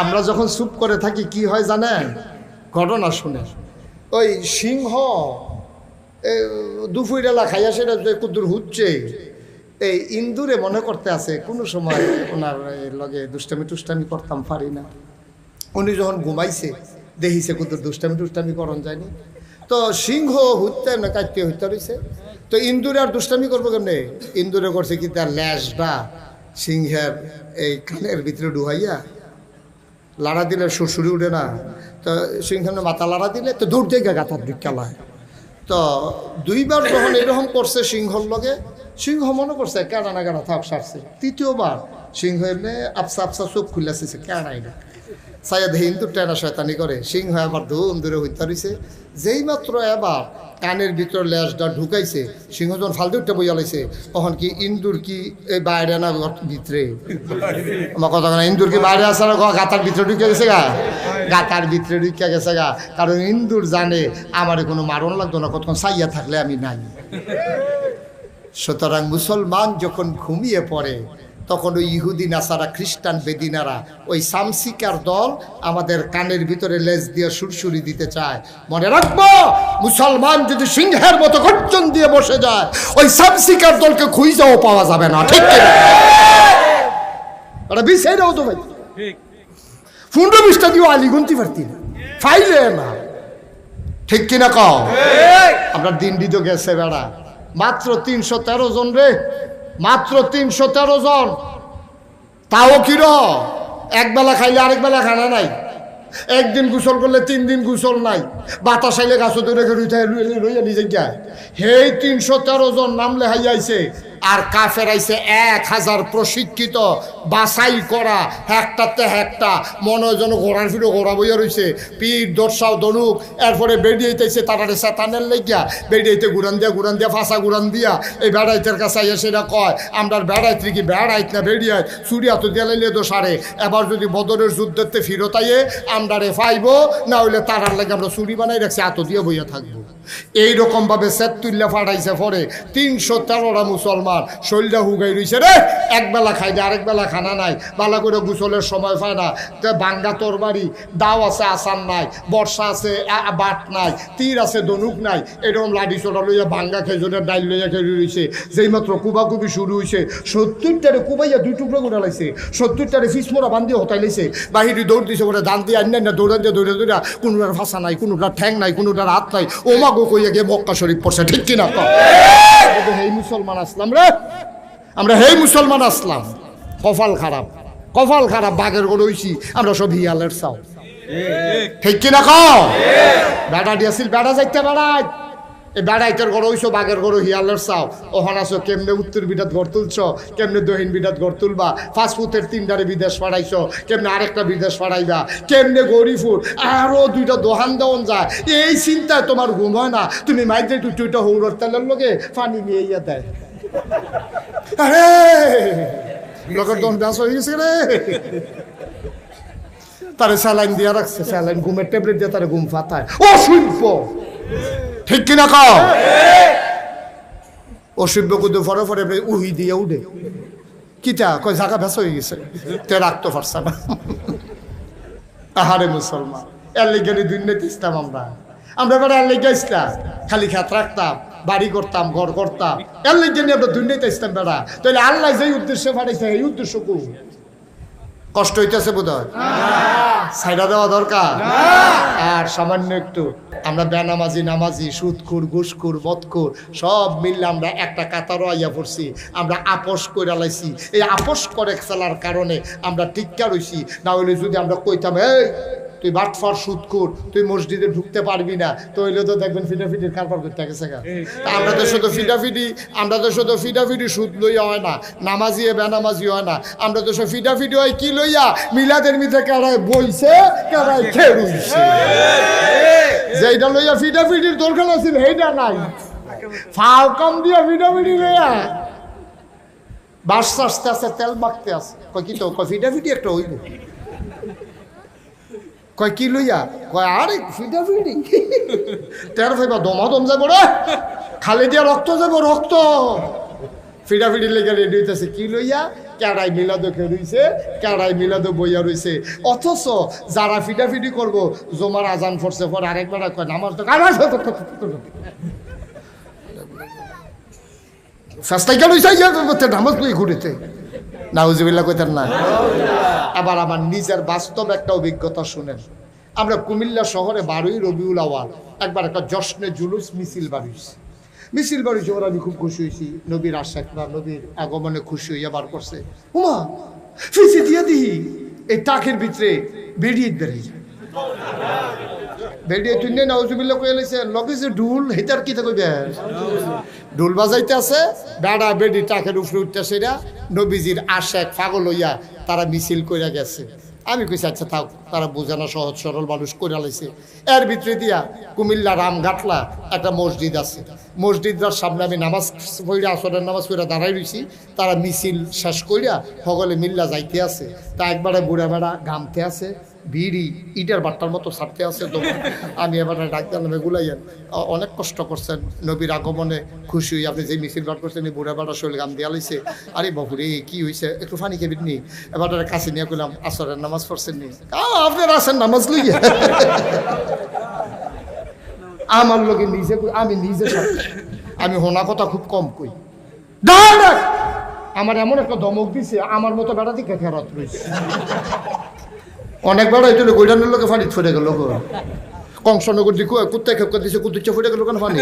আমরা যখন চুপ করে থাকি কি হয় জানেন? ঘটনা শুনে ওই সিংহ দুপুরেলা খাইয়া সেটা যে কুদ্দুর হচ্ছে এই ইন্দুরে মনে করতে আছে কোনো সময় ওনার লগে দুষ্টামি টুষ্টামি করতাম পারি না। উনি যখন ঘুমাইছে দেখিছে কুদ্দুর দুষ্টামি টুষ্টামি করন যায়নি, তো সিংহ হইতে না কাটতে হইতে রয়েছে। তো ইন্দুরে আর দুষ্টামি করবো কেমনে? ইন্দুরে করছে কি তার ল্যাসটা সিংহের এই কানের ভিতরে ডুহাইয়া লাড়া দিলে সুরসুরি উঠে না, তো সিংহের মাথা লাড়া দিলে তো দূর থেকে গাতার দিক খেলায়। তো দুইবার যখন এরকম করছে সিংহর লগে, সিংহ মনে করছে কেনা না কেনা থাক সারছে। তৃতীয়বার সিংহ এমনি আপসা আপসা চোখ খুলেছে কেনাই না সাইয়া দেখে ইন্দুর টেনা শয়তানি করে। সিংহ আবার ধুম দূরে হইতে রয়েছে, যেই মাত্র এবার কানের ভিতর ল্যাসটা ঢুকাইছে, সিংহ যখন ফালতু উঠতে বইয়া লাইছে, তখন কি ইন্দুর কি এই বাইরে না ভিতরে? আমার কথা না, ইন্দুর কি বাইরে আসে না গাতার ভিতরে ঢুকে গেছে গা? গাতার ভিতরে ঢুকে গেছে গা, কারণ ইন্দুর জানে আমার কোনো মারণ লাগতো না, কতক্ষণ সাইয়া থাকলে আমি নাই। সুতরাং মুসলমান যখন ঘুমিয়ে পড়ে তখন ওই ইহুদি নাসারা খ্রিস্টান বেদিনারা ওই সামসিকার দল আমাদের কানের ভিতরে লেজ দিয়ে সুরসুরি দিতে চায়। মনে রাখবো, মুসলমান যদি সিংহের মতো গর্জন দিয়ে বসে যায় ওই সামসিকার দলকে খুঁজেও পাওয়া যাবে না। ঠিক কিনা? ওরা বিষয়টাও তো ভাই 15-20টা দিয়েও আলি গুনতে পারতি না, ফাইলে না। ঠিক কিনা কও? আপনার দিন দিতে গেছে বেড়া মাত্র 313 জন রে, মাত্র 313 জন। তাও কির এক বেলা খাইলে আরেক বেলা খানা নাই, একদিন গোসল করলে 3 দিন গোসল নাই, বাতাস আইলে গাছ ধরে লইয়া নিজে যায়। হেই 313 জন নাম লেহাই আইছে, আর কাফের আইছে 1000 প্রশিক্ষিত বাছাই করা, একটাতে একটা মনে যেন ঘোড়ার ফিরে ঘোড়া বইয়া রয়েছে, পিঠ দর্শাও দনুক। এরপরে বেড়িয়েছে তারারে সেতানের লেগিয়া, বেড়িয়েতে গুড়ান দিয়া ফাঁসা গুড়ান দিয়া এই বেড়াইতের কাছে আইয়া সেটা কয় আমরা বেড়াইতে কি বেড়াইত না বেড়িয়ায় চুরিয়া তো দিয়ালাইলে তো সারে। এবার যদি বদরের যুদ্ধেতে ফিরত আইয়ে আমরা রে ফাইব, না হইলে তারার লেগে আমরা চুরি বানাই রাখছি এত দিয়ে বইয়া থাকবো। এইরকম ভাবে সেতুল্লা ফাটাইছে। পরে 313টা মুসলমান শরীরটা হুগাই রয়েছে রে, একবেলা খাই না আরেক বেলা খানা নাই, বালা করে গোসলের সময় পায় না। বাঙ্গা তরবারি দাও আছে আসান নাই, বর্ষা আছে বাট নাই, তীর আছে দনুক নাই, এরকম লাঠি চোটা লইয়া বাঙ্গা খেজুরের ডাইল লইয়া খেয়ে রয়েছে। যেই মাত্র কুবাকুবি শুরু হয়েছে 70টারে কুবাইয়া 2 টুকরো করে লাইছে, 70টারে ফিসমোরা বান্ধিয়ে হতাই লাইছে। বাহিরে দৌড় দিছে, ওরা দান দিয়ে আইন না দৌড়ান দিয়ে দৌড়ে দৌড়া, কোনোটার ফাঁসা নাই, কোনোটার ঠ্যাং নাই, কোনোটার হাত নাই, ওমা গো কইয়া গিয়ে মক্কা শরীফ পড়ছে। ঠিক কিনা? হেই মুসলমান আসলাম রে, আমরা হেই মুসলমান আসলাম। কপাল খারাপ, কপাল খারাপ, বাঘের গরু হইছি আমরা সব হিয়ালের চাও। ঠিক কিনা কও? বেড়া দিয়াছিল, বেড়া যাইতে বেড়াই, এই বেড়াইতের গরু হইছো, বাঘের গরু হিয়ালের চাও। ওখান আসো কেমনে উত্তর বিদাত ঘর তুলছ, কেমনে দক্ষিণ বিদাত ঘর তুলবা, ফাস্টফুডের 3টারে বিদেশ পাঠাইছো, কেমনে আরেকটা বিদেশ পাঠাইবা, কেমনে গরিফুর আরো 2টা দোহান দেওয়ান যায়। এই চিন্তায় তোমার ঘুম হয় না। তুমি মাইতে টুইটা হৌরর তেলের লগে পানি নিয়ে ইয়া দেয়। আরে লোকের দন ব্যাস হয়ে গেছে রে, তারে স্যালাইন দিয়া রাখছে, স্যালাইন ঘুমের ট্যাবলেট দিয়ে তারে ঘুম ফাতায়। অসভ্য। ঠিক কিনা কও? অসভ্য কিন্তু ফরে ফরে উহি দিয়ে উঠে কিটা কয় জায়গা ভেস হয়ে গেছে, তে রাখতে পারছে না। আহারে মুসলমান, এর লেগে দুর্নীতি ইসলাম। আমরা বেড়া এর লেগে ইসলাম, খালি খেত রাখতাম, বাড়ি করতাম, ঘর করতাম, এর লেগে নিয়ে আমরা দুর্নীতি ইসলাম বেড়া। তাহলে আল্লাহ যেই উদ্দেশ্যে পাঠাইছে এই উদ্দেশ্য কু কষ্ট হইতেছে বোধ হয়, সাইডা দেওয়া দরকার। আর সামান্য একটু আমরা বেনামাজি নামাজি সুদখোর ঘুষখোর মদখোর সব মিললে আমরা একটা কাতারও আইয়া পড়ছি, আমরা আপোষ করে লাইছি। এই আপোষ করে ফেলার কারণে আমরা টিক্কা রইছি। না হইলে যদি আমরা কইতাম এই তুই বাটফার সুদখোর, তুই মসজিদে ঢুকতে পারবি না, তো হইলে তো দেখবেন ফিটাফিটির কারবার করতে গেছে। আমরা তো শুধু ফিটাফিটি সুদ লইয়া হয় না, নামাজি বেনামাজি হয় না, আমরা তো সব ফিটাফিটি হয় কি লইয়া মিলাদের মিঠে কারায় বইছে কারায় খেয়ে যেটা লইয়া ফিটাফিটির দরকার আছে সেইটা নাই, ফাও কম দিয়া ফিটাফিটি লইয়া বাস আসতে আছে, তেল মাখতে আছে। কয় কি তো কয় ফিটাফিটি একটা হইব, কয় কি লইয়া, কয় আরে ফিটাফিটি তের ভাইবা দমাদম যাবো রে, খালি দিয়া রক্ত যাবো রক্ত। ফিটাফিটি লেগে রেডি হইতেছে কি লইয়া, কেড়াই মিলাদো খেয়ে রইছে, কেড়াই মিলাদো বইয়া রইছে। অথচ যারা ফিটাফিটি করবো জমার আজান পড়ছে পর আরেকবার কয় নামাজ তো ফাস্টাই কেন নামাজ বই ঘুরেতে নাউজুবিল্লাহ কইতেন না। আবার আমার নিজের বাস্তব একটা অভিজ্ঞতা শুনেন। আমরা কুমিল্লা শহরে 12ই রবিউল আওয়াল একবার একটা জশ্নে জুলুস মিছিল বাড়িয়েছি। মিছিল বাড়িয়েছে, ওরা আমি খুব খুশি হয়েছি। নবীর আশাকরা নবীর আগমনে খুশি হইয়া বার করছে। উমা ফিসি দিয়ে দিই এই টাকের ভিতরে বেরিয়ে বেরিয়ে যায়, বেরিয়ে তুই নাউজুবিল্লাহ কয়ে লেছে লগে যে ঢুল হেতার কি থাকবে ঢোল বাজাইতে আছে, বেড়া বেড়ি টাকের উপরে উঠতেছে। এরা নবীজির আশেক পাগল হইয়া তারা মিছিল কইরা গেছে। আমি কইছি আচ্ছা থাক, তারা বোঝানো সহজ সরল মানুষ কইরা লাইছে। এর ভিতরে দিয়া কুমিল্লা রামঘাটলা একটা মসজিদ আছে, মসজিদটার সামনে আমি নামাজ পড়া আসরের নামাজ পড়া দাঁড়াই রইছি। তারা মিছিল শেষ কইরা সকলে মিল্লা যাইতে আছে। তা একবারে বুড়া বেড়া ঘামতে আছে, বিড়ি ইটার বাট্টার মতো ছাড়তে আছে। তো আমি এবার ডাক দিলাম এগুলাইয়েন, অনেক কষ্ট করছেন নবীর আগমনে খুশি হই, আপনি যে মিছিল বার করছেন এই বুড়া বেড়া শরীর গাম দিয়া লাইছে। আরে বাবুরে কি হয়েছে, একটু ফানি খেবিন নি? এবার কাছে নিয়ে কইলাম আসরের নামাজ পড়ছেন নি? আপনার আসেন নামাজ লইয়া আমার লোকে নিজে আমি নিজে আমি হোনা কথা খুব কম কই। আমার এমন একটা ধমক দিছে, আমার মতো বেড়া দিকে ফেরত রয়েছে। অনেক বেড়া এটা গোল্ডানের লোকে ফানি ফুটে গেল, কংসনগর দিকে কুত্তা খেপকা দিছে, কুতুচ্চা ফুটে গেল কেন ফানি?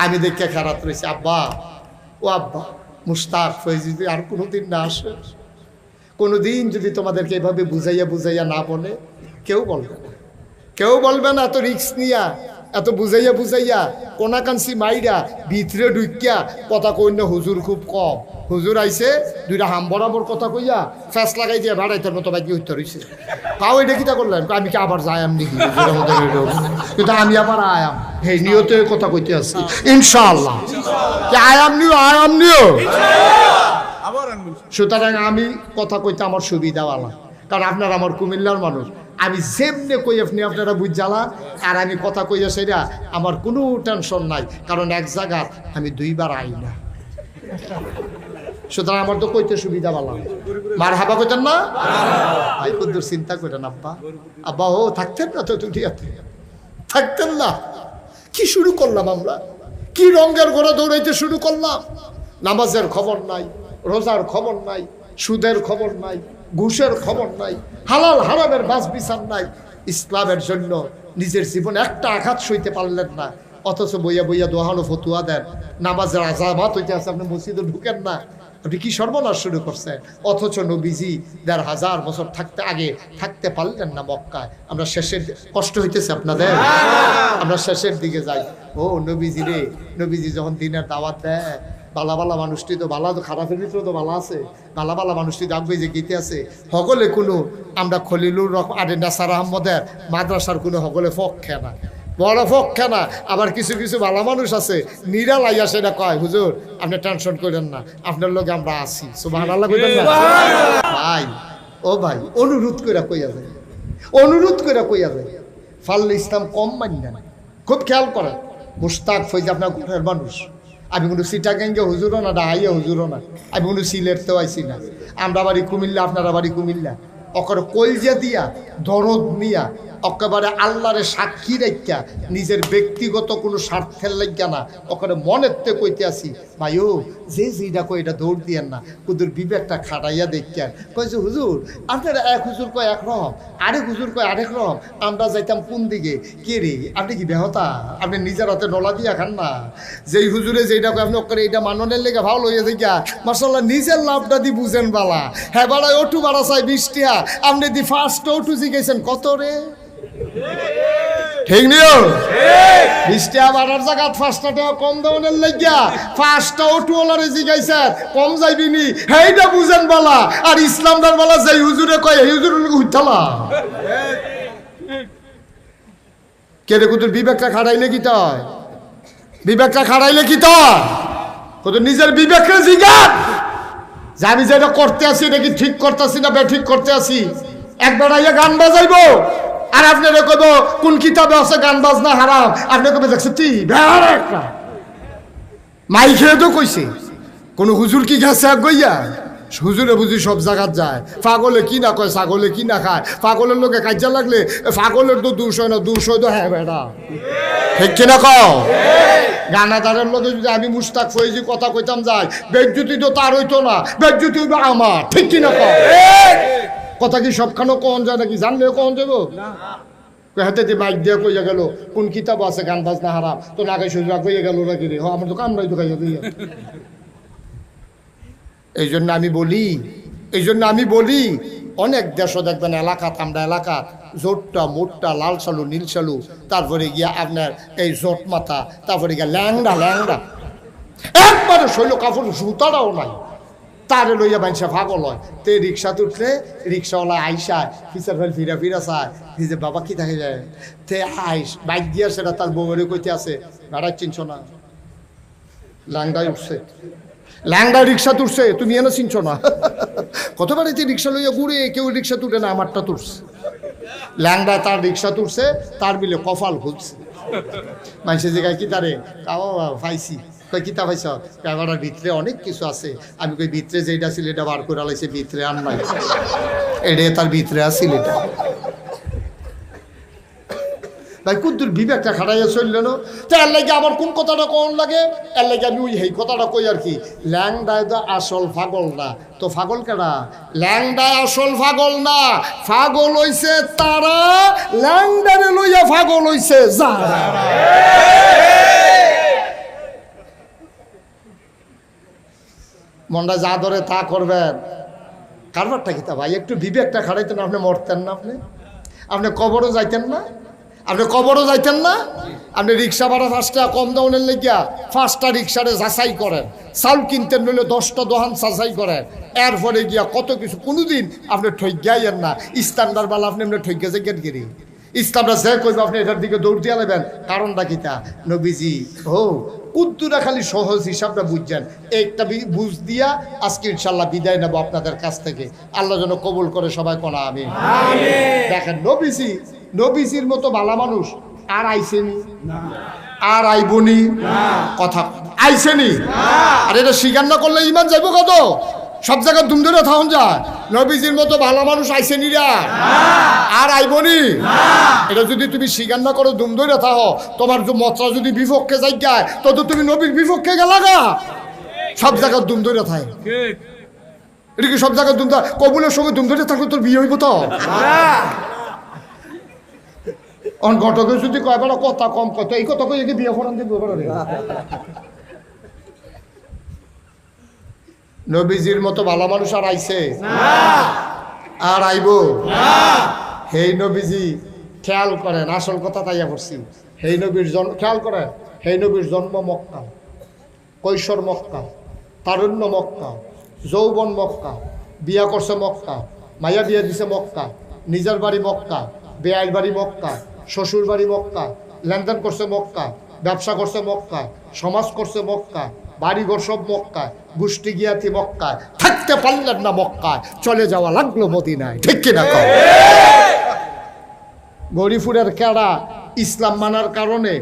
আমি দেখে খারাপ রয়েছে। আব্বা ও আব্বা মুস্তাক ফৈজি আর কোনোদিন না আসে, কোনোদিন যদি তোমাদেরকে এভাবে বুঝাইয়া বুঝাইয়া না বলে কেউ বলবে না, কেউ বলবে না। এত রিক্স নিয়া এত বুঝাইয়া বুঝাইয়া কোনাকান্সি মাইরা ভিতরে ঢুকিয়া কথা কই না। হুজুর খুব কম, হুজুর আইছে দুইটা হাম বরাবর কথা কইয়া ফ্যাস লাগাই দিয়ে ভাড়াইতের মতো বাকি হইতে রয়েছে। তাও এটা কিটা করলেন, আমি কি আবার যাই নাকি? কিন্তু আমি আবার আয়াম, হে নিয়তে কথা কইতে আসছি ইনশাআল্লাহ। আয়াম নিও সুতরাং আমি কথা কইতে আমার সুবিধাওয়ালা, কারণ আপনার আমার কুমিল্লার মানুষ। আমি যেমনে কই আপনি আপনারা বুঝ জ্বালা, আর আমি কথা কইয়া সেটা আমার কোনো টেনশন নাই, কারণ এক জায়গা আমি দুইবার আই না। সুতরাং আমার তো কইতে সুবিধা ভালো। মার হাবা কইতেন না ভাই, কদ্দুর চিন্তা করেন আব্বা। আব্বা ও থাকতেন না তো দুনিয়াতে, থাকতেন না। কি শুরু করলাম আমরা, কি রঙের ঘোড়া দৌড়াইতে শুরু করলাম। নামাজের খবর নাই, রোজার খবর নাই, সুদের খবর নাই, ঘুষের খবর নাই, হালাল হারামের বাস বিচার নাই। ইসলামের জন্য নিজের জীবনে একটা আঘাত সইতে পারলেন না, অথচ বইয়া বইয়া দোহানো ফতুয়া দেন। নামাজের আজামাত হইতে আছে, আপনি মসজিদে ঢুকেন না, আপনি কি সর্বনাশ শুরু করছেন। অথচ নবীজি ১,৫০০ বছর আগে থাকতে পারলেন না মক্কায়। আমরা শেষের কষ্ট হইতেছে আপনাদের, আমরা শেষের দিকে যাই। ও নবীজি রে, নবীজি যখন দিনের দাওয়াত দেয়, বালা বালা মানুষটি তো বালা, তো খারাপের ভিতরে তো বালা আছে, বালা বালা মানুষটি দেখবে যে গীতে আছে হগলে কোনো আমরা খলিলুর আরে নাসার আহমদের মাদ্রাসার কোনো হগলে পক্ষে না, বড় পক্ষে না। আবার কিছু কিছু ভালো মানুষ আছে নিরালাইয়া সেটা কয় হুজুর আপনি টেনশন করেন না, আপনার লোক আমরা আছি। সুবহানাল্লাহ কইতেন না ভাই? ও ভাই অনুরোধ করে কইয়া যায়, অনুরোধ করে কইয়া যায়। ফাল্লে ইসলাম কম মান্য না, খুব খেয়াল করেন। মুস্তাক ফৈজ আপনার ঘরের মানুষ, আমি কোনো সিটাগাঙ্গে হুজুরও না, ডাহাইয়া হুজুরও না, আমি কোনো সিলেটতেও আইসি না। আমরা বাড়ি কুমিল্লা, আপনারা বাড়ি কুমিল্লা। অকর কলজা দিয়া দরদ নিয়া একেবারে আল্লাহরে সাক্ষী রেখা নিজের ব্যক্তিগত কোনো স্বার্থের লাগিয়া না, ওখানে মনেরতে কইতে আসি ভাই ও যে যেটা কয় এটা দৌড় দিয়েন না, কুদুর বিবেকটা খাটাইয়া দেখিয়ান। কয়েছে হুজুর আপনারা এক হুজুর কয় এক রকম, আরেক হুজুর কয় আরেক রকম, আমরা যাইতাম কোন দিকে? কে রে আপনি কি বেহতা? আপনি নিজের হাতে নলা দিয়া খান না। যেই হুজুরে যেটা কয় আপনি ওখানে এইটা মাননের লেগে ভালো হইয়া দেখা মাশাআল্লাহ নিজের লাভটা দি বুঝেন বালা। হ্যাঁ বাড়ায় ওটু বাড়া চাই ২০ টাকা, আপনি দি ফার্স্ট ওটু জিগেছেন কত রে? ঠিক নিও ২০ টাকা বাড়ার জায়গা ৫ টাকা কম দেওয়ার লাগিয়া ৫টা ওটুওয়ালারে জিগাইছে কম যাইবিনি, হেইটা বুঝেন বালা। আর ইসলামদার বালা যেই হুজুরে কয় এই হুজুরের লোক উঠালা কে রে? কুতুর বিবেকটা খাড়াইলে কি তয়? বিবেকটা খাড়াইলে কি তয়? কুতুর নিজের বিবেককে জিগান যে আমি যেটা করতে আসি এটা কি ঠিক করতেছি না বেঠিক করতে আসি। একবার আইয়া গান বাজাইবো আর আপনারা কইব কোন কিতাবে আছে গান বাজনা হারাম, আপনি কইবে দেখছি তুই একটা মাই খেয়ে তো কইছে কোনো হুজুর কি গেছে এক গইয়া? হুজুরে বুঝি সব জায়গার যায়। পাগলে কি না কয়, ছাগলে কি না খায়, পাগলের লোকে কাজা লাগলে পাগলের তো দোষ হয় না, দোষ হয় তো হ্যাঁ বেড়া, ঠিক কিনা কও? গানাদারের লোকে যদি আমি মুস্তাক ফৈজি কথা কইতাম যাই, বেজ্জুতি তো তার হইতো না, বেজ্জুতি হইবে আমার, ঠিক কিনা কও? কথা কি সবখানে কন যায় নাকি? জানলেও কন যাবো হাতে বাইক দিয়ে কইয়া গেল কোন কিতাব আছে গান বাজনা হারাম, তো নাগাই সুযোগ কইয়া গেল নাকি রে, আমার তো কামড়াই তো খাইয়া দিয়ে। এই জন্য আমি বলি অনেক দেশও দেখবেন এলাকাত, আমরা এলাকাত জোটটা মোটটা লাল সালু নীল সালু, তারপরে গিয়া আপনার এই জোট মাথা, তারপরে গিয়া ল্যাংড়া ল্যাংড়া একবারে শৈল কাপড় সুতাটাও নাই, তারে লইয়া মানুষে পাগল হয়। তে রিক্সা তুটলে রিক্সাওয়ালা আইসায় ফিচার ফেল ফিরা ফিরা চায় যে বাবা কি থাকে যায়, তে আইস বাইক দিয়া সেটা তার বউরে কইতে আছে গাড়াই চিনছ না, ল্যাংড়ায় উঠছে, ল্যাংড়া রিক্সা তুলছে, তুমি এনে চিনছ না। কত বাড়িতে রিক্সা লইয়া ঘুরে কেউ রিক্সা তুলে না, আমারটা তুলছে। ল্যাংড়া তার রিক্সা তুলছে, তার মিলে কপাল খুলছে। মানুষের জায়গায় কি তারে পাইছি, কই কিতা পাইছ, ক্যামেরার ভিতরে অনেক কিছু আছে। আমি কই ভিতরে যেটা ছিল এটা বার করে আলাইছে, ভিতরে আর নাই, এটা তার ভিতরে আসছিল। এটা ভাই কুদ্দুর বিবেকটা খাটাইয়া চললেন, তো এর লাগে আমার কোন কথাটা কোন লাগে, এর লাগে আমি ওই এই কথাটা কই আর কি, ল্যাংডায় তো আসল পাগল না, তো পাগল কেনা? ল্যাংডায় আসল পাগল না, পাগল হইছে তারা, ল্যাংডারে লইয়া পাগল হইছে যারা। মনটা যা ধরে তা করবেন, কারবারটা কি তা ভাই? একটু বিবেকটা খাটাইতেন, আপনি মরতেন না, আপনি কবরও যাইতেন না, আপনি কবরও যাইতেন না, আপনি রিক্সা ভাড়া 5 টাকা কম দাউনের লেগিয়া 5টা রিক্সারে যাচাই করেন, চাউল কিনতেন নইলে 10টা দোকান যাচাই করেন, এরপরে গিয়া কত কিছু, কোনোদিন আপনি ঠইগাইয়েন না। ইস্তান্ডার বালা আপনি এমনি ঠইগা যাইগেন গিরি, ইসলামরা যে কইব আপনি এটার দিকে দৌড় দিয়া নেবেন, কারণটা কিতা? নবীজি ও কুদ্দুরা খালি সহজ হিসাবটা বুঝছেন, একটা বুঝ দিয়া আজকে ইনশাল্লাহ বিদায় নেব আপনাদের কাছ থেকে। আল্লাহ যেন কবুল করে, সবাই কোনা আমিন। দেখেন নবীজির মতো ভালো মানুষ আর আইসেনি, আর আইবনি, কথা আইসেনি। আর এটা স্বীকার না করলে ইমান যাইব কত? সব জায়গায় দুম ধরে থাকুন যায়। নবীজির মতো ভালো মানুষ আইসেনি রা, আর আইবনি। এটা যদি তুমি স্বীকার না করো, দুম ধরে থাকো, তোমার মতরা যদি বিপক্ষে যাই যায়, তো তুমি নবীর বিপক্ষে গেলা গা। সব জায়গায় দুম ধরে থাকে, এটা কি সব জায়গায় দুম, কবুলের সঙ্গে দুম ধরে থাকলে তোর বিয়ে হইব তো? ঘটকে যদি কয় বেড়া কথা কম কত, এই কথা কই বিয়ে করান দিব। নবীজির মতো ভালো মানুষ আর আইছে, আর আইব? হেই নবীজি খেয়াল করেন, আসল কথা তাইয়া করছি। হেই নবীর জন্ম খেয়াল করেন, হেই নবীর জন্ম মক্কা, কৈশোর মক্কা, তারুণ্য মক্কা, যৌবন মক্কা, বিয়া করছে মক্কা, মাইয়া বিয়া দিছে মক্কা, নিজের বাড়ি মক্কা, বেআইর বাড়ি মক্কা, শ্বশুর বাড়ি মক্কা, লেনদেন করছে মক্কা, ব্যবসা করছে মক্কা, সমাজ করছে মক্কা, বাড়িঘর সব মক্কায়, গোষ্ঠী গিয়াতি মক্কায়, থাকতে পারলেন না মক্কায়, চলে যাওয়া লাগলো মদিনায়, ঠিক কিনা? গরিপুরের কেড়া ইসলাম মানার কারণে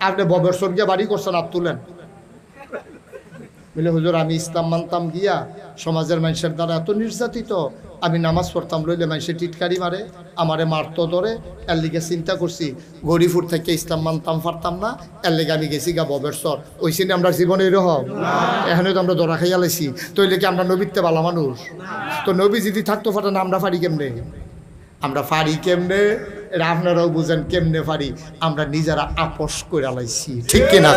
আপনি ববেশ্বর গিয়া বাড়ি করছেন, আর তুলেন বলে হুজুর আমি ইসলাম মানতাম গিয়া সমাজের মানুষের দ্বারা এত নির্যাতিত, আমি নামাজ পড়তাম লইলে মানুষের টিটকারি মারে, আমারে মারতো ধরে, এর লিগে চিন্তা করছি গরিপুর থেকে ইসলাম মানতাম পারতাম না, এর লিগে আমি গেছি গা ববেশ্বর। ওই সিনে আমরা জীবনে এরকম, এখানে তো আমরা দরা খাইয়া লাইছি, তো ওই লেগে আমরা নবীতে ভালো মানুষ। তো নবী যদি থাকতো ফাটা না, আমরা পারি কেমনে? আমরা পারি কেমনে? এটা আপনারাও বুঝেন কেমনে পারি, আমরা নিজেরা আপোষ করে লাইছি, ঠিক কিনা?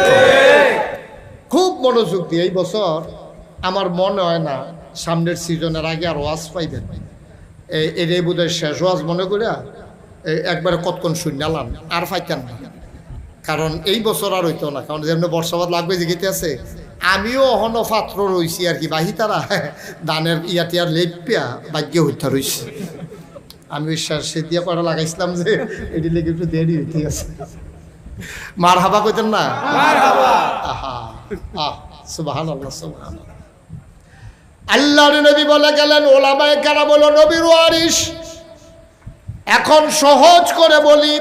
খুব মনোযোগ দিয়ে এই বছর আমার মনে হয় না সামনের সিজনের আগে আর ওয়াজ পাইবেন, এটাই বোধ হয় শেষ ওয়াজ মনে করে একবারে কতক্ষণ শুনলাম, আর পাইতেন না। কারণ এই বছর আর হইতো না, কারণ যেমন বর্ষাবাদ লাগবে যেতে আছে, আমিও অহন পাত্র রয়েছি আর কি, বাহি তারা দানের ইয়াতিয়ার লেপিয়া ভাগ্য হইতে রয়েছে। আমি ওই সে দিয়া করা লাগাইছিলাম যে এটি লেগে একটু দেরি হইতে আছে। মার হাবা কইতেন না? আহা আহ সুবহানাল্লাহ, সুবহানাল্লাহ। আল্লাহর নবী বলে গেলেন, ওলামায়ে কেরাম বলো নবীর ওয়ারিস। এখন সহজ করে বলি,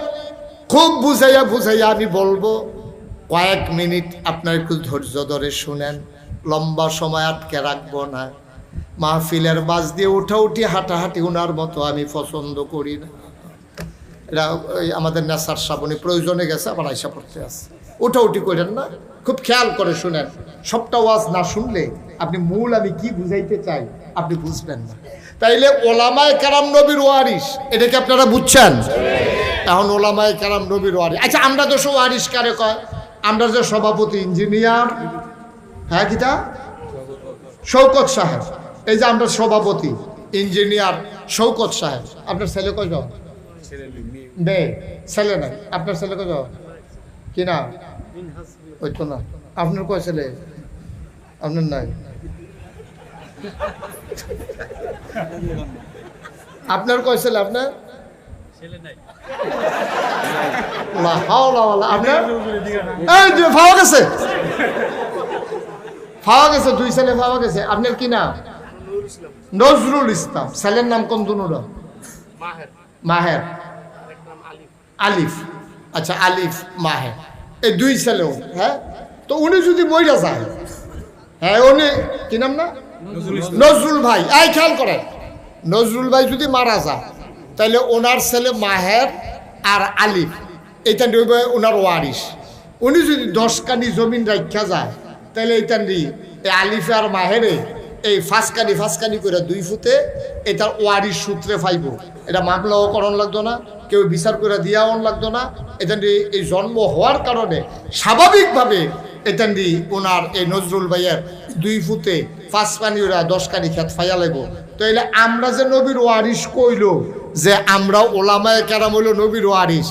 খুব বুঝাইয়া আমি বলবো, কয়েক মিনিট আপনার একটু ধৈর্য ধরে শুনেন। লম্বা সময় আটকে রাখবো না। মাহফিলের বাস দিয়ে উঠি হাঁটাহাঁটি ওনার মতো আমি পছন্দ করি না। এটা আমাদের নেশার শ্রাবণী প্রয়োজনে গেছে, আবার আইসা পড়তে আছে। উঠি করেন না, খুব খেয়াল করে শুনেন। সবটা ওয়াজ না শুনলে আপনি মূল আমি কি বুঝাইতে চাই আপনি বুঝবেন না। তাইলে ওলামায়ে কেরাম নবীর ওয়ারিস, এটা কি আপনারা বুঝছেন? এখন ওলামায়ে কেরাম নবীর ওয়ারিস। আচ্ছা, আমরা তো সব ওয়ারিস কারে কয়? আমরা যে সভাপতি ইঞ্জিনিয়ার, হ্যাঁ কিটা শওকত সাহেব, এই যে আমরা সভাপতি ইঞ্জিনিয়ার শওকত সাহেব। আপনার ছেলে কয় জন? মেয়ে, ছেলে নাই। আপনার ছেলে কয় জন? কি না? ওই তো না। আপনার কয় ছেলে? আপনার নাই। আপনার কয় ছেলে? আপনার পাওয়া গেছে, পাওয়া গেছে, 2 ছেলে পাওয়া গেছে। আপনার কি নাম? নজরুল ইসলাম। ছেলের নাম কোন দুনো? মাহের, আলিফ। আচ্ছা, আলিফ মাহের, এই 2 ছেলেও। হ্যাঁ, তো উনি যদি মইরা যায়, হ্যাঁ উনি কি নাম না? নজরুল ভাই। এই খেয়াল করেন, নজরুল ভাই যদি মারা যায় তাহলে ওনার ছেলে মাহের আর আলিফ, এটা ওনার ওয়ারিস। উনি যদি 10 কানি জমিন রাখা যায় তাহলে এটা এই আলিফে আর মাহেরে এই 5 কানি করে 2 ফুটে এটার ওয়ারিস সূত্রে পাইব। এটা মামলাও করণ লাগতো না, কেউ বিচার করে দিয়াও লাগতো না। এটা এই জন্ম হওয়ার কারণে স্বাভাবিকভাবে এটা ওনার এই নজরুল ভাইয়ের 2 ফুটে 5 কানি ওরা 10 কানি খেত ফাইয়া লাগব। তো এলে আমরা যে নবীর ওয়ারিস কইল, যে আমরা ওলামায়ে কেরাম হইল নবীর ওয়ারিস,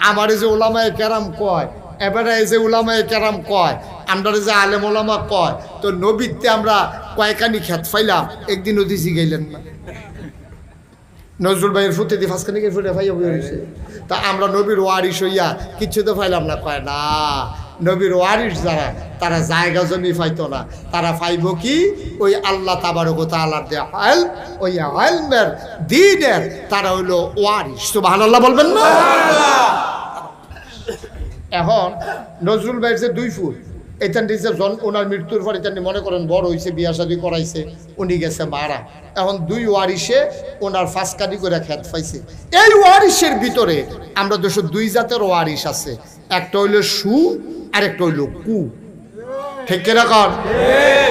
আমারে যে ওলামায়ে কেরাম কয়, এবারে এই যে ওলামায়ে কেরাম কয়, আমরা যে আলেম ওলামা কয়, তো নবীতে আমরা কয়কানি খেত ফাইলাম? একদিনও দিছি গেলেন না। নজরুল ভাইয়ের ফুটে দিয়ে 5 কানি ফুটে ফাইয়া হয়েছে। তা আমরা নবীর ওয়ারিস হইয়া কিচ্ছু তো ফাইলাম না? কয় না, নবীর ওয়ারিস যারা তারা জায়গা জমি পাইতো না, তারা পাইব কি? ওই আল্লাহ তাবারক ওয়া তাআলার দেয়া ইলম, ওই ইলমের দ্বীনের তারা হইল ওয়ারিস। সুবহানাল্লাহ বলবেন না? এখন নজরুল ভাইয়ের যে 2 ফুট, এখান থেকে ওনার মৃত্যুর পর এখান মনে করেন বড় হয়েছে, বিয়া শাদী করাইছে, উনি গেছে মারা। এখন 2 ওয়ারিসে ওনার 5 কানি করে খেত পাইছে। এই ওয়ারিসের ভিতরে আমরা 202 জাতের ওয়ারিস আছে। একটা হইল সু আর একটা হইল কু। ঠিক কিনা কর?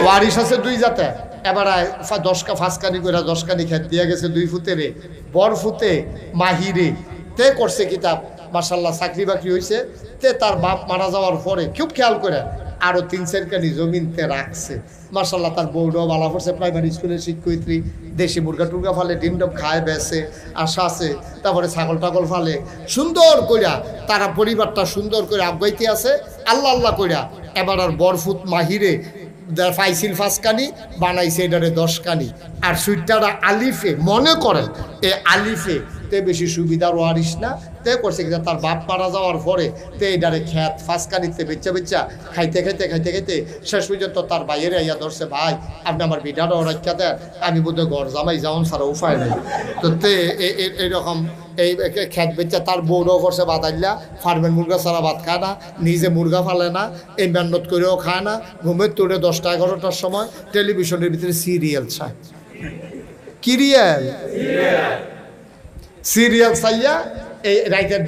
ওয়ারিস আছে 2 জাতের। এবার 5 কানি করে 10 কানি খেত দিয়ে গেছে 2 ফুটেরে। বর ফুটে মাহিরে তে করছে কিতাব, মাশাআল্লাহ চাকরি বাকরি হয়েছে। তে তার বাপ মারা যাওয়ার পরে খুব খেয়াল করে আরো 3-4 কানি জমিনতে রাখছে। মাশাআল্লাহ তার বউটাও ভালো পড়ছে, প্রাইমারি স্কুলের শিক্ষয়িত্রী, দেশি মুরগা টুরগা ফালে, ডিম ডম খায় বেছে, আশা আছে। তারপরে ছাগল টাগল ফালে, সুন্দর কইরা তারা পরিবারটা সুন্দর করে আগাইতে আছে আল্লাহ আল্লাহ কইরা। এবার আর বরফুত মাহিরে পাইছিল 5 কানি, বানাইছে এটারে 10 কানি। আর সুইটারা আলিফে, মনে করেন এ আলিফে তে বেশি সুবিধার ওয়ারিস না, তে করছে কি তার বাপ মারা যাওয়ার পরে তে এটারে খেত 5 কানিতে বেচা খাইতে শেষ পর্যন্ত তার বাইরে আইয়া ধরছে, ভাই আপনি আমার বিডারও রক্ষা দেন, আমি বোধহয় ঘর জামাই যাওন ছাড়া উপায় নেই। তো তে এইরকম এই খেত বেচা তার বউরাও করছে বাদাইলা, ফার্মের মুরগা ছাড়া ভাত খায় না, নিজে মুরগা ফালে না, এই মেহনত করেও খায় না। ঘুমের তোড়ে 10টা-11টার সময় টেলিভিশনের ভিতরে সিরিয়াল চায়। সিরিয়াল চাইয়া এই রাইতের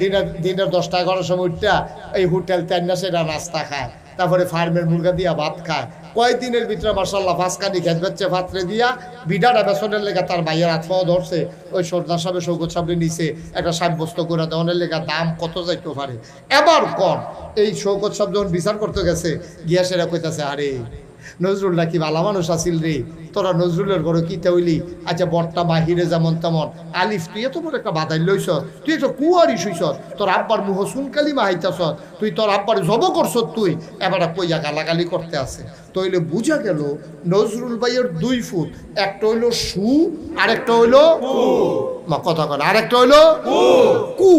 দিনের 10টা-11টার সময় উঠটা এই হোটেল তেন্না সেটা নাস্তা খায়, তারপরে ফার্মের মুরগা দিয়া ভাত খায়। কয়েকদিনের ভিতরে মাশাআল্লাহ 5 কানি খেত বেচছে পাত্রে দিয়া, বিডাটা বেসনের লেগে তার ভাইয়ের হাত পাও ধরছে। ওই সর্দার সাহেব শৌকত সাহেবের নিচে একটা সাব্যস্ত করে দেওয়ানের লেগে দাম কত যাইতে পারে। এবার কম এই শৌকত সাহেব যখন বিচার করতে গেছে গিয়া সেরা কইতাছে, আরে নজরুল নাকি ভালো মানুষ আসিল রে, তোরা নজরুলের ঘরে কিতে হইলি? আচ্ছা বরটা বাহিরে যেমন তেমন, আলিফ তুই এত বড় একটা বাদাই লইছ, তুই একটা কুয়ারিস হইছ, তোর আব্বার মুহ সুনকালি মাহাইতাছ, তুই তোর আব্বার জব করছ, তুই এবার কইয়া গালাগালি করতে আছে। তইলে বুঝা গেল নজরুল ভাইয়ের 2 ফুট, একটা হইল সু আর একটা হইল কথা কন, আরেকটা হইল কু,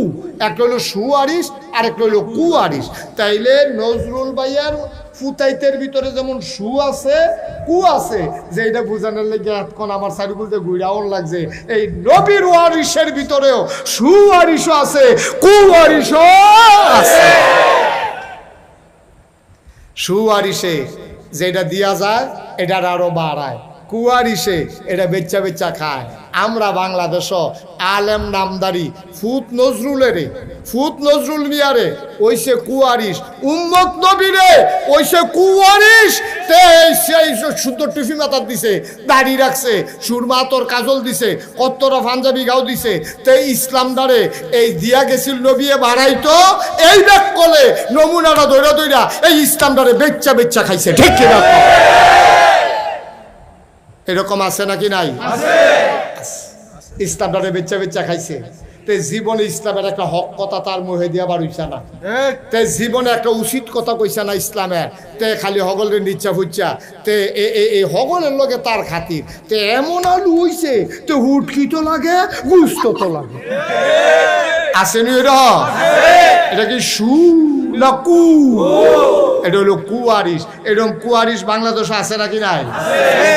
একটা হইল সু আরিস আর একটা হইল কু আরিস। তাইলে নজরুল ভাইয়ের ফুতাইতের ভিতরে যেমন সু আছে কু আছে, যে এটা বুঝানোর লেগে এখন আমার সারি বলতে ঘুরাও লাগছে। এই নবীর ওয়ারিসের ভিতরেও সু ওয়ারিসও আছে, কু ওয়ারিসও আছে। সু ওয়ারিসে যেটা দিয়া যায় এটার আরো বাড়ায়, কুয়ারিশে এটা বেচ্চা বেচ্চা খায়। আমরা বাংলাদেশও আলেম নামদারি ফুত নজরুল মিয়ারে ওইসে কুয়ারিশ, উম্মত নবীরে ওইসে কুয়ারিশ। তে সেই সুন্দর টিফি মাথার দিছে, দাড়ি রাখছে, সুরমা তোর কাজল দিছে, কত্তরা পাঞ্জাবি গাও দিছে। তে ইসলাম দ্বারে এই দিয়া গেছিল নবিয়ে বাড়াইতো, এই ব্যাগ কলে নমুনাটা দৈরা এই ইসলাম দ্বারে বেচ্চা বেচ্চা খাইছে। ঠিক কিনা? এরকম আছে নাকি নাই? ইসলাম দ্বারে বেচ্চা বেচ্চা খাইছে। তে জীবনে ইসলামের একটা হক কথা তার মুখে দিয়া বাড়ইছে না, তে জীবনে একটা উচিত কথা কইছে না ইসলামের। তে খালি হগলের নিচ্ছা ফুচ্ছা, তে এই হগলের লগে তার খাতির তে এমন আলু হইছে, তে হুটকি তো লাগে, গুস্ত তো লাগে। আসেনি এরা? এটা কি সু না কু? এটা হলো কুয়ারিশ। এরকম কুয়ারিশ বাংলাদেশ আছে নাকি নাই?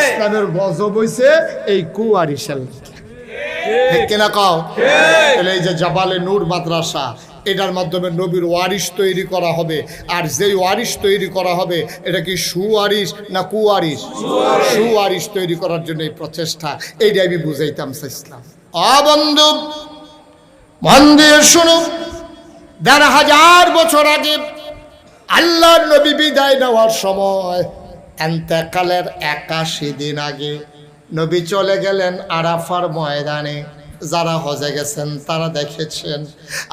ইসলামের গজব হইছে এই কুয়ারিশের। ঠিক কিনা কও? এই যে জাবালে নূর মাদ্রাসা, এটার মাধ্যমে নবীর ওয়ারিশ তৈরি করা হবে। আর যেই ওয়ারিশ তৈরি করা হবে এটা কি সুওয়ারিশ না কুয়ারিশ? সুওয়ারিশ তৈরি করার জন্য এই প্রচেষ্টা, এইটা আমি বুঝাইতাম চাইছিলাম। বন্ধু মন দিয়ে শুনুন, ১,৫০০ বছর আগে আল্লাহর নবী বিদায় নেওয়ার সময়, এন্তেকালের ৮১ দিন আগে নবী চলে গেলেন আরাফার ময়দানে। যারা হজে গেছেন তারা দেখেছেন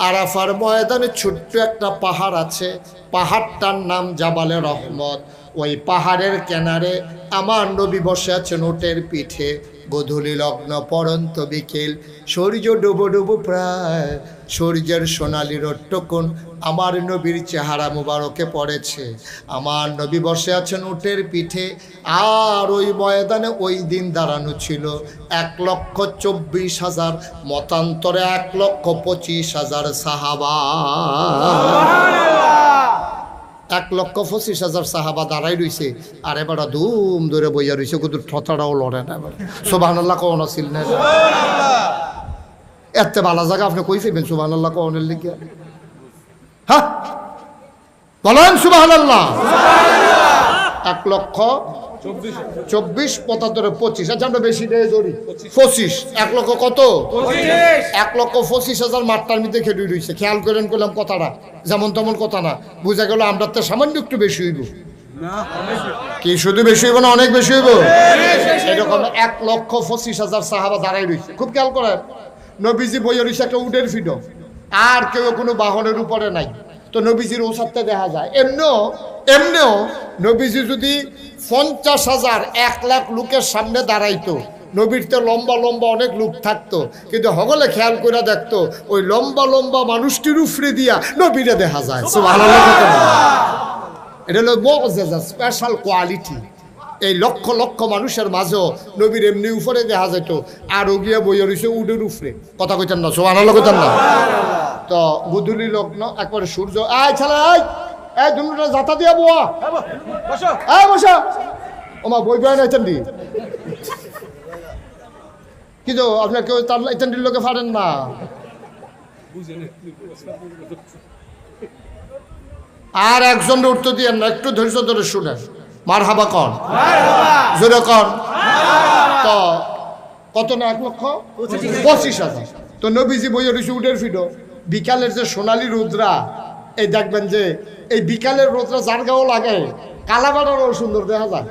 আরাফার ময়দানে ছোট্ট একটা পাহাড় আছে, পাহাড়টার নাম জাবালে রহমত। ওই পাহাড়ের কিনারে আমার নবী বসে আছেন উটের পিঠে। গোধূলি লগ্ন পরন্ত বিকেল, সূর্য ডুবো ডুবো প্রায়, সূর্যের সোনালি রট্টকুন আমার নবীর চেহারা মুবারকে পড়েছে। আমার নবী বসে আছেন উটের পিঠে। আর ওই ময়দানে ওই দিন দাঁড়ানো ছিল ১,২৪,০০০, মতান্তরে ১,২৫,০০০ সাহাবা। ১,২৫,০০০ সাহাবা দাঁড়াই রইছে। আর এবার ধুম ধরে বইয়া রইছে, কিন্তু ঠতাটাও লড়ে না। সুবহানাল্লাহ কোন আসিল না? এত ভালো জায়গা আপনি কই ফেলবেন সুবহানাল্লাহ কোনের লিগে? হ্যাঁ বলেন সুবহানাল্লাহ। ১,২৪,০০০ পঁচাত্তরে ২৫। আচ্ছা আমরা বেশি দেয় ধরি ২৫। ১,০০,০০০ কত? ১,২৫,০০০ মাঠটার মধ্যে খেলে রয়েছে। খেয়াল করেন করলাম কথাটা, যেমন তেমন কথা না। বুঝা গেল আমরা তো সামান্য একটু বেশি হইব। কি শুধু বেশি হইব না অনেক বেশি হইব? এরকম ১,২৫,০০০ সাহাবা দাঁড়াই রয়েছে। খুব খেয়াল করেন, নবীজি বইয়া রয়েছে একটা উটের ফিডো, আর কেউ কোনো বাহনের উপরে নাই। তো নবীজির ওসাদটা দেখা যায়। এমনিও নবীজি যদি ৫০,০০০ ১,০০,০০০ লোকের সামনে দাঁড়াইতো, নবীর তো লম্বা লম্বা অনেক লোক থাকতো, কিন্তু হগলে খেয়াল করে দেখতো ওই লম্বা লম্বা মানুষটির উপরে দিয়া নবীরে দেখা যায়। এটা হলো মুআজ্জাজা, স্পেশাল কোয়ালিটি। এই লক্ষ লক্ষ মানুষের মাঝেও নবীর এমনি উপরে দেখা যেত, আর গিয়া বইয়া রয়েছে উডের উপরে। কথা কইতেন না? সুবহানাল্লাহ কইতেন না? তো গোধূলি লগ্ন, একবারে সূর্য, আয় ছাড়া এই দুটা জাতা দিয়া বোয়া বসা ওমা বই বয় না ইত্যাদি। কিন্তু আপনার কেউ তার ইত্যাদির লোকে পারেন না। আর একজন উঠতে দিয়েন না, একটু ধৈর্য ধরে শুনেন। মারহাবা কন, জোরে কন। তো কত না? ১,২৫,০০০। তো নবীজি বইয়া রয়েছে উটের ফিডো। বিকালের যে সোনালি রোদ্রা, এই দেখবেন যে এই বিকালের রোদ্রা যার গাও লাগে কালাবাড়ারও সুন্দর দেখা যায়।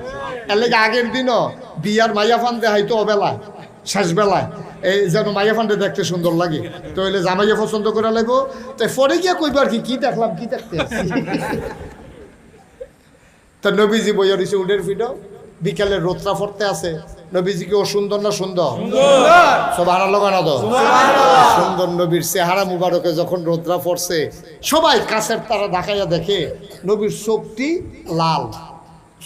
এর লেগে আগের দিনও বিয়ার মাইয়া ফান দেখাইতো অবেলায়, শেষ বেলায়, এই যেন মাইয়া ফান্ডে দেখতে সুন্দর লাগে। তো এলে জামাইয়া পছন্দ করে লাগবো। তাই পরে গিয়া কইবার কি দেখলাম, কি দেখতে তো নবীজি বইয়া রয়েছে উটের ফিডো, বিকালের রোদ্রা ফরতে আছে। নবীজি কি ও সুন্দর না সুন্দর? সুবহানাল্লাহ না? তো সুন্দর নবীর চেহারা মুবারকে যখন রোদ্রা পড়ছে, সবাই কাছের তারা ঢাকাইয়া দেখে নবীর চোখটি লাল,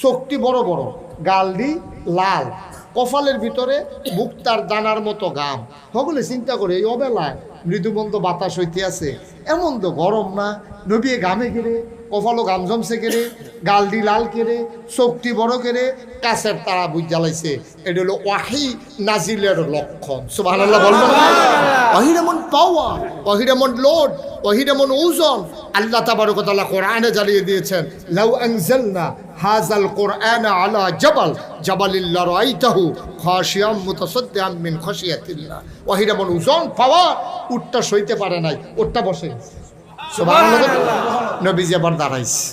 চোখটি বড় বড়, গালটি লাল, কপালের ভিতরে মুক্তার দানার মতো গাম। সকলে চিন্তা করে এই অবেলায় মৃদুমন্দ বাতাস হইতে আছে, এমন তো গরম না, নবী গামে কেড়ে, কপালও গাম জমছে কেড়ে, গালডি লাল কেড়ে, চোখটি বড় কেড়ে, কাছের তারা বুঝ জ্বালাইছে। এটা হলো ওয়াহি নাজিলের লক্ষণ। সুবহানাল্লাহ বলবেন? ওয়াহির এমন পাওয়ার, ওহির এমন লোড, ওহির এমন ওজন। আল্লাহ তাবারক ওয়া তাআলা কোরআনে জানিয়ে দিয়েছেন, লাউ আনজালনা হাযাল কুরআনা আলা জাবাল জাবালিল লারাইতাহু খাশিয়াম মুতাসাদ্দিআম মিন খাশিয়াতিল্লাহ। ওহির এমন ওজন পাওয়ার, উটটা সইতে পারে নাই, উটটা বসে। সুবহানাল্লাহ। নবীজি আবার দাঁড়াইছে,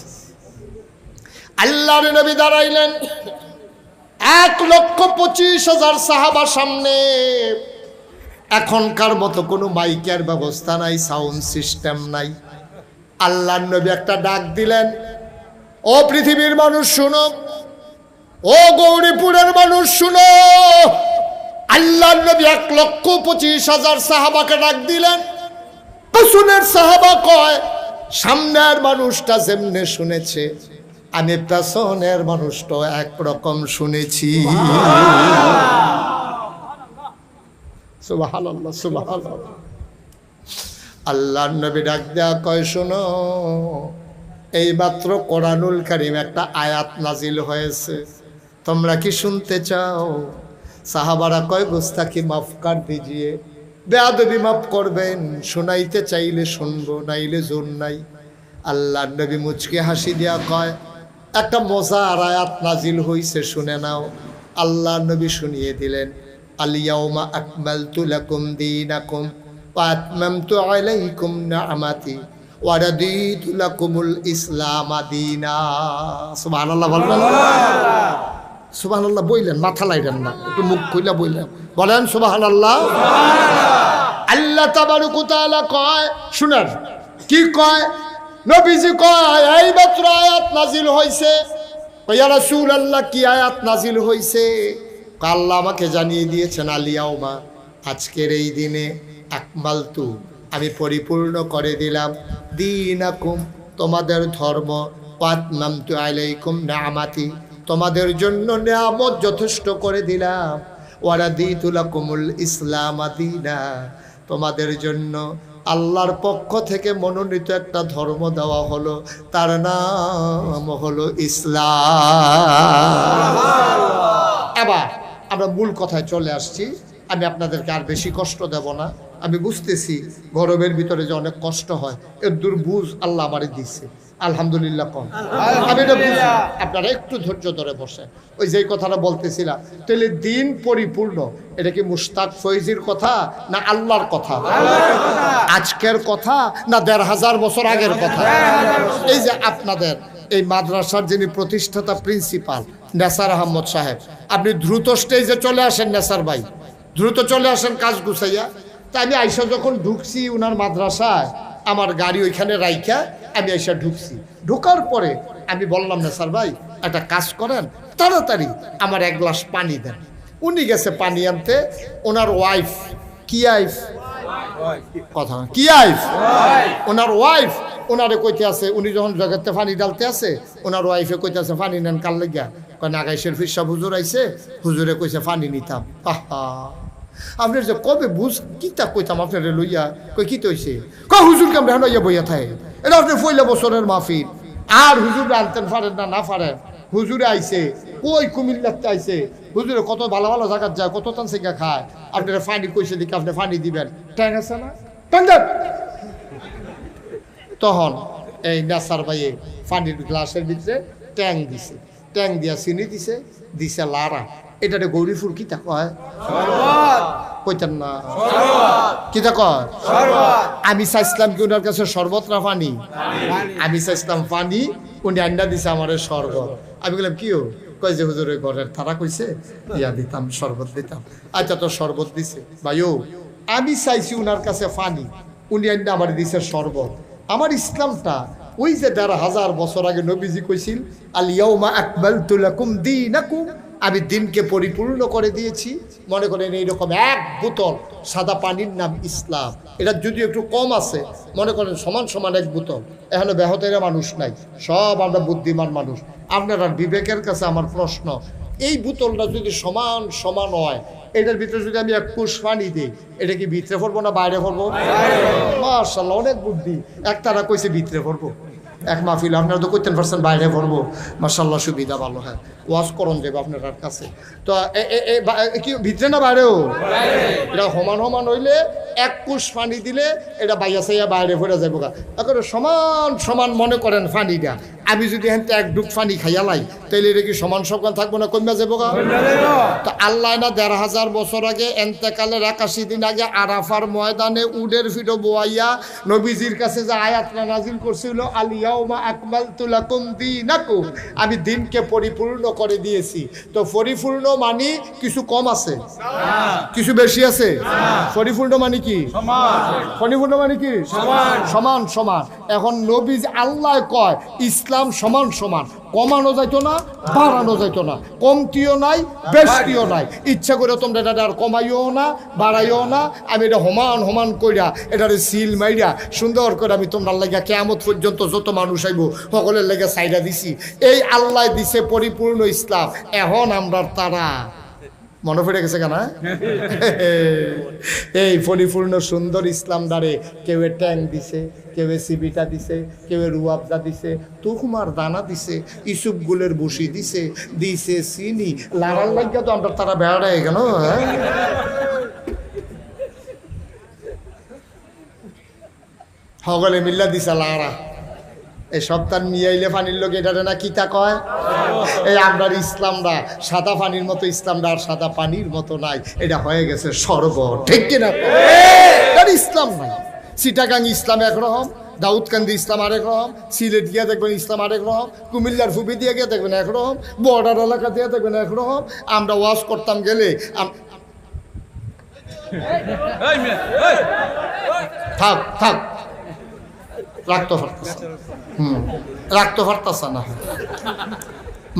আল্লাহর নবী দাঁড়াইলেন, 1,25,000 সাহাবা সামনে। এখনকার মতো কোনো মাইকের ব্যবস্থা নাই, সাউন্ড সিস্টেম নাই। আল্লাহর নবী একটা ডাক দিলেন, ও পৃথিবীর মানুষ শুনো, ও গৌরীপুরের মানুষ শুনো। আল্লাহর নবী 1,25,000 সাহাবাকে ডাক দিলেন। পেছনের সাহাবা কয়, সামনের মানুষটা যেমনে শুনেছে আমি পেছনের মানুষটা একরকম শুনেছি। সুবহানাল্লাহ, সুবহানাল্লাহ। আল্লাহর নবী ডাক দেয়া কয়, শোনো, এই মাত্র কোরআনুল কারীম একটা আয়াত নাজিল হয়েছে, তোমরা কি শুনতে চাও? সাহাবারা কয়, গুস্তাখি মাফ কর দিজিয়ে, বেয়াদবি মাফ করবেন, শোনাইতে চাইলে শুনবো, নাইলে জোর নাই। আল্লাহর নবী মুচকে হাসি দিয়া কয়, একটা মজার আয়াত নাজিল হইছে, শুনে নাও। আল্লাহর নবী শুনিয়ে দিলেন, আল ইয়াউমা আকমালতু লাকুম দীনাকুম ওয়া আতমামতু আলাইকুম নি'মাতি ওয়া রাদিতু লাকুমুল ইসলাম দীনা। সুবহানাল্লাহ বলবেন? সুবহানাল্লাহ বললেন, মাথা লাইলেন না, একটু মুখ খুইলা বললেন, বলেন সুবহানাল্লাহ। আল্লাহ তাবারক ওয়া তাআলা কয়, শুনেন কি কয়। নবীজি কয়, এই মাত্র আয়াত নাজিল হইছে। ইয়া রাসূলুল্লাহ, কি আয়াত নাজিল হইছে? আল্লাহ আমাকে জানিয়ে দিয়েছেন, আল ইয়াউমা, আজকের এই দিনে, আকমালতু, আমি পরিপূর্ণ করে দিলাম, দীনাকুম, তোমাদের ধর্ম, ওয়া আতমামতু আলাইকুম নি'মাতি, তোমাদের জন্য নিয়ামত যথেষ্ট করে দিলাম, ওয়া রাদিতু লাকুমুল ইসলাম দীনা, তোমাদের জন্য আল্লাহর পক্ষ থেকে মনোনীত একটা ধর্ম দেওয়া হলো, তার নাম হলো ইসলাম। এবার আমরা মূল কথায় চলে আসছি। আমি আপনাদেরকে আর বেশি কষ্ট দেব না। আমি বুঝতেছি গরমের ভিতরে যে অনেক কষ্ট হয়, এর দূর বুঝ আল্লাহ আমারে দিচ্ছে, আলহামদুলিল্লাহ কম। আমি এটা বুঝি, আপনারা একটু ধৈর্য ধরে বসেন। ওই যে কথাটা বলতেছিলাম, তাহলে দিন পরিপূর্ণ, এটা কি মুশতাক ফৈজির কথা না আল্লাহর কথা? আজকের কথা না 1,500 বছর আগের কথা? এই যে আপনাদের এই মাদ্রাসার যিনি প্রতিষ্ঠাতা প্রিন্সিপাল নেসার আহমদ সাহেব, আপনি দ্রুত স্টেজে চলে আসেন। নেসার ভাই, দ্রুত চলে আসেন কাজ গুছাইয়া। তা আমি আইসা যখন ঢুকছি উনার মাদ্রাসায়, আমার গাড়ি ওইখানে রাইখা আমি আইসা ঢুকছি। ঢোকার পরে আমি বললাম, নেসার ভাই একটা কাজ করেন, তাড়াতাড়ি আমার 1 গ্লাস পানি দেন। উনি গেছে পানি আনতে। ওনার ওয়াইফ, কি আইফ কথা, কি আইফ, ওনার ওয়াইফ ওনারে কইতে আছে, উনি যখন জগতে পানি ডালতে আছে, ওনার ওয়াইফে কইতে আছে, পানি নেন কার লাগিয়া? কয় নাগাইশের ফির সাহেব হুজুর আইছে, হুজুরে কইছে পানি নিতাম। আহা, আপনার যে কবে বুঝ কিতা কইতাম আপনার লইয়া। কই কি হইছে? কয় হুজুরকে আমরা লইয়া বইয়া থাকে, এটা আপনি 1 বছরের মাহফিল, আর হুজুর আনতেন পারেন না, না পারেন। হুজুরে আইছে, কই কুমিল্লাতে আইছে, হুজুরে কত ভালো ভালো জায়গা যায়, কত টান থেকে খায়, আপনারা পানি কইছে দিকে আপনি পানি দিবেন, ট্যাং আছে না, ট্যাং দেন। তখন এই নেসার ভাইয়ে পানির গ্লাসের ভিতরে ট্যাং দিছে, ট্যাং দিয়া চিনি দিছে, দিছে লারা। এটাতে গৌরীপুর কিতা কয়? কইতেন না কিতা কয়? আমি চাইছিলাম কি ওনার কাছে শরবত না পানি? আমি চাইছিলাম পানি, উনি আন্ডা দিছে আমার শরবত। আমি বললাম কি কয় যে হুজুরের ঘরের তারা কইছে ইয়া দিতাম, শরবত দিতাম। আচ্ছা তো শরবত দিছে ভাইও, আমি চাইছি উনার কাছে পানি, উনি আন্ডা আমার দিছে শরবত। আমার ইসলামটা ওই যে 1,500 বছর আগে নবীজি কইছিল, আল ইয়াউমা আকমালতু লাকুম দীনাকুম, আমি দিনকে পরিপূর্ণ করে দিয়েছি। মনে করেন এইরকম 1 বোতল সাদা পানির নাম ইসলাম, এটা যদি একটু কম আছে, মনে করেন সমান সমান 1 বোতল। এখানে বেহতেরা মানুষ নাই, সব আমরা বুদ্ধিমান মানুষ। আপনারা বিবেকের কাছে আমার প্রশ্ন, এই বোতলটা যদি সমান সমান হয়, এটার ভিতরে যদি আমি 1 কুশ পানি দিই, এটা কি ভিতরে পড়বো না বাইরে পড়বো? মাশাআল্লাহ, অনেক বুদ্ধি। একতারা কইছে ভিতরে পড়বো, এক মাহফিল আপনারা তো করতেন পারছেন বাইরে পড়বো, মাশাআল্লাহ সুবিধা ভালো। হ্যাঁ, ওয়াজ করন যাবে আপনার কাছে তো কি ভিতরে না বাইরেও? এটা সমান সমান হইলে এক কুশ পানি দিলে এটা বাইয়া সাইয়া বাইরে পড়ে যাবো গা। এখন সমান সমান মনে করেন পানিটা, আমি যদি হ্যাঁ এক ডুব পানি খাইয়ালাই তাইলে এটা কি সমান সমান থাকবো না, কমে যাবো গা? তো আল্লাহ না ১৫০০ বছর আগে এন্তেকালের ৮১ দিন আগে আরাফার ময়দানে উডের ফিটো বোয়াইয়া নবীজির কাছে যে আয়াতটা নাজিল করছিল, আল ইয়াউমা আকমালতু লাকুম দীনাকুম, আমি দিনকে পরিপূর্ণ করে দিয়েছি। তো পরিপূর্ণ মানে কিছু কম আছে, কিছু বেশি আছে? পরিপূর্ণ মানে কি? পরিপূর্ণ মানে কি? সমান সমান। এখন নবী আল্লাহ কয় ইসলাম সমান সমান, কমানো যাইতো না, বাড়ানো যাইতো না, কমতিও নাই, বেশিও নাই। ইচ্ছা করে তোমরা এটা আর কমাইও না, বাড়াইও না। আমি এটা সমান সমান কইরা এটারে সিল মাইরা সুন্দর করে আমি তোমরা লাগা কিয়ামত পর্যন্ত যত মানুষ আইব সকলের লেগে সাইডা দিছি। এই আল্লাহ দিছে পরিপূর্ণ ইসলাম। এখন আমরা তারা মনে পড়ে গেছে কেনা এই পরিপূর্ণ সুন্দর ইসলাম দ্বারে কেউ ট্যাং দিছে, কেউ সিবিটা দিছে, কেউ রুয়াবজা দিছে, তুকুমার দানা দিছে, ইসুপ গুলের বসি দিছে, দিছে চিনি। লাড়ার লাগিয়া তো আমরা তারা বেড়ায় কেন? হ্যাঁ, সকলে মিল্লা দিছে লাড়া। এই সপ্তাহ নিয়ে আইলে পানির লোক এটা না কিতা কয়, এই আপনার ইসলামরা সাদা পানির মতো, ইসলামরা আর সাদা পানির মতো নাই, এটা হয়ে গেছে সরবর। ঠিক কিনা? ইসলাম নাই। চিটাগাং ইসলাম একরকম, দাউদকান্দি ইসলাম আরেক রকম, সিলেট গিয়ে দেখবেন ইসলাম আরেক রকম, কুমিল্লার ফুবি দিয়ে গিয়ে দেখবেন একরকম, বর্ডার এলাকা দিয়ে দেখবেন একরকম। আমরা ওয়াজ করতাম গেলে থাক থাক রাখতে পারতেছে, রাখতে পারতেছে না।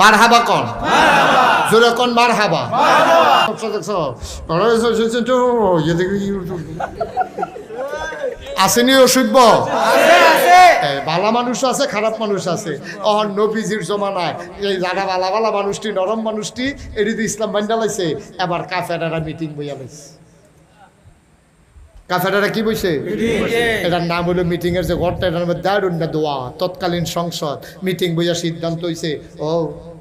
মার হাবা কন, জোরে কন মার হাবা। আসেনি অসভ্য, ভালো মানুষ আছে, খারাপ মানুষ আছে। নবীজির জমানায় এই যারা ভালা ভালা মানুষটি, নরম মানুষটি এটি ইসলাম বান্ধা লাইছে। এবার কাফেরারা মিটিং বইয়া লাইছে। কাফেরারা কি বইছে? এটার নাম হলো মিটিং এর যে ঘরটা, এটার মধ্যে দারুণ না দোয়া। তৎকালীন সংসদ মিটিং বইয়া সিদ্ধান্ত হইছে, ও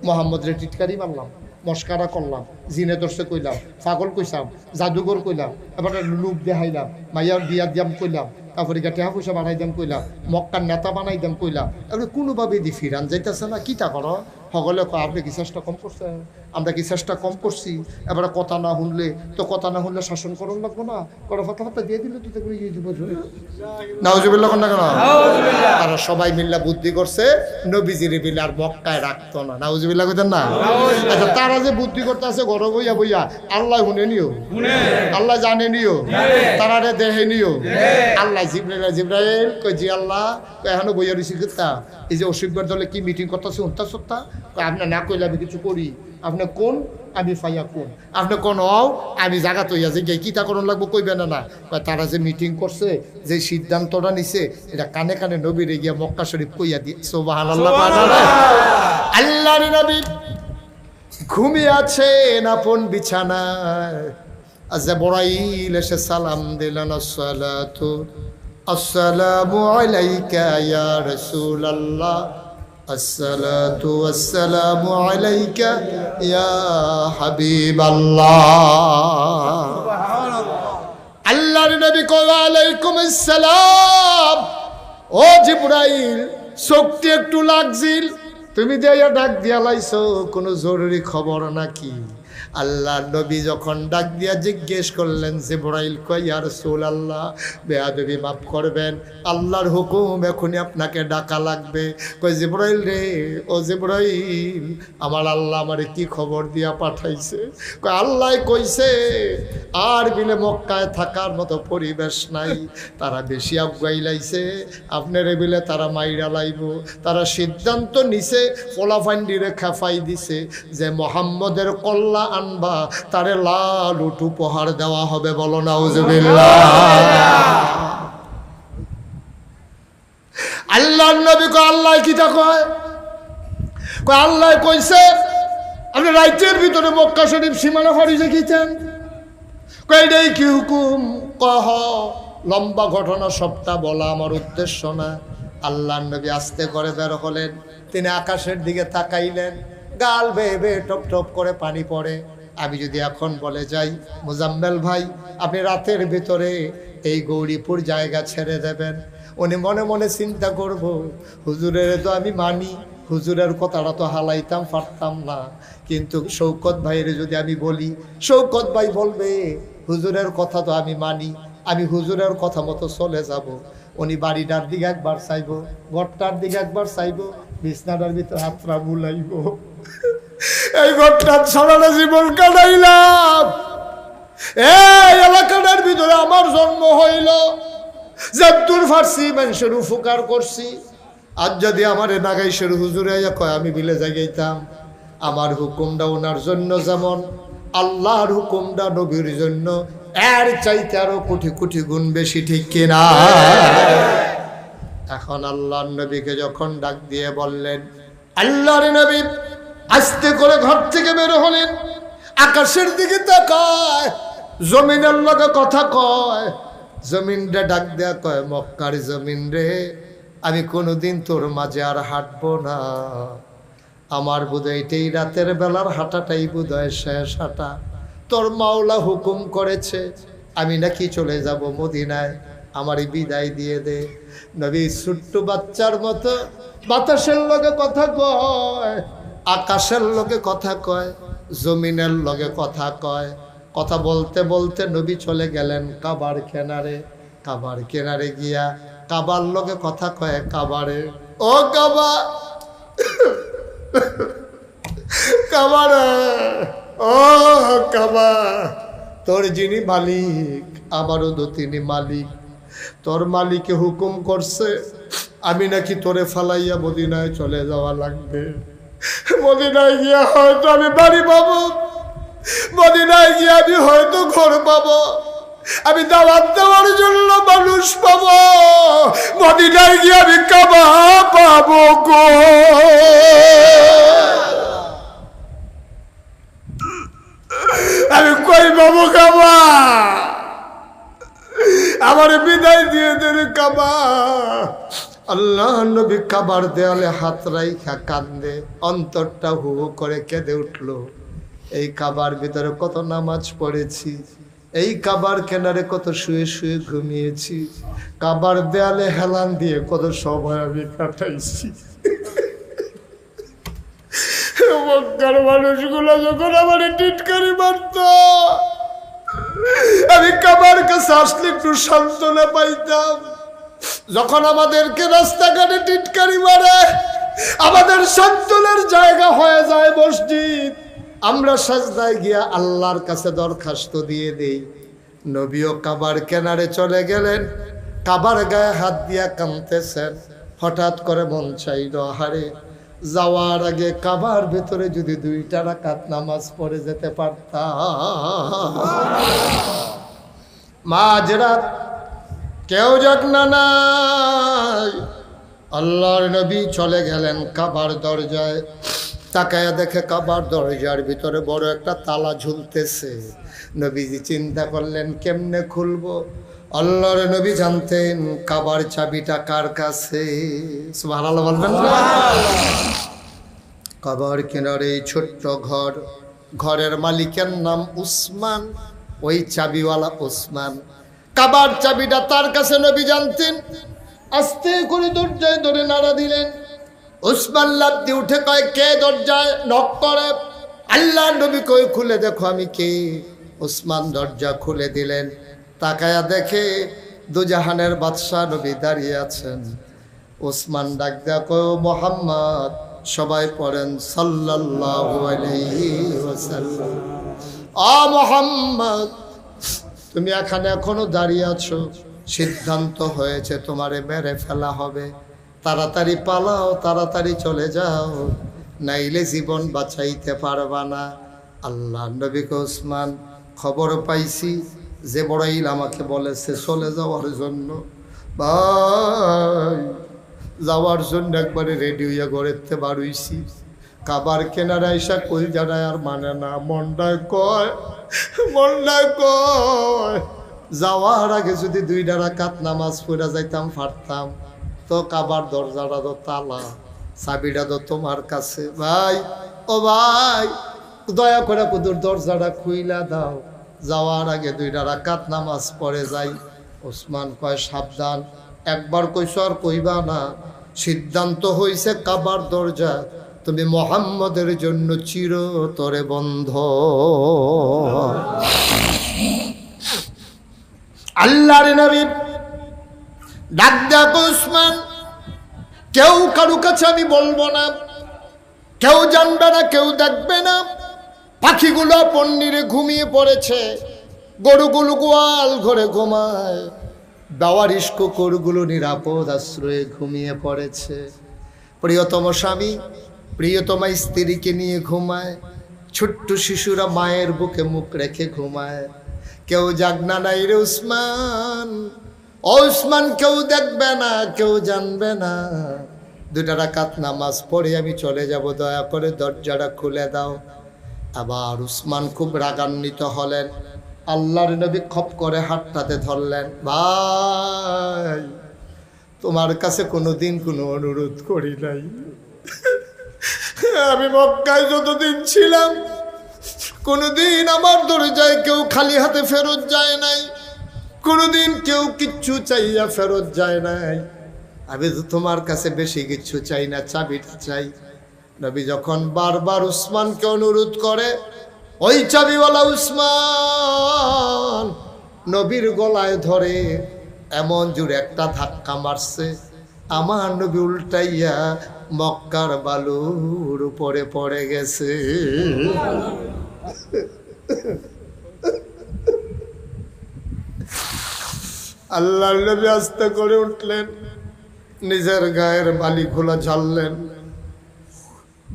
মোহাম্মদ রে টিটকারি মারলাম, মস্কারা করলাম, জিনে দর্শে কইলাম, পাগল কইসাম, জাদুঘর কইলাম, এবার লুপ দেখাইলাম, মাইয়ার বিয়া দিয়াম কইলাম, তারপরে টেহা পয়সা বানাই দাম কইলাম, মক্কার নেতা বানাই দাম কইলাম। এবার কোনোভাবে দি ফিরান যাইতেছে না। কিতা করো? সকলে আপনি কি চেষ্টা কম করছেন? আমরা কি চেষ্টা কম করছি? এবারে কথা না শুনলে তো, কথা না শুনলে শাসন করুন লাগবো না, করে কথা দিয়ে দিলে তো নাউজুবিল্লাহ না কেন? তারা সবাই মিল্লা বুদ্ধি করছে, নবীজির বিলে আর মক্কায় রাখতো না। নাউজুবিল্লাহ কইতেন না? আচ্ছা, তারা যে বুদ্ধি করতে আছে ঘর বইয়া বইয়া, আল্লাহ শুনে নিও, আল্লাহ জানে নিও, তারা দেহে নিও। আল্লাহ জিব্রাইল কই জি আল্লাহ এখনো বইয়া রয়েছি কিতা, এই যে অসুবিধার দলে কি মিটিং করতেছে উত্তা সত্তা, আপনার না কইলে আমি কিছু করি, আপনি কোন আমি ফাইয়া কোন, আপনি কোন হও আমি জায়গা তৈয়া যে গে কিতা করণ লাগবো কইবেন না। তারা যে মিটিং করছে, যে সিদ্ধান্তটা নিছে, এটা কানে কানে নবীর গিয়া মক্কা শরীফ কইয়া দিয়ে সুবহানাল্লাহ। আল্লাহর নবী ঘুমিয়ে আছেন আপন বিছানায়, জিবরাইল এসে সালাম দিলেন, আসসালাতু আসসালামু আলাইকা ইয়া রাসূলুল্লাহ, আসসালাতু ওয়াসসালামু আলাইকা ইয়া হাবিবাল্লাহ। আল্লাহর নবী কয় ওয়ালাইকুম আসসালাম। ও জিবরাইল, শক্তি একটু লাগছিল, তুমি দিয়া ডাক দিয়া লাইছো, কোনো জরুরি খবর নাকি? আল্লাহ নবী যখন ডাক দিয়া জিজ্ঞেস করলেন, জিবরাইল কয় ইয়া রাসূলুল্লাহ, বেয়াদবি মাফ করবেন, আল্লাহর হুকুম, এখনই আপনাকে ডাকা লাগবে। কয় জিবরাইল রে, ও জিবরাইল, আমার আল্লাহ আমারে কি খবর দিয়া পাঠাইছে? কয় আল্লাহ কইছে আর বিলে মক্কায় থাকার মতো পরিবেশ নাই, তারা বেশি আগুয়াই লাইছে, আপনার বিলে তারা মাইরা লাইব। তারা সিদ্ধান্ত নিছে, ফলাফান্ডিরে খেফাই দিছে যে মোহাম্মদের কল্লা আনবা, তারে লাল উট উপহার দেওয়া হবে। বলো নাউজুবিল্লাহ। আল্লাহর নবী কয় আল্লাহ কিতা কয়? কয় আল্লাহ কইছে আপনি রাজ্যের ভিতরে মক্কা শরীফ সীমানা ফাড়িছে কিছেন? কয় এটাই কি হুকুম? কহ লম্বা ঘটনা সবটা বলা আমার উদ্দেশ্য না। আল্লাহর নবী আস্তে করে বের হলেন। তিনি আকাশের দিকে তাকাইলেন, গাল বেয়ে বেয়ে টপ টপ করে পানি পড়ে। আমি যদি এখন বলে যাই, মুজাম্মেল ভাই আপনি রাতের ভিতরে এই গৌরীপুর জায়গা ছেড়ে দেবেন, উনি মনে মনে চিন্তা করব, হুজুরের তো আমি মানি, হুজুরের কথাটা তো হালাইতাম পারতাম না, কিন্তু শৌকত ভাইয়ের যদি আমি বলি, শৌকত ভাই বলবে হুজুরের কথা তো আমি মানি, আমি হুজুরের কথা মতো চলে যাব। উনি বাড়িটার দিকে একবার চাইব, ঘরটার দিকে একবার চাইব, বিছনাটার ভিতরে হাতরা বুলাইব। এই ঘরটার সারাটা জীবন কাটাইলাম, এই এলাকাটার ভিতরে আমার জন্ম হইল, যদ্দূর ফার্সি মানুষের উপকার করছি। আজ যদি আমার নাগাইশের হুজুরে কয় আমি বিলে জাগাইতাম, আমার হুকুমটা ওনার জন্য যেমন, আল্লাহর হুকুমটা নবীর জন্য এর চাইতে আরো কোটি কোটি গুণ বেশি, ঠিক কিনা? এখন আল্লাহর নবীকে যখন ডাক দিয়ে বললেন, আল্লাহর নবী আস্তে করে ঘর থেকে বের হলেন, আকাশের দিকে তাকায়, জমিনের লগে কথা কয়, জমিন রে ডাক দেয়া কয়, মক্কার জমিন রে, আমি কোনোদিন তোর মাঝে আর হাঁটবো না, আমার বোধহয় এটাই রাতের বেলার হাঁটাটাই বোধহয় শেষ হাঁটা, তোর মাওলা হুকুম করেছে আমি নাকি চলে যাব মদিনায়, আমারই বিদায় দিয়ে দে। নবী ছোট্ট বাচ্চার মতো বাতাসের লগে কথা কয়, আকাশের লগে কথা কয়, জমিনের লগে কথা কয়। কথা বলতে বলতে নবী চলে গেলেন কাবার কিনারে। কাবার কিনারে গিয়া কাবার লগে কথা কয়, কাবারে, ও কাবা, কাবারে, ও কাবা, তোর যিনি মালিক আমারও তো তিনি মালিক, তোর মালিকে হুকুম করছে আমি নাকি তোরে ফালাইয়া মদিনায় চলে যাওয়া লাগবে, মদিনায় গিয়া হয়তো আমি বাড়ি পাবো, মদিনায় গিয়ে আমি হয়তো ঘর পাবো, আমি দাওয়াত দেওয়ার জন্য মানুষ পাবো, মদিনায় গিয়ে আমি কাবা পাবো গো। আমি কই পাবো কাবা, আমার বিদায় দিয়ে দেন কাবা। আল্লাহ নবী কাবার দেয়ালে হাত রাইখা কান্দে, অন্তরটা হু হু করে কেঁদে উঠলো। এই কাবার ভিতরে কত নামাজ পড়েছি, এই কাবার কিনারে কত শুয়ে শুয়ে ঘুমিয়েছি, কাবার দেয়ালে হেলান দিয়ে কত সময় আমি কাটাইছি। মক্কার মানুষগুলো যখন আমার টিটকারি মারত, আমি কাবার কাছে আসলে একটু সান্ত্বনা পাইতাম। যখন আমাদেরকে রাস্তাঘাটে টিটকারি মারে, আমাদের সান্ত্বনার জায়গা হয়ে যায় মসজিদ। আমরা সাজদায় গিয়া আল্লাহর কাছে দরখাস্ত দিয়ে দেই। নবীও কাবার কিনারে চলে গেলেন, কাবার গায়ে হাত দিয়া কাঁদতেছেন। হঠাৎ করে মন চাইল, হারে যাওয়ার আগে কাবার ভেতরে যদি 2টা রাকাত নামাজ পড়ে যেতে পারতাম। মাঝরাত কেউ যাক না নাই, আল্লাহর নবী চলে গেলেন কাবার দরজায়। তাকায়া দেখে কাবার দরজার ভিতরে বড় একটা তালা ঝুলতেছে। নবীজি চিন্তা করলেন কেমনে খুলবো। আল্লাহর নবী জানতেন কাবার চাবিটা কার কাছে। সুবহানাল্লাহ বলবেন না? কাবার কিনারে ছোট্ট ঘর, ঘরের মালিকের নাম উসমান, ওই চাবিওয়ালা উসমান। কাবার চাবিটা তার কাছে নবী জানতেন। আস্তে করে দরজায় ধরে নাড়া দিলেন। উসমান লাফ দিয়ে উঠে কয়, কে দরজায় নক করে? আল্লাহ নবী কই, খুলে দেখো আমি কে। উসমান দরজা খুলে দিলেন। তাকায়া দেখে দুজাহানের বাদশাহ নবী দাঁড়িয়ে আছেন। উসমান ডাক দেয়া কয়, মুহাম্মদ। সবাই পড়েন সাল্লাল্লাহু আলাইহি ওয়াসাল্লাম। আ মুহাম্মদ, তুমি এখনো দাঁড়িয়ে আছো, সিদ্ধান্ত হয়েছে তোমারে মেরে ফেলা হবে। তাড়াতাড়ি পালাও, তাড়াতাড়ি চলে যাও, নাইলে জীবন বাঁচাইতে পারবা না। আল্লাহ নবীকে উসমান, খবর পাইছি জিবরাইল আমাকে বলেছে চলে যাওয়ার জন্য। ভাই যাওয়ার জন্য একবারে রেডি হইয়া ঘরেতে বার হইছি। কাবার কেনারা এসা কই জানায় আর মানে না, মনটায় কয় যাওয়ার আগে যদি 2 রাকাত নামাজ পড়া যাইতাম পারতাম। তো কাবার দরজাটা তো তালা, চাবিটা তো তোমার কাছে। ভাই ও ভাই, দয়া করে কুদুর দরজাটা খুইলা দাও, যাওয়ার আগে 2 রাকাত নামাজ পড়ে যাই। ওসমান কয় সাবধান, একবার কইছো আর কইবা না। সিদ্ধান্ত হইছে কাবার দরজা তুমি মুহাম্মদের জন্য চিরতরে বন্ধ। আল্লাহর নবী ডাক দেখো ওসমান, কেউ কারো কাছে আমি বলবো না, কেউ জানবে না, কেউ দেখবে না। পাখিগুলো পন্নিরে ঘুমিয়ে পড়েছে, গরুগুলো গোয়াল ঘরে ঘুমায়, বেওয়ারিশ কুকুরগুলো নিরাপদ আশ্রয়ে ঘুমিয়ে পড়েছে। প্রিয়তম স্বামী প্রিয়তমা স্ত্রীকে নিয়ে ঘুমায়, ছোট্ট শিশুরা মায়ের বুকে মুখ রেখে ঘুমায়। কেউ জাগনা নাই রে উসমান, ওসমান কেউ দেখবে না, কেউ জানবে না। 2 রাকাত নামাজ পড়ে আমি চলে যাব, দয়া করে দরজাটা খুলে দাও। আবার উসমান খুব রাগান্বিত হলেন। আল্লাহর নবী খপ করে হাতটাতে ধরলেন, ভাই তোমার কাছে কোনোদিন কোনো অনুরোধ করি নাই। আমি মক্কায় যতদিন ছিলাম কোনোদিন আমার দরজায় কেউ খালি হাতে ফেরত যায় নাই, কোনোদিন কেউ কিচ্ছু চাইয়া ফেরত যায় নাই। আমি তো তোমার কাছে বেশি কিচ্ছু চাই না, চাবিটা চাই। নবী যখন বারবার উসমানকে অনুরোধ করে, ওই চাবিওয়ালা উসমান নবীর গলায় ধরে এমন জোরে একটা ধাক্কা মারছে, আমার নবী উল্টাইয়া মক্কার বালুর উপরে পড়ে গেছে। আল্লাহর নবী আস্তে করে উঠলেন, নিজের গায়ের বালিগুলো ঝাড়লেন,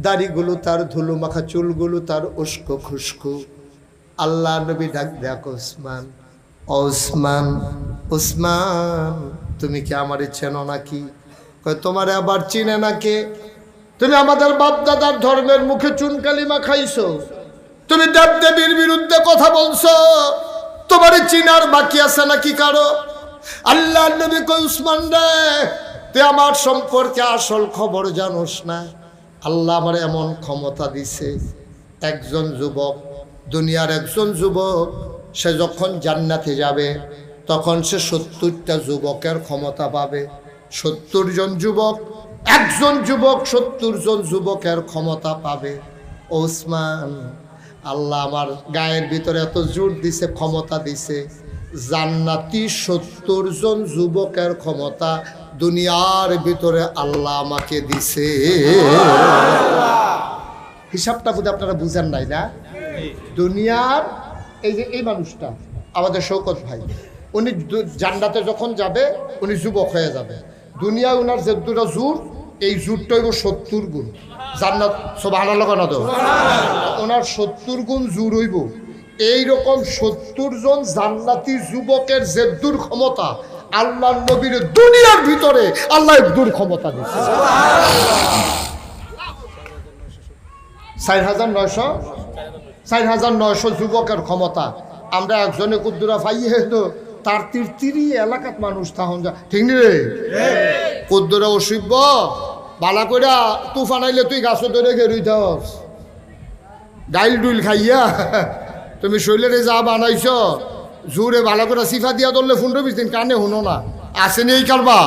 দাড়িগুলো তার ধুলো মাখা, চুলগুলো তার উস্কো খুস্কো। আল্লাহ নবী ডাক দেখ, ওসমান ওসমান ওসমান তুমি কি আমারে চেনো নাকি? কয় তোমারে আবার চিনে নাকি? তুমি আমাদের বাপ দাদার ধর্মের মুখে চুনকালি মাখাইছো, তুমি দেবদেবীর বিরুদ্ধে কথা বলছো, তোমারে চিনার বাকি আছে নাকি কারো? আল্লাহ নবী কয়, উসমান রে তুই আমার সম্পর্কে আসল খবর জানোস না। আল্লাহ আমার এমন ক্ষমতা দিছে, একজন যুবক, দুনিয়ার একজন যুবক, সে যখন জান্নাতে যাবে তখন সে 70টা যুবকের ক্ষমতা পাবে। 70 জন যুবক, একজন যুবক 70 জন যুবকের ক্ষমতা পাবে। ওসমান, আল্লাহ আমার গায়ের ভিতরে এত জোর দিছে, ক্ষমতা দিছে, জান্নাতি 70 জন যুবকের ক্ষমতা দুনিয়ার ভিতরে আল্লাহ আমাকে দিছে। হিসাবটা বোধহয় আপনারা বুঝেন নাই না? দুনিয়ার এই যে এই মানুষটা আমাদের শৌকত ভাই, উনি জান্নাতে যখন যাবে উনি যুবক হয়ে যাবে। দুনিয়ায় উনার যে 2টা জোর, এই জোরটা হইব 70 গুণ। জান্নাত সুবহানাল্লাহ না তো, ওনার 70 গুণ জোর হইব। এইরকম 70 জন জান্নাতি যুবকের যে দূর ক্ষমতা, আল্লাহ নবীর দুনিয়ার ভিতরে আল্লাহ দূর ক্ষমতা দিচ্ছে। 4,900 যুবকের ক্ষমতা। আমরা একজনে কুদ্দুরা পাইয়ে তো তার 33 এলাকাত মানুষ তখন যা, ঠিক নি রে? কুদ্দুরা অসিব্য বালা কইরা তুফান আইলে তুই গাছ ধরে ঘেরুই থাস, ডাইল ডুইল খাইয়া তুমি শৈলেরে যা বানাইছ, জোরে ভালো করে সিফা দিয়া ধরলে 15-20 দিন কানে শুনো না, আসেনি এই কারবা।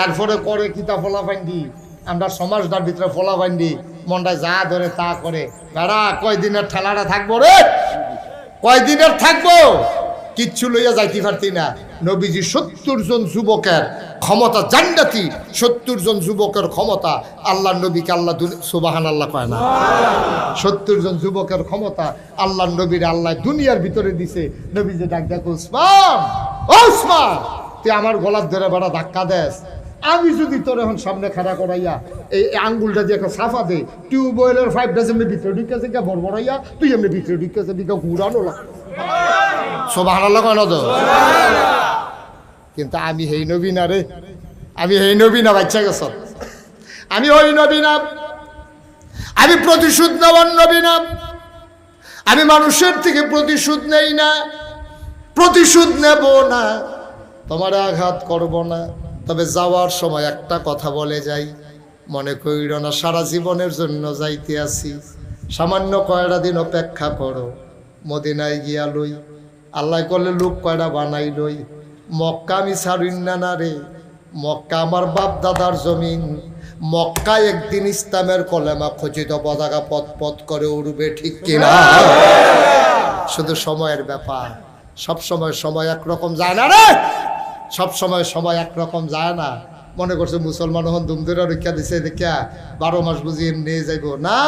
এরপরে করে কিতা ফলা ফাইন্দি, আমরা সমাজটার ভিতরে ফলা ফাইন্দি, মনটায় যা ধরে তা করে। বেড়া কয়দিনের ঠেলাটা থাকবো রে, কয়দিনের থাকবো, কিচ্ছু লইয়া যাইতে পারতি না। নবীজি 70 জন যুবকের ক্ষমতা, জান্নাতি 70 জন যুবকের ক্ষমতা, আল্লাহ নবীকে আল্লাহ সুবহানাল্লাহ কয় না, 70 জন যুবকের ক্ষমতা আল্লাহ নবীর আল্লাহ দুনিয়ার ভিতরে দিছে। নবীজি ডাক দেখো, উসমান উসমান তুই আমার গলার ধরে বড় ধাক্কা দেস, আমি যদি তোর এখন সামনে খাড়া করাইয়া এই আঙ্গুলটা দিয়ে একটা সাফা দে, টিউবওয়েলের 5টা যেমনি ভিতরে ঢুকেছে গা বড়বড়াইয়া, তুই এমনি ভিতরে ঢুকেছে বিকা ঘুরানো লাগবে। সুবহানাল্লাহ কয় না তো? কিন্তু আমি হেই নবী না রে, আমি হেই নবী না, বাচ্চা গেছ, আমি ওই নবী না, আমি প্রতিশোধ নেওয়ার নবী না, আমি মানুষের থেকে প্রতিশোধ নেই না, প্রতিশোধ নেব না, তোমার আঘাত করব না, তবে যাওয়ার সময় একটা কথা বলে যাই, মনে কইর না সারা জীবনের জন্য যাইতে আসি, সামান্য কয়টা দিন অপেক্ষা করো, মদিনায় গিয়া লই, আল্লাহ করলে লোক কয়টা বানাই লই। মক্কা আমি ছাড়ুন না রে, মক্কা আমার বাপ দাদার জমিন, মক্কায় একদিন ইসলামের কলেমা খচিত পতাকা পথ পথ করে উড়বে, ঠিক কিনা? শুধু সময়ের ব্যাপার, সব সময় সময় একরকম যায় না রে, সব সময় সময় একরকম যায় না। মনে করছে মুসলমান হন দুমদুরা রক্ষা দিছে দেখিয়া 12 মাস বুঝিয়ে নিয়ে যাইব না,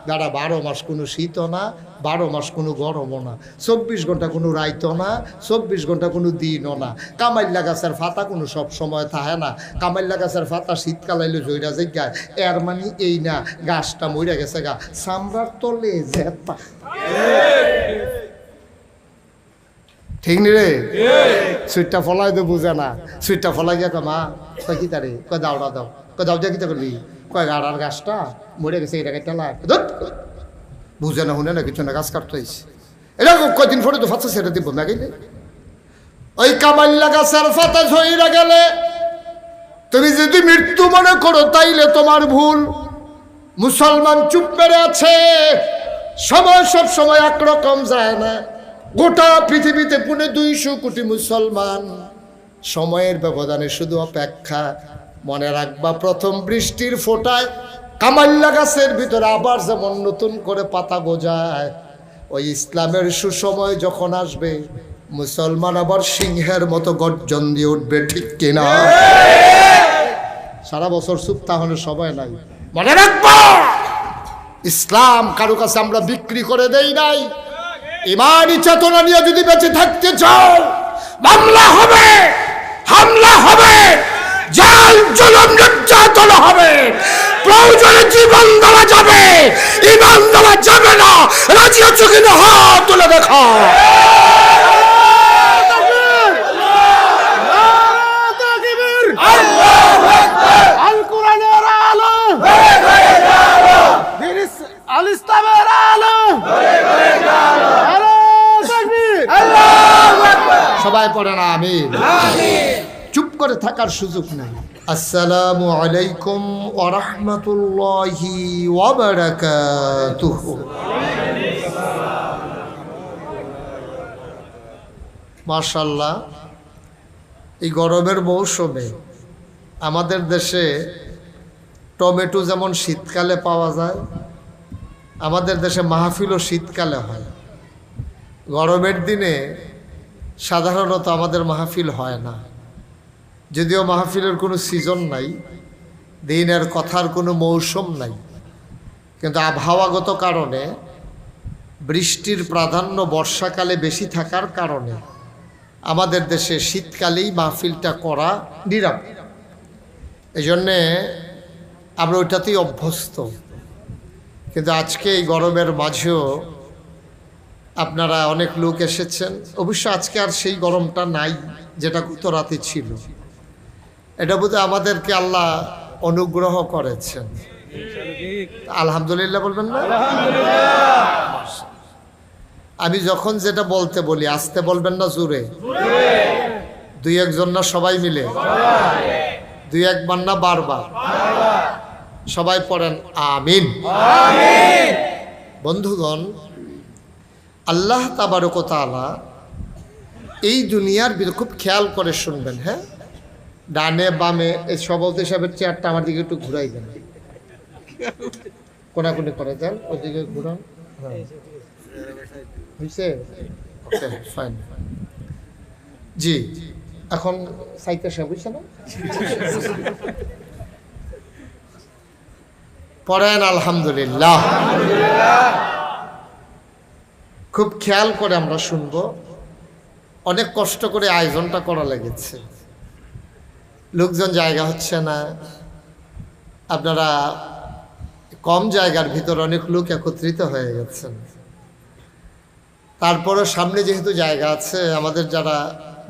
দাঁড়া 12 মাস কোনো শীতও না, 12 মাস কোনো গরমও না, 24 ঘন্টা কোনো রাইতও না, 24 ঘন্টা কোনো দিনও না। কামাইল্লা গাছের ফাতা কোনো সব সময় থাকে না, কামাইল্লা গাছের ফাতা শীতকাল আইলে জইরা যাইগায়, এর মানে এই না গাছটা মইরা গেছে গা, সামরার তলে জেতা, ঠিক নি রে? সুইটটা ফলাই তো বুঝে না, সুইটটা ফলাই গিয়া কয় মা কয় কি তারে, কয় দাওড়া দাও, কয় দাও দিয়ে কিতা করবি, কয় গাড়ার গাছটা মরে গেছে, এটা কেটে লাই বুঝে না, শুনে না কিছু না, গাছ কাটতে হয়েছে। এটা কয়দিন পরে তো ফাঁসা ছেড়ে দিব না গেলে, ওই কামাল্লা গাছের ফাতা ঝইরা গেলে তুমি যদি মৃত্যু মনে করো তাইলে তোমার ভুল। মুসলমান চুপ মেরে আছে, সময় সব সময় একরকম যায় না। গোটা পৃথিবীতে 250 কোটি মুসলমান, সময়ের ব্যবধানে শুধু অপেক্ষা। মনে রাখবা প্রথম বৃষ্টির ফোঁটায় কামাল্লা গাছের ভিতরে আবার যেমন নতুন করে পাতা গজায়, ওই ইসলামের সুসময় যখন আসবে মুসলমান আবার সিংহের মতো গর্জন দিয়ে উঠবে, ঠিক কিনা? সারা বছর চুপ তাহলে সময় নাই। মনে রাখবা ইসলাম কারো কাছে আমরা বিক্রি করে দেই নাই। ইমানি চেতনা নিয়ে যদি বেঁচে থাকতে চাও, মামলা হবে, হামলা হবে, জাল জুলুম নির্যাতন হবে, প্রয়োজনে জীবন দেওয়া যাবে, ইমান দেওয়া যাবে না। রাজি আছো কিনা হাত তুলে দেখো। আল কোরআনের আলো, আল ইসলামের আলো, সবাই পড়ে না আমিন। চুপ করে থাকার সুযোগ নাই। আসসালামু আলাইকুম ওয়া রাহমাতুল্লাহি ওয়া বারাকাতুহু। মাশাআল্লাহ, এই গরমের মৌসুমে আমাদের দেশে টমেটো যেমন শীতকালে পাওয়া যায়, আমাদের দেশে মাহফিলও শীতকালে হয়। গরমের দিনে সাধারণত আমাদের মাহফিল হয় না, যদিও মাহফিলের কোনো সিজন নাই, দিনের কথার কোনো মৌসুম নাই, কিন্তু আবহাওয়াগত কারণে বৃষ্টির প্রাধান্য বর্ষাকালে বেশি থাকার কারণে আমাদের দেশে শীতকালেই মাহফিলটা করা নিরাপদ। এই জন্যে আমরা ওইটাতেই অভ্যস্ত। কিন্তু আজকে এই গরমের মাঝেও আপনারা অনেক লোক এসেছেন। অবশ্য আজকে আর সেই গরমটা নাই যেটা গত রাতে ছিল। এটা বোধহয় আমাদেরকে আল্লাহ অনুগ্রহ করেছেন। আলহামদুলিল্লাহ বলবেন না? আমি যখন যেটা বলতে বলি আস্তে বলবেন না জোরে? 2-1 না সবাই মিলে? 2-1 না বারবার? সবাই পড়েন আমিন। বন্ধুগণ, আল্লাহ তাবারক ওয়া তাআলা এই দুনিয়ার ভিতরে খুব খেয়াল করে শুনবেন, হ্যাঁ, ডানে বামে এই সভাপতি সাহেবের চেয়ারটা আমার দিকে একটু ঘুরাই দেন, কোনাকুনি করে দেন, ওইদিকে ঘুরান। হয়েছে? ওকে, ফাইন। জি, এখন সাইতে সাহেব বুঝছে না? পড়েন আলহামদুলিল্লাহ। খুব খেয়াল করে আমরা শুনবো। অনেক কষ্ট করে আয়োজনটা করা লেগেছে, লোকজন জায়গা হচ্ছে না, আপনারা কম জায়গার ভিতর অনেক লোক একত্রিত হয়ে গেছেন। তারপরে সামনে যেহেতু জায়গা আছে, আমাদের যারা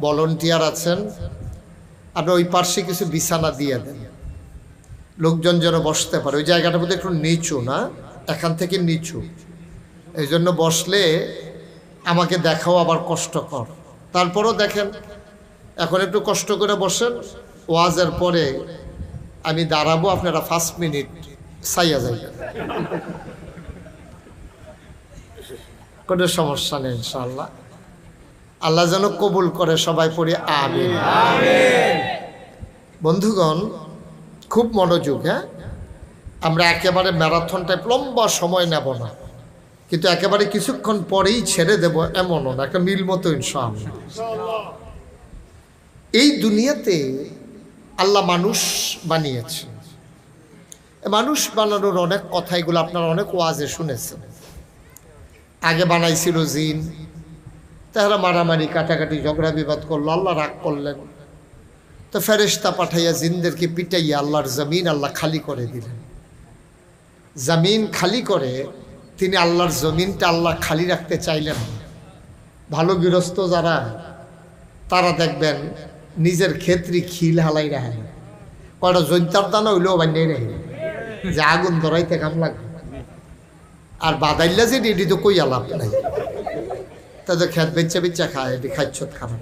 ভলান্টিয়ার আছেন আপনারা ওই পার্শ্বে কিছু বিছানা দিয়ে দেন, লোকজন যেন বসতে পারে। ওই জায়গাটা বোধহয় একটু নিচু না, এখান থেকে নিচু, এই জন্য বসলে আমাকে দেখাও আবার কষ্টকর। তারপরও দেখেন, এখন একটু কষ্ট করে বসেন, ওয়াজের পরে আমি দাঁড়াবো, আপনারা 5 মিনিট সাইয়া যাইবেন, কোনো সমস্যা নেই ইনশাআল্লাহ। আল্লাহ যেন কবুল করে, সবাই পড়ি আমিন। বন্ধুগণ, খুব মনোযোগ, হ্যাঁ? আমরা একেবারে ম্যারাথন টাইপ লম্বা সময় নেব না, কিন্তু একেবারে কিছুক্ষণ পরেই ছেড়ে দেব এমনও না, একটা মিল মতো ইনশাআল্লাহ। এই দুনিয়াতে আল্লাহ মানুষ বানিয়েছে। মানুষ বানানোর অনেক কথা, এগুলো আপনারা অনেক ওয়াজে শুনেছেন। আগে বানাইছিল জিন, তারা মারামারি কাটাকাটি ঝগড়া বিবাদ করলো, আল্লাহ রাগ করলেন, তো ফেরেশতা পাঠাইয়া জিনদেরকে পিটাইয়া আল্লাহর জমিন আল্লাহ খালি করে দিলেন। জমিন খালি করে তিনি আল্লাহর জমিনটা আল্লাহ খালি রাখতে চাইলেন। ভালো গৃহস্থ যারা, তারা দেখবেন নিজের ক্ষেত্রে খিল হালাই রাখে, কয়টা জৈন্তার দানা হইলেও বান্যাই রাখে, যে আগুন ধরাইতে কাম লাগবে। আর বাদাইল্লা যে এটি তো কই আলাপ নাই, তাদের খেত বেচা বেচা খায়, এটি খাচ্ছত খারাপ।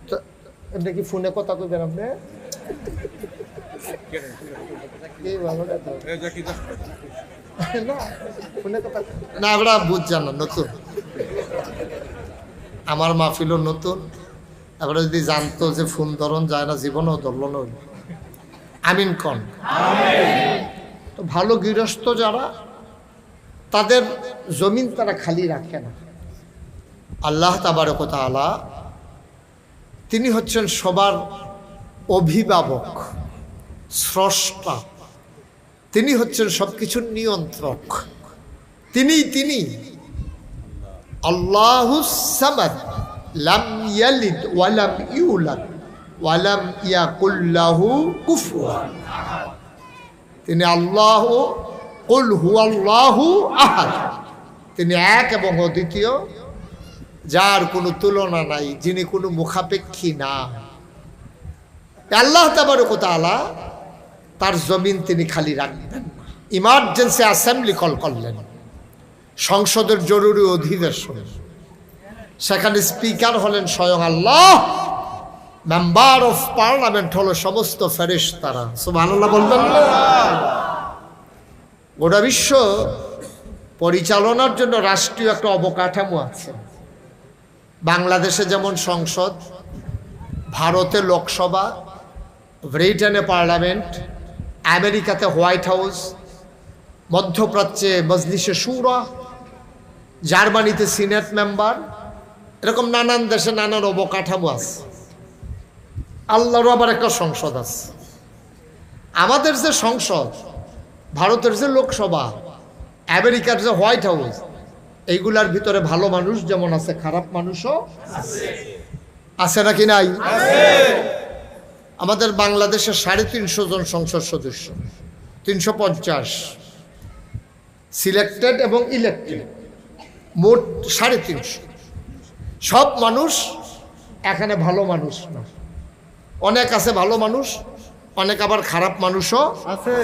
তো কি ফোনে কথা কইবেন আপনি? না, আমরা বুঝছেন না, নতুন আমার মাহফিলও নতুন। আমরা যদি জানতো যে ফোন ধরন যায় না, জীবনেও ধরল না। আমিন কন। তো ভালো গৃহস্থ যারা, তাদের জমিন তারা খালি রাখে না। আল্লাহ তাবারক ওয়া তাআলা তিনি হচ্ছেন সবার অভিভাবক, স্রষ্টা, তিনি হচ্ছেন সবকিছুর নিয়ন্ত্রক। তিনি আল্লাহুস সামাদ, লাম ইয়ালিদ ওয়া লাম ইউলাদ ওয়া লাম ইয়াকুল লাহু কুফুয়ান আহাদ। তিনি আল্লাহ, কুল হুয়াল্লাহু আহাদ, তিনি এক এবং অদ্বিতীয়, যার কোনো তুলনা নাই, যিনি কোনো মুখাপেক্ষী না। আল্লাহ তাবারক ওয়া তাআলা তার জমিন তিনি খালি রাখবেন। ইমার্জেন্সি অ্যাসেম্বলি কল করলেন, সংসদের জরুরি অধিবেশন। সেখানে স্পিকার হলেন স্বয়ং আল্লাহ, মেম্বার অফ পার্লামেন্ট হলো সমস্ত ফেরেশতারা। সুবহানাল্লাহ বলবেন না? গোটা বিশ্ব পরিচালনার জন্য রাষ্ট্রীয় একটা অবকাঠামো আছে। বাংলাদেশে যেমন সংসদ, ভারতে লোকসভা, ব্রিটেনে পার্লামেন্ট, আমেরিকাতে হোয়াইট হাউস, মধ্যপ্রাচ্যে মজলিসে শুরা, জার্মানিতে সিনেট মেম্বার, এরকম নানান দেশে নানান অবকাঠামো আছে। আল্লাহর আবার একটা সংসদ আছে। আমাদের যে সংসদ, ভারতের যে লোকসভা, আমেরিকার যে হোয়াইট হাউস, এইগুলার ভিতরে ভালো মানুষ যেমন আছে, খারাপ মানুষও আছে নাকি নাই? আমাদের বাংলাদেশের 350 জন সংসদ সদস্য, 350 সিলেক্টেড এবং ইলেক্টেড, মোট 350। সব মানুষ এখানে ভালো মানুষ না, অনেক আছে ভালো মানুষ, অনেক আবার খারাপ মানুষও আছে।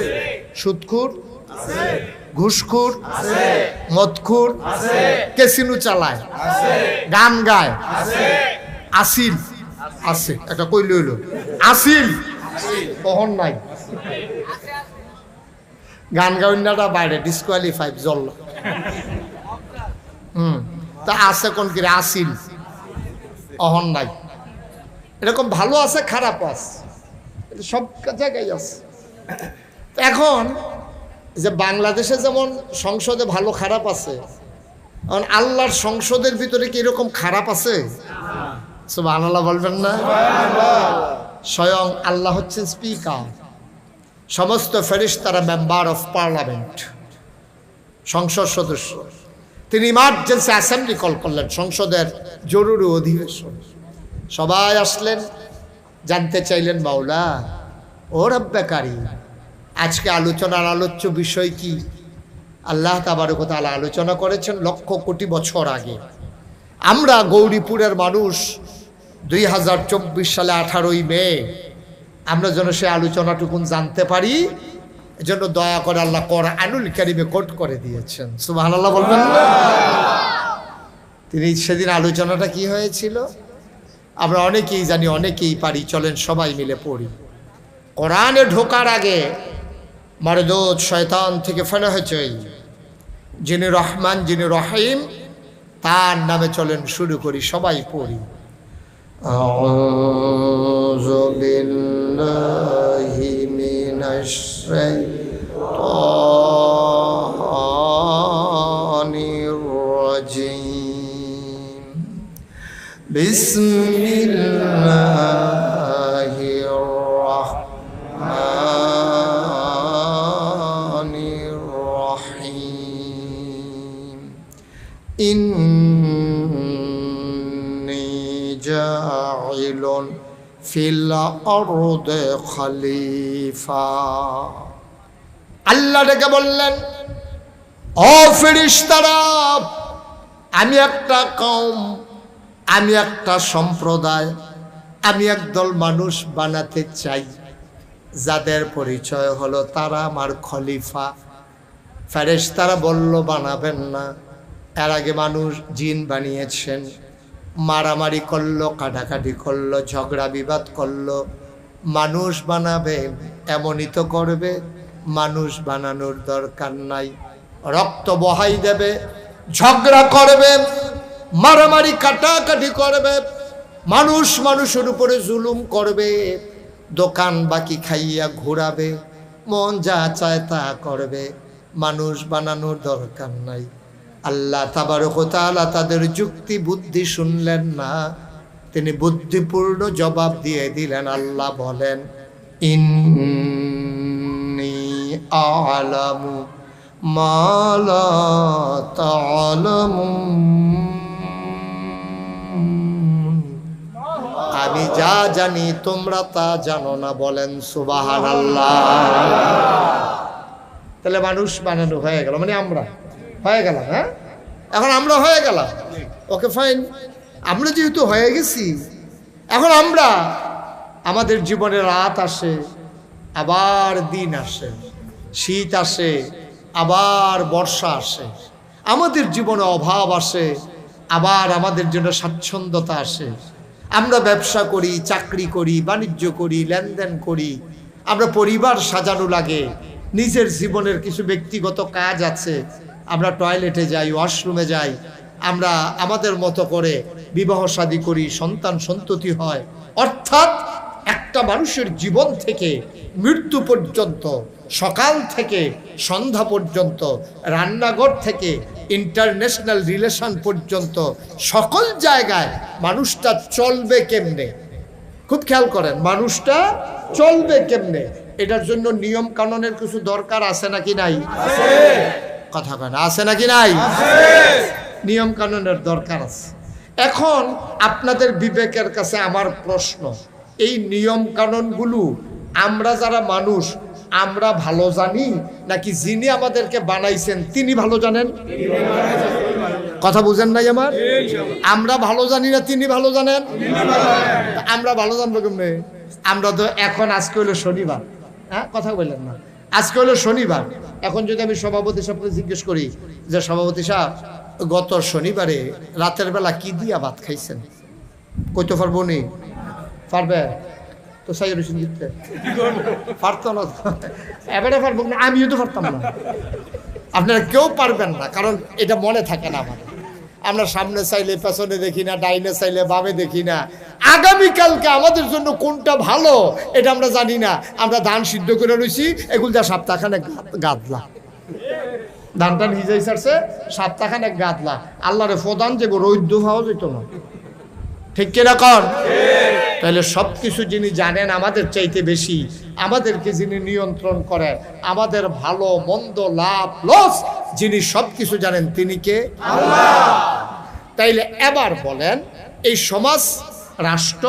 সুদখোর আছে, ঘুষখোর আছে, মদখোর আছে, ক্যাসিনো চালায় আছে, গান গায় আছে, আসিল আছে, একটা কইল হইল আসিল কখন নাই, গান গাউন্নাটা বাইরে ডিসকোয়ালিফাইড জল। তা আছে কোন কি আসিল অহন নাই। এরকম ভালো আছে, খারাপ আছে, সব জায়গায় আছে। এখন যে বাংলাদেশে যেমন সংসদে ভালো খারাপ আছে, এখন আল্লাহর সংসদের ভিতরে কি এরকম খারাপ আছে? সুবহানাল্লাহ বলবেন না? স্বয়ং আল্লাহ হচ্ছেন স্পিকার, সমস্ত ফেরেশতারা মেম্বার অফ পার্লামেন্ট, সংসদ সদস্য। তিনি ইমার্জেন্সি অ্যাসেম্বলি কল করলেন, সংসদের জরুরি অধিবেশন। সবাই আসলেন, জানতে চাইলেন, মাওলা ও রব্বে কারীম, আজকে আলোচনার আলোচ্য বিষয় কি? আল্লাহ তাবারক ওয়া তাআলা আলোচনা করেছেন লক্ষ কোটি বছর আগে। আমরা গৌরীপুরের মানুষ 2024 সালে 18ই মে আমরা যেন সে আলোচনাটুকুন জানতে পারি, এজন্য দয়া করে আল্লাহ কোরআনুল কারীমে কোট করে দিয়েছেন। সুবহানাল্লাহ বলবেন না? তিনি সেদিন আলোচনাটা কি হয়েছিল? আমরা অনেকেই জানি, অনেকেই পারি, চলেন সবাই মিলে পড়ি। কোরআনে ঢোকার আগে মারদুদ শয়তান থেকে ফেলা হয়েছে, যিনি রহমান যিনি রহিম তার নামে চলেন শুরু করি, সবাই পড়ি। আউযু বিল্লাহি মিনাশ শাইতানির রাজিম। বিসমিল্লাহির রাহমানির রাহিম। ইন্নী জাইলুন ফিল আরদি খলিফা। আল্লাহ ডেকে বললেন, ও ফেরেশতারা, আমি একটা কওম, আমি একটা সম্প্রদায়, আমি একদল মানুষ বানাতে চাই যাদের পরিচয় হলো তারা আমার খলিফা। ফেরেশতারা বলল, বানাবেন না, এর আগে মানুষ জিন বানিয়েছেন, মারামারি করলো, কাটাকাটি করলো, ঝগড়া বিবাদ করলো। মানুষ বানাবে এমনই তো করবে, মানুষ বানানোর দরকার নাই। রক্ত বহাই দেবে, ঝগড়া করবে, মারামারি কাটাকাটি করবে, মানুষ মানুষের উপরে জুলুম করবে, দোকান বাকি খাইয়া ঘোরাবে, মন যা চায় তা করবে। মানুষ বানানোর দরকার নাই। আল্লাহ তাবারক ওয়া তাআলা তাদের যুক্তি বুদ্ধি শুনলেন না, তিনি বুদ্ধিপূর্ণ জবাব দিয়ে দিলেন। আল্লাহ বলেন, ইন্নী আ'লামু মা লা তা'লামুন। আমি যা জানি তোমরা তা জানো না। বলেন সুবহানাল্লাহ। তাহলে মানুষ বানানো হয়ে গেল, মানে আমরা হয়ে গেলাম। হ্যাঁ, এখন আমরা হয়ে গেলাম, ওকে ফাইন। আমরা যেহেতু হয়ে গেছি, এখন আমরা, আমাদের জীবনে রাত আসে, আবার দিন আসে, শীত আসে, আবার বর্ষা আসে, আমাদের জীবনে অভাব আসে, আবার আমাদের জন্য স্বাচ্ছন্দ্যতা আসে। আমরা ব্যবসা করি, চাকরি করি, বাণিজ্য করি, লেনদেন করি, আমরা পরিবার সাজানো লাগে, নিজের জীবনের কিছু ব্যক্তিগত কাজ আছে, আমরা টয়লেটে যাই, ওয়াশরুমে যাই, আমরা আমাদের মতো করে বিবাহ শাদী করি, সন্তান সন্ততি হয়। অর্থাৎ একটা মানুষের জীবন থেকে মৃত্যু পর্যন্ত, সকাল থেকে সন্ধ্যা পর্যন্ত, রান্নাঘর থেকে ইন্টারন্যাশনাল রিলেশন পর্যন্ত সকল জায়গায় মানুষটা চলবে কেমনে, খুব খেয়াল করেন, মানুষটা চলবে কেমনে, এটার জন্য নিয়ম কানুনের কিছু দরকার আছে নাকি নাই? কথা কেন, আছে নাকি নাই? নিয়ম কানুনের দরকার আছে। এখন আপনাদের বিবেকের কাছে আমার প্রশ্ন, এই নিয়ম কানুনগুলো আমরা যারা মানুষ, আমরা ভালো জানি নাকি যিনি আমাদেরকে বানাইছেন তিনি ভালো জানেন? কথা বুঝেন নাই আমার? আমরা ভালো জানি না তিনি ভালো জানেন? আমরা ভালো জানবো কেমনে? আমরা তো এখন, আজকে হলো শনিবার, হ্যাঁ কথা বললেন না, আজকে হলো শনিবার। এখন যদি আমি সভাপতি সাহেবকে জিজ্ঞেস করি যে সভাপতি সাহেব গত শনিবারে রাতের বেলা কি দিয়া ভাত খাইছেন, কইতে পারবো নি? পারবে তো? সাই রসুন দিতে পারতো না, এবারে পারবো না, আমিও তো পারতাম না, আপনারা কেউ পারবেন না, কারণ এটা মনে থাকে না আমাদের। আমরা সামনে চাইলে পেছনে দেখি না, ডাইনে চাইলে বামে দেখি না, আগামীকালকে আমাদের জন্য কোনটা ভালো এটা আমরা জানি না। আমরা ধান সিদ্ধ করে রয়েছি, এগুলো যা সপ্তাহখানে গাদলা, ধানটা নিজেই ছাড়ছে, সপ্তাহখানে গাদলা, আল্লাহরে প্রধান যে রৈদ্য হওয়া যেত না, ঠিক কিনা কর? তাহলে সবকিছু যিনি জানেন আমাদের চাইতে বেশি, আমাদেরকে যিনি নিয়ন্ত্রণ করেন, আমাদের ভালো মন্দ লাভ লস যিনি সবকিছু জানেন, তিনি কে? আল্লাহ। তাইলে এবার বলেন, এই সমাজ, রাষ্ট্র,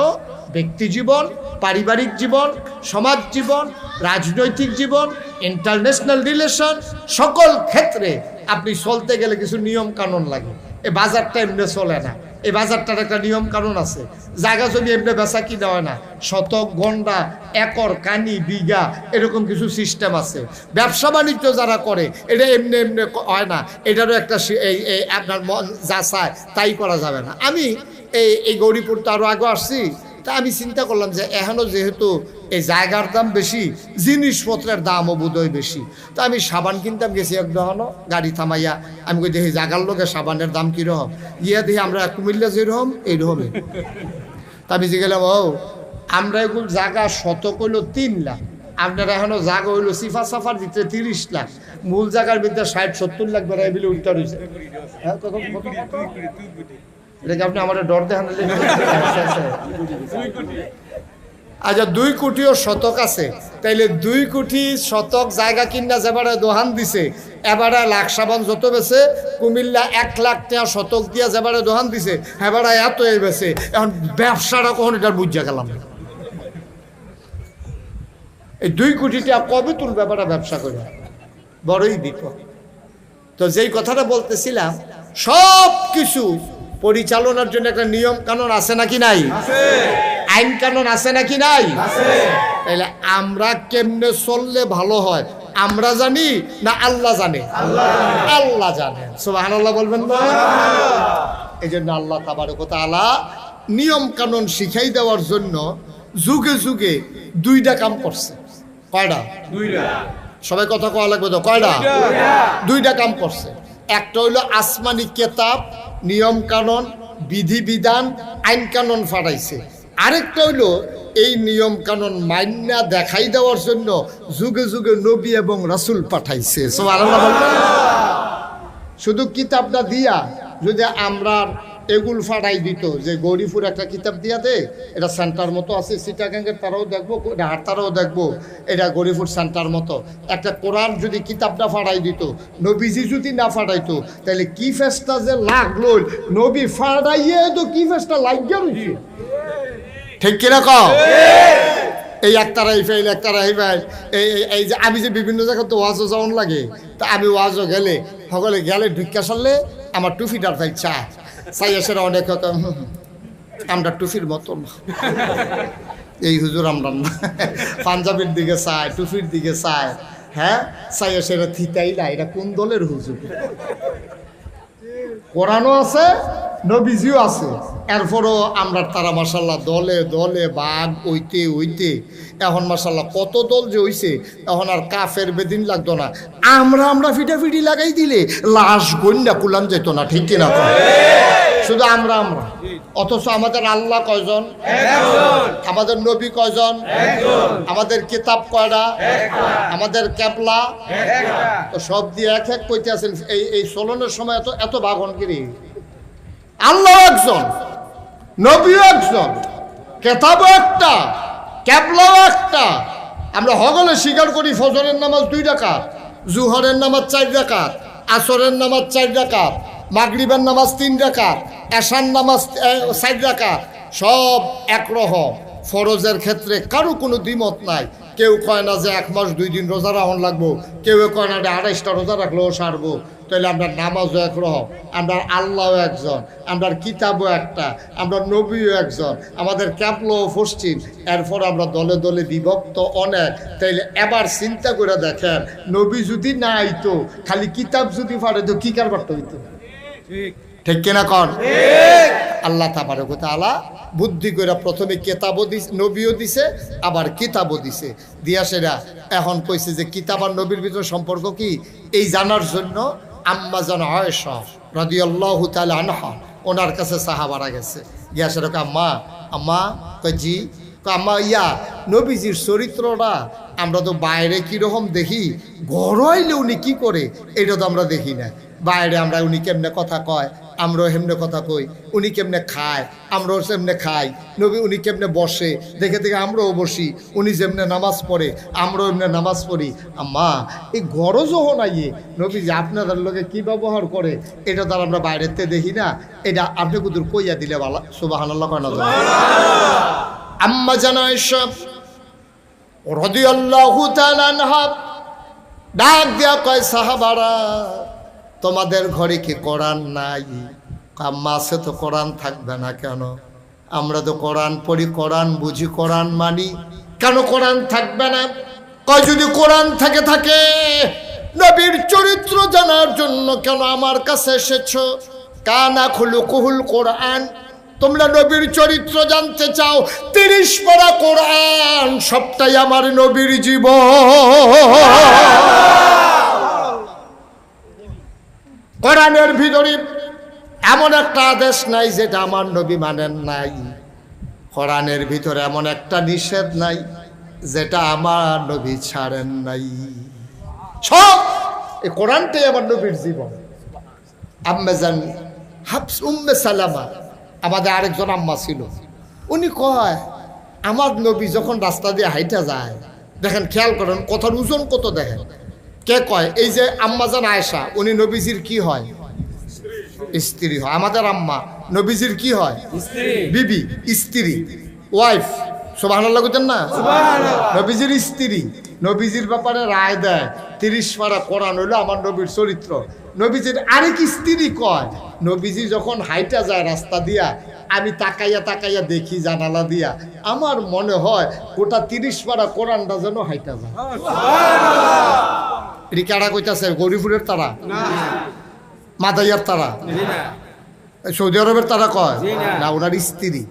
ব্যক্তি জীবন, পারিবারিক জীবন, সমাজ জীবন, রাজনৈতিক জীবন, ইন্টারন্যাশনাল রিলেশন, সকল ক্ষেত্রে আপনি চলতে গেলে কিছু নিয়ম কানুন লাগে। এই বাজারটা এমনি চলে না, এই বাজারটার একটা নিয়ম কানুন আছে। জায়গা জমি এমনি বেচা কিনা হয় না, শতক, গন্ডা, একর, কানি, বিঘা এরকম কিছু সিস্টেম আছে। ব্যবসা বাণিজ্য যারা করে এটা এমনি এমনি হয় না, এটারও একটা এই আপনার মন যা চায় তাই করা যাবে না। আমি এই গৌরীপুর তো আরও আগে আসছি, তা আমি চিন্তা করলাম যে এখনও যেহেতু এই জায়গার দাম বেশি, জিনিসপত্রের দামও বোধহয় বেশি, তো আমি সাবান কিনতাম গেছি একদম গাড়ি থামাইয়া। আমি কই দেখি জায়গার লোকে সাবানের দাম কীরকম, গিয়া দেখি আমরা কুমিল্লা যেরকম এইরকমই। তা আমি যে গেলাম, ও আমরা এগুলো জায়গা শতক হইল 3 লাখ, আপনারা এখনও জায়গা হইলো সিফা সাফার ভিতরে 30 লাখ, মূল জায়গার ভিতরে 60-70 লাখ বেড়াই বলে উল্টা রয়েছে। হ্যাঁ, এটাকে আপনি আমার ডর দেখান। আচ্ছা 2 কোটিও শতক আছে, তাইলে 2 কোটি শতক জায়গা কিনা যেবারে দোহান দিছে, এবারে লাখ সাবান যত বেছে কুমিল্লা 1 লাখ টাকা শতক দিয়া যেবারে দোহান দিছে, এবারে এত বেছে। এখন ব্যবসাটা কখন এটার বুঝা গেলাম, এই 2 কোটি টাকা কবে তুলবে এবারে ব্যবসা করে, বড়ই বিপদ। তো যেই কথাটা বলতেছিলাম, সব কিছু পরিচালনার জন্য একটা নিয়ম কানুন আছে নাকি নাই? আইন কানুন আছে নাকি নাই? তাহলে আমরা কেমনে চললে ভালো হয় আমরা জানি না আল্লাহ জানে? আল্লাহ জানে। সুবহানাল্লাহ বলবেন না? এই জন্য আল্লাহ তাবারক ওয়া তাআলা নিয়ম কানুন শিখাই দেওয়ার জন্য যুগে যুগে 2টা কাম করছে। কয়টা? 2টা। সবাই কথা কওয়া লাগবে তো, কয়টা? 2টা কাম করছে। একটা হইলো আসমানি কেতাব, নিয়ম কানুন, বিধি বিধান, আইন কানুন ফাটাইছে। আরেকটা হইলো এই নিয়ম কানুন মাইন্না দেখাই দেওয়ার জন্য যুগে যুগে নবী এবং রাসূল পাঠাইছে। সুবহানাল্লাহ বলবেন। শুধু কিতাবটা দিয়া যদি আমরা এগুল ফাটাই দিত, যে গৌরীপুর একটা কিতাব দিয়া দে, এটা সেন্টার মতো আছে, চিটাগাঙ্গের তারাও দেখবো, ঢাকার তারাও দেখবো, এটা গৌরীপুর সেন্টার মতো একটা কোরআন যদি কিতাবটা ফাটাই দিত, নবীজি যদি না ফাটাইতো, তাহলে কি ফেসটা যে লাগলো, নবী ফাটাইয়ে তো কি ফেসটা লাগিয়ে রয়েছে, ঠিক কিনা কও? এই একতারাই ফেল, একতারাই ফেল। এই যে আমি যে বিভিন্ন জায়গায় তো ওয়াজও যাওয়ান লাগে, তা আমি ওয়াজও গেলে সকলে গেলে ঢুকা সারলে আমার টুফিটার তাই চাই সেটা অনেক আমরা টুফির মতো এই হুজুর আমরা না, পাঞ্জাবির দিকে চাই, টুফির দিকে চাই, হ্যাঁ চাই সেটা থিতাই না, এটা কোন দলের হুজুর? কোরআনও আছে, নবীজিও আছে, এরপরও আমরা তারা মাশাল্লাহ দলে দলে বাঘ হইতে হইতে এখন মাশাল্লাহ কত দল যে হইছে, এখন আর কাফের বেদিন লাগতো না। আমরা ফিটাফিটি লাগাই দিলে লাশ গন্যা কুলান যেত না, ঠিক কিনা? শুধু আমরা অথচ আমাদের আল্লাহ কয়জন? আমাদের নবী কয়জন? আমাদের কিতাব কয়টা? আমাদের কেবলা তো সব দিয়ে এক এক কইতে আছেন। এই চলনের সময় এত বাগনগিরি। আল্লাহ একজন, নবীও একজন, কেতাবও একটা, কেবলাও একটা। আমরা হগলে স্বীকার করি ফজরের নামাজ 2 রাকাত, জুহরের নামাজ 4 রাকাত, আসরের নামাজ 4 রাকাত, মাগরিবের নামাজ 3 রাকাত, এশার নামাজ 4 রাকাত, সব একরকম। ফরজের ক্ষেত্রে কারো কোনো দ্বিমত নাই। কেউ কয় না যে 1 মাস 2 দিন রোজা রাখুন লাগবো, কেউ কয় না যে 28টা রোজা রাখলেও সারবো। তাহলে আমরা নামাজও একরকম, আমরা আল্লাহও একজন, আমরা কিতাবও একটা, আমরা নবীও একজন, আমাদের ক্যাপলও পশ্চিম, এরপর আমরা দলে দলে বিভক্ত অনেক। তাইলে এবার চিন্তা করে দেখেন, নবী যদি না আইতো, খালি কিতাব যদি পারে তো কি কারবারটা হইতো, ঠিক কিনা কন? আল্লাহ তাবারক ওয়া তাআলা বুদ্ধি করে প্রথমে কিতাবও দিছে, নবীও দিছে, আবার কিতাবও দিছে। দিয়া সেটা এখন কইছে যে কিতাব আর নবীর ভিতরে সম্পর্ক কি, এই জানার জন্য আম্মা জান আয়েশা রাদিয়াল্লাহু তাআলা আনহা ওনার কাছে সাহাবারা গেছে, গিয়া সেটা আম্মা কয় জি, আম্মা ইয়া নবীজির চরিত্রটা আমরা তো বাইরে কীরকম দেখি, ঘর হইলে উনি কি করে এটা তো আমরা দেখি না। বাইরে আমরা উনি কেমনে কথা কয় আমরাও হেমনে কথা কই, উনি কেমনে খায় আমরাও সেমনে খাই, নবী উনি কেমনে বসে দেখে দেখে আমরাও বসি, উনি যেমনে নামাজ পড়ে আমরাও এমনি নামাজ পড়ি। আম্মা এই ঘরও যখন আইয়ে নবী যে আপনাদের লোকে কী ব্যবহার করে এটা তো আমরা বাইরেতে দেখি না, এটা আপনি কুদুর কইয়া দিলে ভালো। সুবহানাল্লাহ কয় না? আম্মা জান আয়েশা রাদিয়াল্লাহু তাআলা আনহা ডাক দিয়া কয় সাহাবারা তোমাদের ঘরে কি কোরআন নাই? আম্মা আছে তো কোরআন থাকবে না কেন? আমরা তো কোরআন পড়ি, কোরআন বুঝি, কোরআন মানি, কেন কোরআন থাকবে না? কয় যদি কোরআন থাকে নবীর চরিত্র জানার জন্য কেন আমার কাছে এসেছো? কানা খুলুকুহুল কোরআন, তোমরা নবীর চরিত্র জানতে চাও? 30 পারা কোরআন সবটাই আমার নবীর জীবন। কোরআনের ভিতরে এমন একটা আদেশ নাই যেটা আমার নবী মানেন নাই। কোরআনের ভিতরে এমন একটা নিষেধ নাই যেটা আমার নবী ছাড়েন নাই। সব এই কোরআনটাই আমার নবীর জীবন। আম্মা জান হাফস উম্মে সালামা, আমাদের আরেকজন আম্মা ছিল, উনি কয় আমার নবী যখন রাস্তা দিয়ে হাইটা যায়, দেখেন খেয়াল করেন কথার ওজন কত দেখেন। কে কয়? এই যে আম্মা জান আয়েশা, উনি নবীজির কি হয়? স্ত্রী হয়। আমাদের আম্মা নবীজির কি হয়? বিবি, স্ত্রী, ওয়াইফ। সুবহানাল্লাহ কইতেন না? নবীজির স্ত্রী নবীজির ব্যাপারে রায় দেয়। 30 পারা কোরআন হইলো আমার নবীর চরিত্র। নবীজির আরেক স্ত্রী কয়, নবীজি যখন হাইটা যায় রাস্তা দিয়া, আমি তাকাইয়া দেখি জানালা দিয়া, আমার মনে হয় গোটা 30 পারা কোরআনটা যেন হাইটা যায়। এটি কারা কইতাছে? গরিপুরের তারা, মাদাইয়ার তারা, সৌদি আরবের তারা কয় না, ওনার স্ত্রী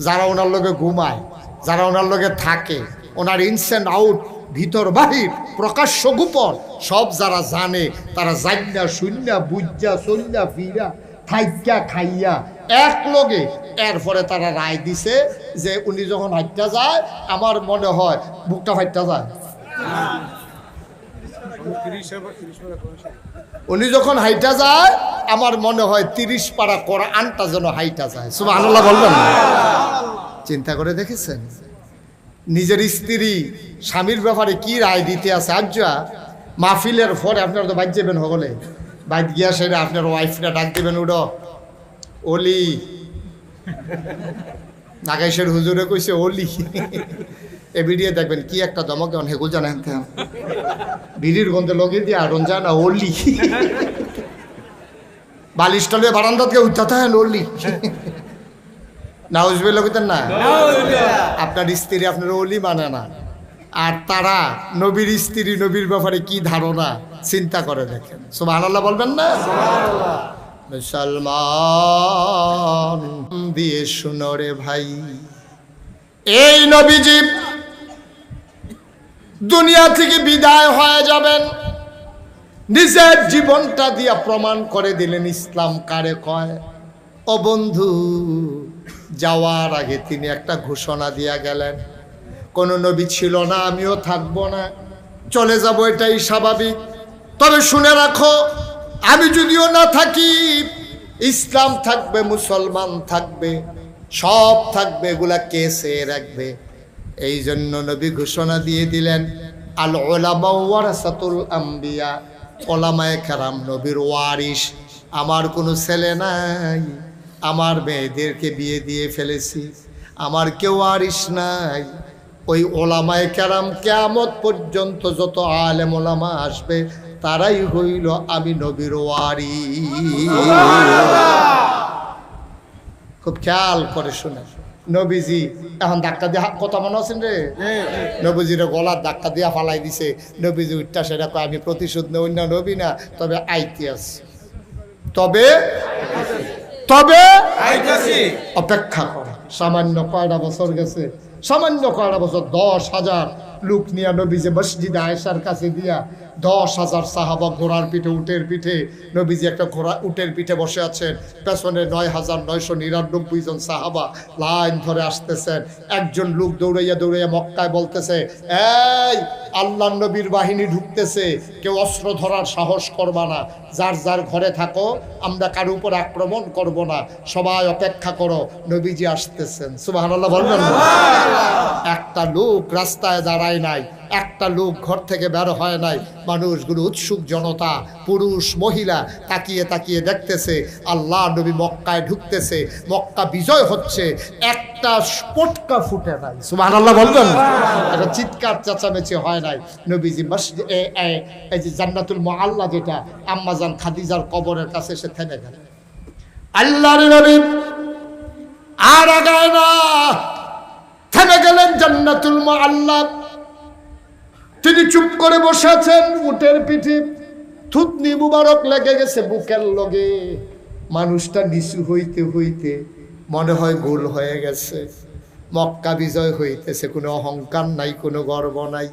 যারা ওনার লগে ঘুমায়, যারা ওনার লগে থাকে, ওনার ইনস অ্যান্ড আউট, ভিতর বাহির, প্রকাশ্য গোপন সব যারা জানে, তারা জান্না শূন্যা বুঝা চল্যা ফিরা থাইকা খাইয়া এক লগে এরপরে তারা রায় দিছে যে উনি যখন হাইটা যায়, আমার মনে হয় বুকটা ফাইটা যায়। উনি যখন হাইটা যায়, আমার মনে হয় 30 পারা কোরআনটা যেন হাইটা যায়। সুবহানাল্লাহ বলবেন না? চিন্তা করে দেখেছেন নিজের স্ত্রী স্বামীর ব্যাপারে কি রায় দিতে আছে? আজ্জা মাহফিলের পরে আপনারা তো বাইর যাবেন, হলে বাইর গিয়া সেটা আপনার ওয়াইফরা ডাক দেবেন, উড়ো অলি, নাগাইশের হুজুরে কইছে অলি। এ ভিডিও দেখবেন কি একটা দমক দেন, হেগুল জানেন ভিড়ির গন্ধে লগে দিয়ে আরন যায় না অলি, বালিশটলে বারান্দাতে উঠাতে হয় অলি। নাউজুবিল্লাহ কইতেন না? আপনার স্ত্রী আপনার অলি মানে না, আর তারা নবীর স্ত্রী নবীর ব্যাপারে কি ধারণা চিন্তা করে দেখেন। সুবহানাল্লাহ বলবেন না? মুসলমান দিয়ে শুনো রে ভাই, এই নবীজি দুনিয়া থেকে বিদায় হয়ে যাবেন, নিজের জীবনটা দিয়া প্রমাণ করে দিলেন ইসলাম কারে কয়। ও বন্ধু, যাওয়ার আগে তিনি একটা ঘোষণা দিয়া গেলেন, কোন নবী ছিল না, আমিও থাকবো না, চলে যাব, এটাই স্বাভাবিক। তবে শুনে রাখো, আমি যদিও না থাকি, ইসলাম থাকবে, মুসলমান থাকবে, সব থাকবে, এগুলা কে সে রাখবে? এই জন্য নবী ঘোষণা দিয়ে দিলেন, আল উলামা ওয়ারাসাতুল আম্বিয়া, ওলামায়ে কেরাম নবীর ওয়ারিস। আমার কোনো ছেলে নাই, আমার মেয়েদেরকে বিয়ে দিয়ে ফেলেছি, আমার কেউ ওয়ারিস নাই। ওই ওলামায়ে কেরাম কিয়ামত পর্যন্ত যত আলেম ওলামা আসবে, তারাই হইল আমি নবীর ওয়ারিস। খুব খেয়াল করে শুনে, নবীজি এখন ধাক্কা দিয়ে কথা মনে আছেন রে, নবীজির গলার ধাক্কা দিয়া ফালাই দিছে। নবীজি উঠটা সেটা কয়, আমি প্রতিশোধ নেই, অন্য নবী না, তবে আইতে আছে, তবে অপেক্ষা করা। সামান্য কয়টা বছর গেছে, সামান্য কয়টা বছর 10,000 লোক নিয়ে নবীজি মসজিদে আয়েশার কাছে দিয়া, 10,000 সাহাবা ঘোড়ার পিঠে, উটের পিঠে, নবীজি একটা ঘোড়া উটের পিঠে বসে আছেন, পেছনে 9,999 জন সাহাবা লাইন ধরে আসতেছেন। একজন লোক দৌড়াইয়া মক্কায় বলতেছে, এই আল্লাহ নবীর বাহিনী ঢুকতেছে, কেউ অস্ত্র ধরার সাহস করবা না, যার যার ঘরে থাকো, আমরা কারো উপর আক্রমণ করব না, সবাই অপেক্ষা করো, নবীজি আসতেছেন। সুবহানাল্লাহ বলবেন না? একটা লোক রাস্তায় দাঁড়ায় নাই, একটা লোক ঘর থেকে বের হয় নাই, মানুষগুলো উৎসুক জনতা, পুরুষ মহিলা তাকিয়ে তাকিয়ে দেখতেছে আল্লাহ নবী মক্কায় ঢুকতেছে, মক্কা বিজয় হচ্ছে, একটা পটকা ফুটে নাই। সুবহানাল্লাহ বলবেন? একটা চিৎকার চেঁচামেচি হয় নাই। নবীজি মসজিদ এই যে জান্নাতুল মুআল্লা, যেটা আম্মাজান খাদিজার কবরের কাছে এসে থেমে গেলেন। আল্লাহর নবী আর আগায় না, থেমে গেলেন জান্নাতুল মুআল্লা। তিনি চুপ করে বসে আছেন, উটের পিঠে থুতনি মুবারক লেগে গেছে বুকের লগে। মানুষটা নিচু হইতে হইতে মনে হয় গোল হয়ে গেছে। মক্কা বিজয় হইতেছে, কোনো অহংকার নাই, কোনো গর্ব নাই,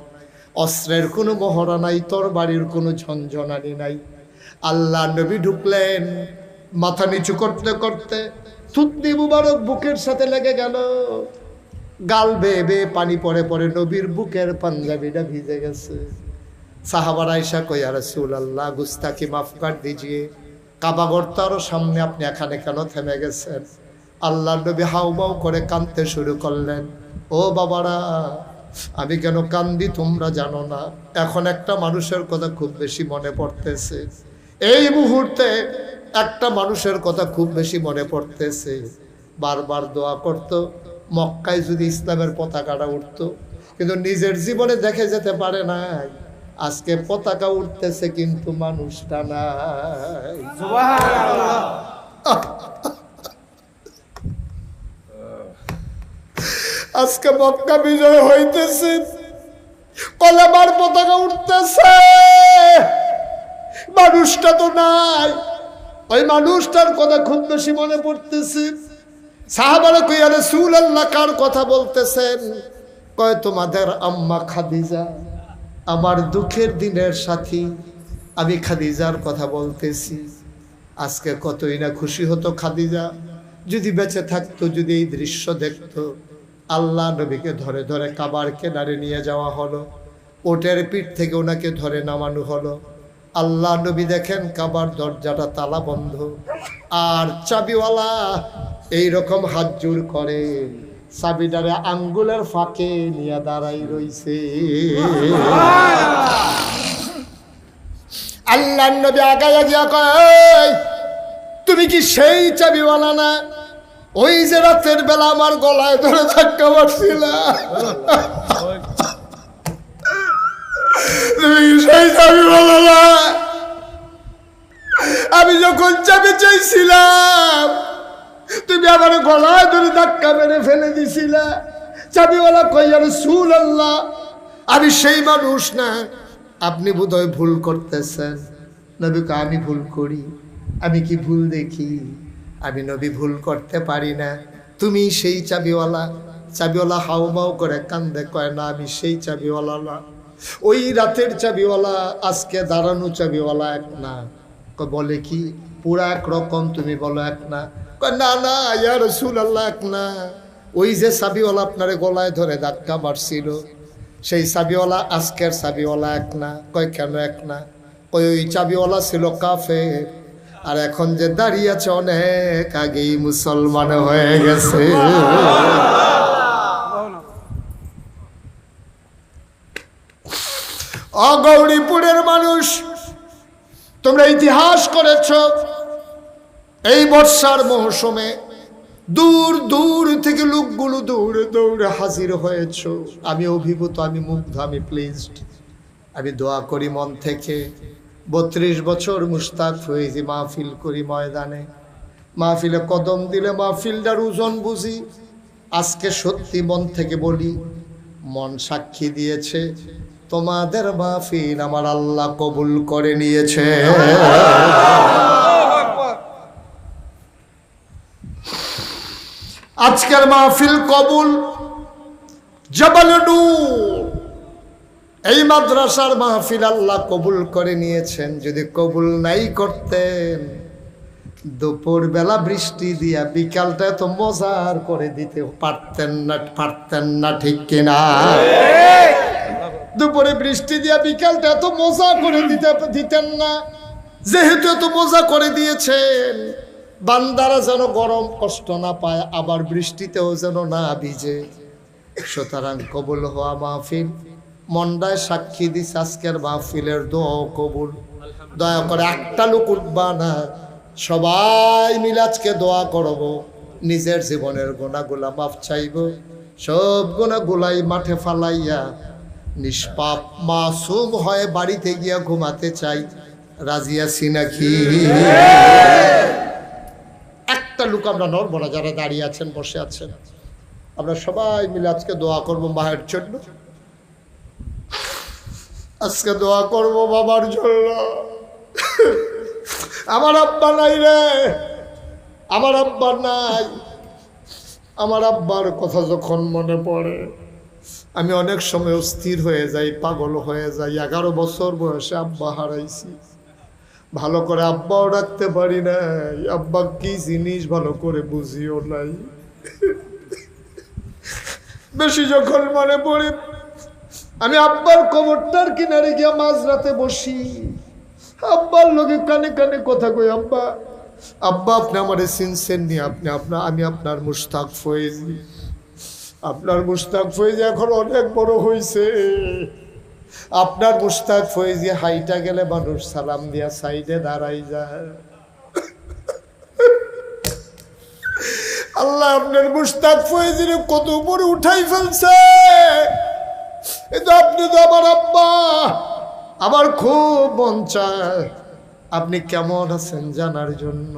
অস্ত্রের কোনো মহড়া নাই, তরবারির কোনো ঝনঝনানি নাই। আল্লাহ নবী ঢুকলেন, মাথা নিচু করতে করতে থুতনি মুবারক বুকের সাথে লেগে গেল। গাল বেয়ে বেয়ে পানি পড়ে পড়ে নবীর বুকের পাঞ্জাবিটা ভিজে গেছে। সাহাবারা আয়েশা কই, ইয়া রাসূলুল্লাহ গুস্তাকি মাফ কর দিজিয়ে, কাবাগর তার সামনে আপনি এখানে কেন থেমে গেছেন? আল্লাহ নবী হাউমাউ করে কাঁদতে শুরু করলেন। ও বাবারা, আমি কেন কান্দি তোমরা জানো না। এখন একটা মানুষের কথা খুব বেশি মনে পড়তেছে, এই মুহূর্তে একটা মানুষের কথা খুব বেশি মনে পড়তেছে। বারবার দোয়া করত মক্কায় যদি ইসলামের পতাকাটা উঠতো, কিন্তু নিজের জীবনে দেখে যেতে পারে নাই। আজকে পতাকা উঠতেছে কিন্তু মানুষটা নাই। সুবহানাল্লাহ। আজকে মক্কা বিজয় হইতেছে, কলেমার পতাকা উঠতেছে, মানুষটা তো নাই। ওই মানুষটার কথা খুব বেশি মনে পড়তেছে। সাহাবারা কই, ইয়া রাসূলুল্লাহ কার কথা বলতেছেন? কয় তোমাদের আম্মা খাদিজা, আমার দুঃখের দিনের সাথী, আমি খাদিজার কথা বলতেছি। আজকে কতই না খুশি হতো খাদিজা যদি বেঁচে থাকতো, যদি এই দৃশ্য দেখতো। আল্লাহ নবীকে ধরে ধরে কাবার কিনারে নিয়ে যাওয়া হলো, ওটের পিঠ থেকে ওনাকে ধরে নামানো হলো। আল্লাহ নবী দেখেন কাবার দরজাটা তালা বন্ধ, আর চাবিওয়ালা এইরকম হাত জোর করে চাবিটারে আঙ্গুলের ফাঁকে নিয়ে দাঁড়াই রইছে। আল্লাহ নবী আগায়া গিয়া কয়, তুমি কি সেই চাবিওয়ালা না? ওই যে রাতের বেলা আমার গলায় ধরে ধাক্কা মারছিলা, তুমি কি সেই চাবিওয়ালা না? আমি যখন চাবি চাইছিলাম তুমি আমার গলায় ধরে ধাক্কা মেরে ফেলে দিছিলা। চাবিওয়ালা কই, ইয়া রাসূলুল্লাহ আমি সেই মানুষ না, আপনি বোধহয় ভুল করতেছেন। নবী কয়, আমি ভুল করি? আমি কি ভুল দেখি? আমি নবী ভুল করতে পারি না। তুমি সেই চাবিওয়ালা? চাবিওয়ালা হাউমাউ করে কান্দে, কয় না আমি সেই চাবিওয়ালা না। ওই রাতের চাবিওয়ালা আজকে দাঁড়ানো চাবিওয়ালা এক না। বলে কি পুরা একরকম? তুমি বলো এক না। কয় না না ইয়া রাসূলুল্লাহ এক না। ওই যে চাবিওয়ালা আপনারে গলায় ধরে ধাক্কা মারছিল, সেই চাবিওয়ালা আজকের চাবিওয়ালা এক না। কয় কেন এক না? কই ওই চাবিওয়ালা ছিল কাফের, আর এখন যে দাঁড়িয়ে আছে অনেক আগেই মুসলমান হয়ে গেছে। অগৌরীপুরের মানুষ, তোমরা ইতিহাস করেছ। এই বর্ষার মৌসুমে দূর দূর থেকে লোকগুলো দৌড়ে দৌড়ে হাজির হয়েছ। আমি অভিভূত, আমি মুগ্ধ, আমি প্লিজড। আমি দোয়া করি মন থেকে, 32 বছর মুশতাক ফয়েজি মাহফিল করি ময়দানে, মাহফিলে কদম দিলে মাহফিলটার ওজন বুঝি। আজকে সত্যি মন থেকে বলি, মন সাক্ষী দিয়েছে তোমাদের মাহফিল আমার আল্লাহ কবুল করে নিয়েছে। আজকের মাহফিল কবুল। জবাল নূর এই মাদ্রাসার মাহফিল আল্লাহ কবুল করে নিয়েছেন। যদি কবুল নাই করতেন, দুপুর বেলা বৃষ্টি দিয়া বিকালটা তো মজার করে দিতে পারতেন না, ঠিক কিনা? দুপুরে বৃষ্টি দিয়া বিকালটা এত মজা করে দিতেন না। যেহেতু এত মজা করে দিয়েছেন, বান্দারা যেন গরম কষ্ট না পায়, আবার বৃষ্টিতেও যেন না ভিজে। সুতরাং কবুল হওয়া মাহফিল, মন্ডায় সাক্ষী দিস আজকের মাহফিলের দোয়া কবুল। দয়া করে একটা লোক উঠবা না, সবাই মিলে আজকে দোয়া করব, নিজের জীবনের গুনাহগুলা মাফ চাইব। সব গুনাহগুলাই মাঠে ফালাইয়া নিষ্পাপ মাসুম হয়ে বাড়িতে গিয়া ঘুমাতে চাই। রাজি আছি নাকি? লোক আমরা নড়বো না, যারা দাঁড়িয়ে আছেন বসে আছেন, আমরা সবাই মিলে আজকে দোয়া করব মায়ের জন্য। আজকে দোয়া করব বাবার জন্য। আমার আব্বা নাই রে, আমার আব্বা নাই। আমার আব্বার কথা যখন মনে পড়ে আমি অনেক সময় অস্থির হয়ে যাই, পাগল হয়ে যাই। 11 বছর বয়সে আব্বা হারাইছি, ভালো করে আব্বাও রাখতে পারি নাই। আব্বা কি জিনিস ভালো করে বুঝিও নাই। বেশি যখন মনে পড়ে আমি আব্বার কবরটার কিনারে গিয়া মাঝরাতে বসি, আব্বার লোকে কানে কানে কথা কই, আব্বা আব্বা আপনি আমারে চিনছেন নি? আমি আপনার মুশতাক ফয়েজি। আপনার মুশতাক ফয়েজি এখন অনেক বড় হয়েছে। আপনার মুশতাক ফয়েজি হাইটা গেলে মানুষ সালাম দিয়া সাইডে দাঁড়াই যায়। আল্লাহ আপনার মুশতাক ফয়েজির কত উপরে উঠাই ফেলছে। কিন্তু আপনি তো আমার আব্বা, আমার খুব মন চায় আপনি কেমন আছেন জানার জন্য।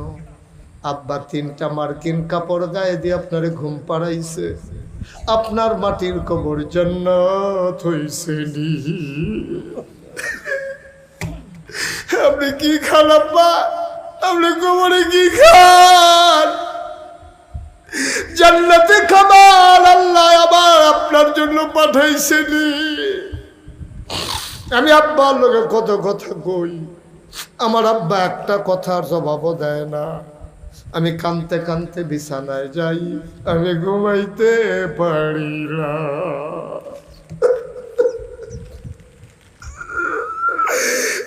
আব্বা 3টা মার্কিন কাপড় গায়ে দিয়ে আপনারে ঘুম পাড়াইছে, আপনার মাটির কবর জান্নাত হইছে নি। আপনি কি খান আব্বা? আপনি কবরে কি খান? জান্নাতে খাবার আল্লাহ আবার আপনার জন্য পাঠাইছেনি। আমি আব্বার লোকে কত কথা কই, আমার আব্বা একটা কথার জবাবও দেয় না। আমি কানতে কানতে বিছানায় যাই, আমি ঘুমাইতে পারি না।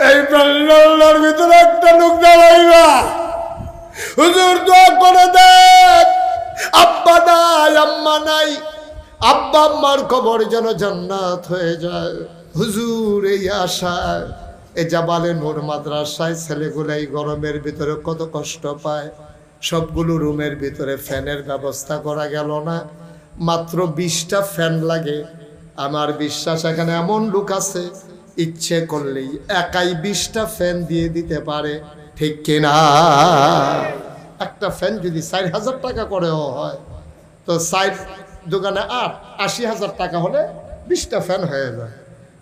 এই প্যান্ডেলের ভিতরে একটা লোক দাঁড়াইবা, হুজুর দোয়া করে দেন, আব্বা নাই আম্মা নাই, আব্বা আম্মার কবর যেন জান্নাত হয়ে যায়। হুজুর এই আশায় এই জাবালে নূর মাদ্রাসায় ছেলেগুলো এই গরমের ভিতরে কত কষ্ট পায়। সবগুলো রুমের ভিতরে ফ্যানের ব্যবস্থা করা গেল না, মাত্র 20টা ফ্যান লাগে। আমার বিশ্বাস এখানে এমন লোক আছে ইচ্ছে করলেই একাই 20টা ফ্যান দিয়ে দিতে পারে, ঠিক কিনা? একটা ফ্যান যদি 4000 টাকা করেও হয় তো 4 দোকানে 80,000 টাকা হলে 20টা ফ্যান হয়ে যায়।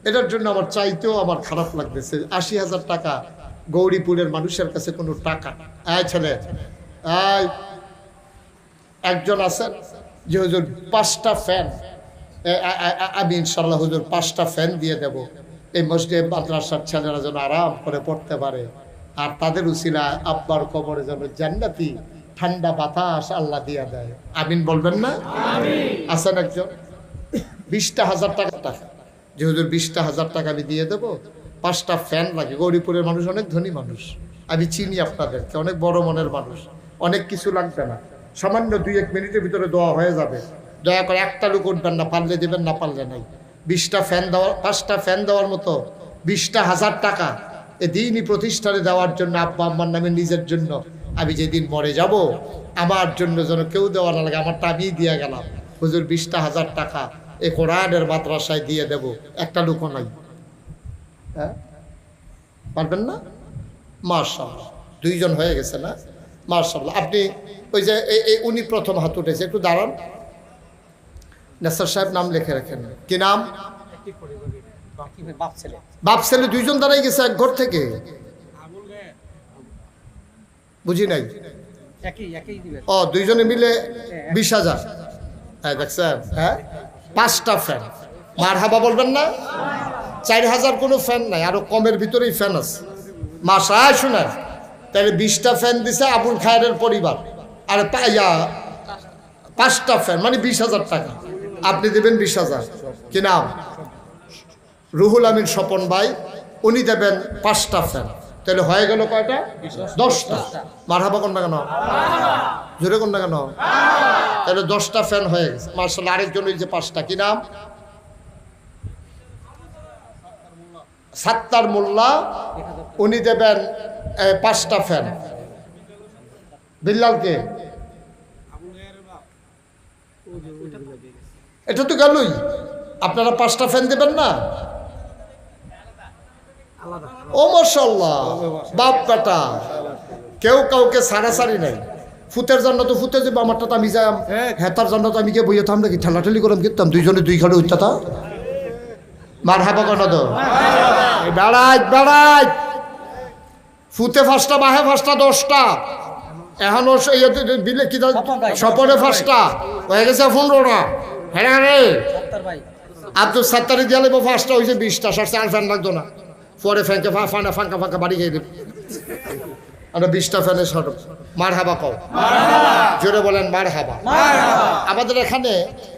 এটার জন্য আমার চাইতেও আমার খারাপ লাগতেছে। 80,000 টাকা গৌরীপুরের মানুষের কাছে কোনো টাকা। ছেলে একজন আছেন যে হুজুর 5টা ফ্যান, আমি ইনশাল্লাহ হুজুর 5টা ফ্যান দিয়ে দেব, এই মসজিদ মাদ্রাসার ছেলেরা যেন আরাম করে পড়তে পারে, আর তাদের উসিলায় আব্বার কবরে যেন জান্নাতি ঠান্ডা বাতাস আল্লাহ দিয়া দেয়। আমিন বলবেন না? আছেন একজন 20,000 টাকা যে হুজুর 20,000 টাকা আমি দিয়ে দেবো, 5টা ফ্যান লাগে। গৌরীপুরের মানুষ অনেক ধনী মানুষ, আমি চিনি আপনাদেরকে, অনেক বড় মনের মানুষ, অনেক কিছু লাগবে না, সামান্য 2-1 মিনিটের ভিতরে দোয়া হয়ে যাবে। দয়া করে একটা লোক উঠবেন না, পারলে দেবেন না পারলে নাই। 20টা ফ্যান দেওয়ার, 5টা ফ্যান দেওয়ার মতো 20,000 টাকা এ দিনই প্রতিষ্ঠানে দেওয়ার জন্য আব্বা আম্মার নামে নিজের জন্য আমি যেদিন মরে যাব আমার জন্য যেন কেউ দেওয়া না লাগে, আমারটা আমি দিয়ে গেলাম। হুজুর 20,000 টাকা এই কোরআনের মাদ্রাসায় দিয়ে দেব, একটা লোকও নাই। হ্যাঁ পারবেন না? মাশাআল্লাহ 2 জন হয়ে গেছে না? মাশাআল্লাহ। আপনি ওই যে উনি প্রথম হাত উঠেছে, একটু দাঁড়ান। নেসার সাহেব নাম লিখে রাখেন। কি নাম? বাপ ছেলে 2 জন দাঁড়াই গেছে এক ঘর থেকে। বুঝি নাই। ও 2 জনে মিলে 20,000। হ্যাঁ দেখছেন? হ্যাঁ 5টা ফ্যান। মারহাবা বলবেন না? 4,000 কোনো ফ্যান নাই, আরো কমের ভিতরেই ফ্যান আছে। মাশাআল্লাহ। শুনেন তাহলে 20টা ফ্যান দিছে আবুল খায়েরের পরিবার, আর 5টা ফ্যান মানে 20,000 টাকা। আপনি দেবেন 20,000। কি নাম? রুহুল আমিন স্বপন ভাই, উনি দেবেন 5টা ফ্যান। তাহলে হয়ে গেল কয়টা? 10টা। মারহাবা কোন না কেন? জোরে কোন না কেন? তাহলে 10টা ফ্যান হয়ে গেছে। মাশাআল্লাহ। আরেকজন ওই যে 5টা, কি নাম? সাত্তার মোল্লা, উনি দেবেন 5টা ফ্যান। বিল্লালকে এটা তো গেলই, আপনারা 5টা ফ্যান দেবেন না? ও মাশাআল্লাহ, বাপ বেটা কেউ কাউকে সারাসারি নাই। ফুতের জন্য তো ফুতে যাবো, আমারটা তো আমি যাই, হ্যাঁ তার জন্য তো আমি গিয়ে বইয়ে থাম নাকি ঠেলাঠেলি করে গেতাম, দুইজনে দুই ঘরে উঠতা মার হাবা কেন তো বেড়াই বেড়াই ফুতে ফার্স্টটা বাহে ফার্স্টটা 10টা এখনো বিলে কি স্বপনে ফার্স্টটা হয়ে গেছে 15টা। হ্যাঁ রে আব্দুল সাত্তারি দিয়ে লাগবো ফার্স্টটা হয়েছে 20টা, সারছে আর ফ্যান লাগতো না, পরে ফ্যানকে ফাঁকা ফাঁকা বাড়ি গিয়ে দেব আমরা 20টা ফ্যানের সর। মার হাবা কও, জোরে বলেন মার হাবা। আমাদের এখানে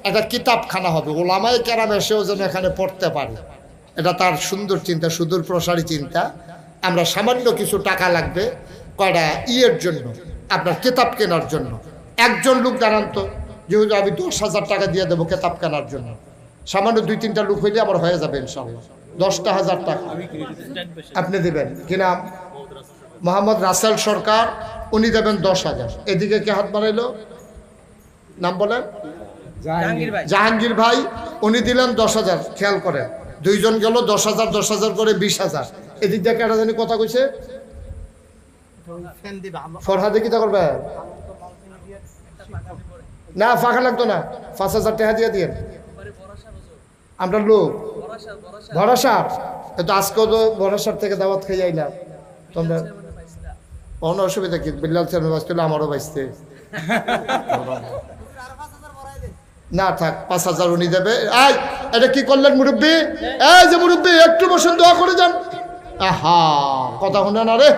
একটা কিতাবখানা হবে, ওলামায়ে কেরাম এসেও যেন এখানে পড়তে পারে, এটা তার সুন্দর চিন্তা, সুদূর প্রসারী চিন্তা। আমরা সামান্য কিছু টাকা লাগবে কয়টা ইয়ের জন্য, আপনার কিতাব কেনার জন্য। একজন লোক দাঁড়ান তো, যেহেতু আমি 10,000 টাকা দিয়ে দেবো কিতাব কেনার জন্য, সামান্য 2-3টা লোক হইলে আমার হয়ে যাবে ইনশাআল্লাহ। 10,000 টাকা আপনি দেবেন কি নাম? মোহাম্মদ রাসেল সরকার, উনি দেবেন 10,000। এদিকে কে হাত বাড়াইলো নাম বলেন? জাহাঙ্গীর ভাই, উনি দিলেন 10,000। খেয়াল করেন, দুইজন গেল 10,000 10,000 করে 20,000। এদিক দিয়ে কেটা জানি কথা কইছে, ফরহাদে কি তা করবে না, ফাঁকা লাগতো না, 5,000 টাকা দিয়ে দিয়েন। আমরা লোক ভরাসার, তো আজকেও তো ভরাসার থেকে দাওয়াত খেয়ে যাইলাম, তোমরা কোনো অসুবিধা কি? বিল্লাল চেয়ারম্যান বাঁচতে হলে আমারও বাঁচতে না থাক, 5,000 উনি দেবে। এই এটা কি করলেন মুরব্বী? এই যে মুরব্বী একটু বসেন, দোয়া করে যান। আহা কথা শুনে না রে।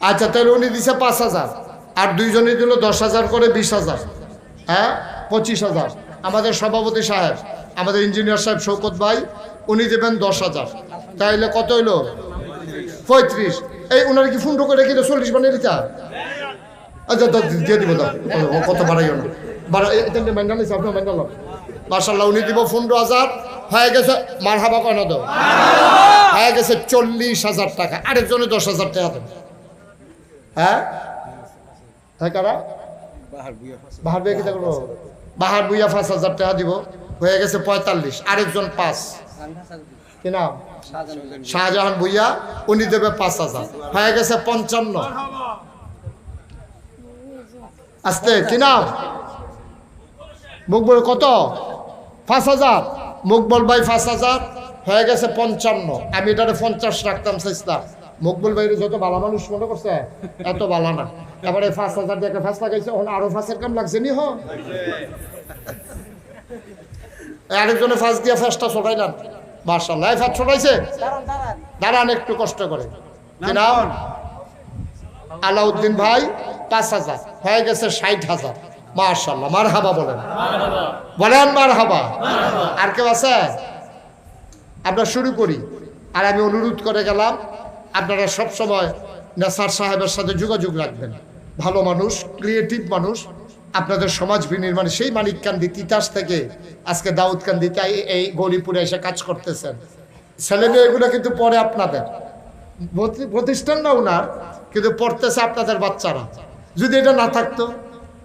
আচ্ছা তাহলে উনি দিছে 5,000, আর দুইজনে দিল 10,000 করে 20,000, হ্যাঁ 25,000। আমাদের সভাপতি সাহেব, আমাদের ইঞ্জিনিয়ার সাহেব শৌকত ভাই, উনি দেবেন 10,000। তাইলে কত হইলো? 35। এই উনার কি ফোন করে রেখে 40 বানিয়ে দিতা? আচ্ছা দিয়ে দিব, কত বাড়াইও না, মাশাআল্লাহ। উনি দিব 15,000, হয়ে গেছে মার হাবা কেন দো, হয়ে গেছে 40,000 টাকা। আরেকজনে 10,000 টাকা দেবে। হ্যাঁ কারা? বাহার বুয়া কি করবো? বাহার বুয়া 5,000 টাকা দিব, হয়ে গেছে 45। আরেকজন 5, কি নাম? শাহজাহান ভুইয়া, উনি দেবে 5,000, হয়ে গেছে 55। আস্তে কি নাম? মুকবল কত? 5,000। মুকবল ভাই 5,000, হয়ে গেছে 55। আমি এটারে 50 রাখতাম চেষ্টা। মকবুল ভাইয়ের যত বালা মানুষ মনে করছে, এত বালা না। এবারে 5,000 দিয়ে একটা ফাঁস লাগাইছে, আরো ফাঁসের কাম লাগছে নি। আরেকজনে ফাঁস দিয়ে ফাঁসটা ছড়াইলাম, মাশাআল্লাহ। এই ফাঁস ছড়াইছে, দাঁড়ান একটু কষ্ট করে। কি নাম? আলাউদ্দিন ভাই 5,000, হয়ে গেছে 60,000। মাশাআল্লাহ, মার হাবা বলেন, বলেন মার হাবা। আর কেউ আছে? আমরা শুরু করি। আর আমি অনুরোধ করে গেলাম, আপনারা সব সময় নাসার সাহেবের সাথে যোগাযোগ রাখবেন। ভালো মানুষ, ক্রিয়েটিভ মানুষ, আপনাদের সমাজ বিনির্মাণ। সেই মানিককান্দি তিতাস থেকে আজকে দাউদকান্দিতে এই গলিপুরে এসে কাজ করতেছেন। ছেলে মেয়েগুলো কিন্তু পরে আপনাদের প্রতিষ্ঠান না উনার, কিন্তু পড়তেছে আপনাদের বাচ্চারা। যদি এটা না থাকতো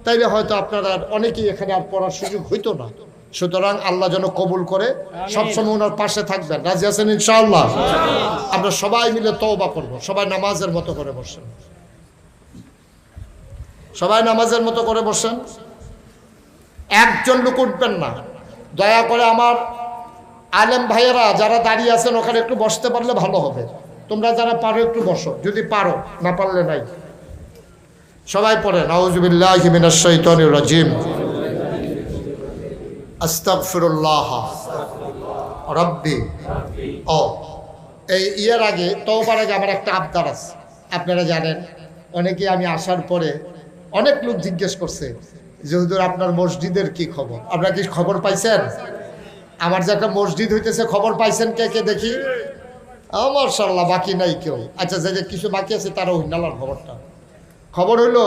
তাইলে হয়তো আপনারা অনেকেই এখানে আর পড়ার সুযোগ হইতো না। সুতরাং আল্লাহ যেন কবুল করে, সবসময় ওনার পাশে থাকবেন। রাজি আছেন ইনশাআল্লাহ? আমরা সবাই মিলে তওবা করব। সবাই নামাজের মতো করে বসেন, সবাই নামাজের মতো করে বসেন। একজন লোক উঠবেন না, দয়া করে। আমার আলেম ভাইয়েরা যারা দাঁড়িয়ে আছেন ওখানে একটু বসতে পারলে ভালো হবে। তোমরা যারা পারো একটু বসো, যদি পারো, না পারলে নাই। সবাই পড়েন আউযু বিল্লাহি মিনাশ শাইতানির রাজিম, আস্তাগফিরুল্লাহ রাব্বি। ও এই ইয়ের আগে, তওবার আগে আমার একটা আবদার আছে। আপনারা জানেন, অনেকে আমি আসার পরে অনেক লোক জিজ্ঞেস করছে যে হুজুর আপনার মসজিদের কি খবর? আপনারা কি খবর পাইছেন? আমার যে একটা মসজিদ হইতেছে, খবর পাইছেন কে কে দেখি? মাশাআল্লাহ, বাকি নাই কেউ। আচ্ছা, যে কিছু বাকি আছে তারা হইনালার খবরটা। খবর হইল,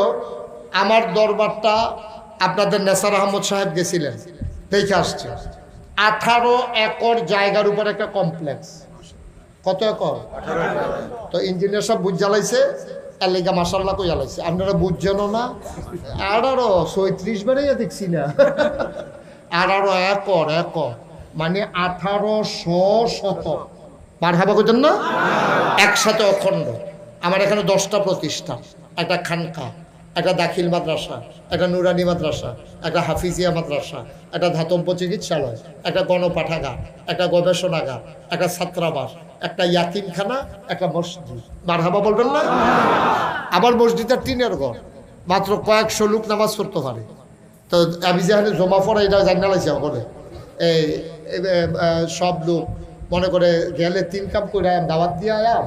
আমার দরবারটা আপনাদের নেসার আহমদ সাহেব গেছিলেন, দেখে আসছে। 18 একর জায়গার উপর একটা কমপ্লেক্স। কত একর? তো ইঞ্জিনিয়ার সব বুঝ জ্বালাইছে, এর লেগা মাশাআল্লাহ কই জ্বালাইছে। আপনারা বুঝছেনও না। 36 বারে দেখছি না। 18 একর, মানে 1800 শতক। মার হাবা করতেন না? একসাথে অখণ্ড। আমার এখানে 10টা প্রতিষ্ঠান, একটা খানকা, একটা দাখিল মাদ্রাসা, একটা নুরানি মাদ্রাসা, একটা হাফিজিয়া মাদ্রাসা, একটা ধাতব্য চিকিৎসালয়, একটা গণপাঠাগার, একটা গবেষণাগার, একটা ছাত্রাবাস, একটা ইয়াতিমখানা, একটা মসজিদ। মারহাবা বলবেন না? আবার মসজিদের টিনের ঘর, মাত্র কয়েকশো লোক নামাজ পড়তে পারে। তো আমি যেখানে জমা পড়া এটা জানি না লাগছে বলে এই সব লোক মনে করে গেলে 3 কাপ করে দাওয়াত দিয়ে আয়াম,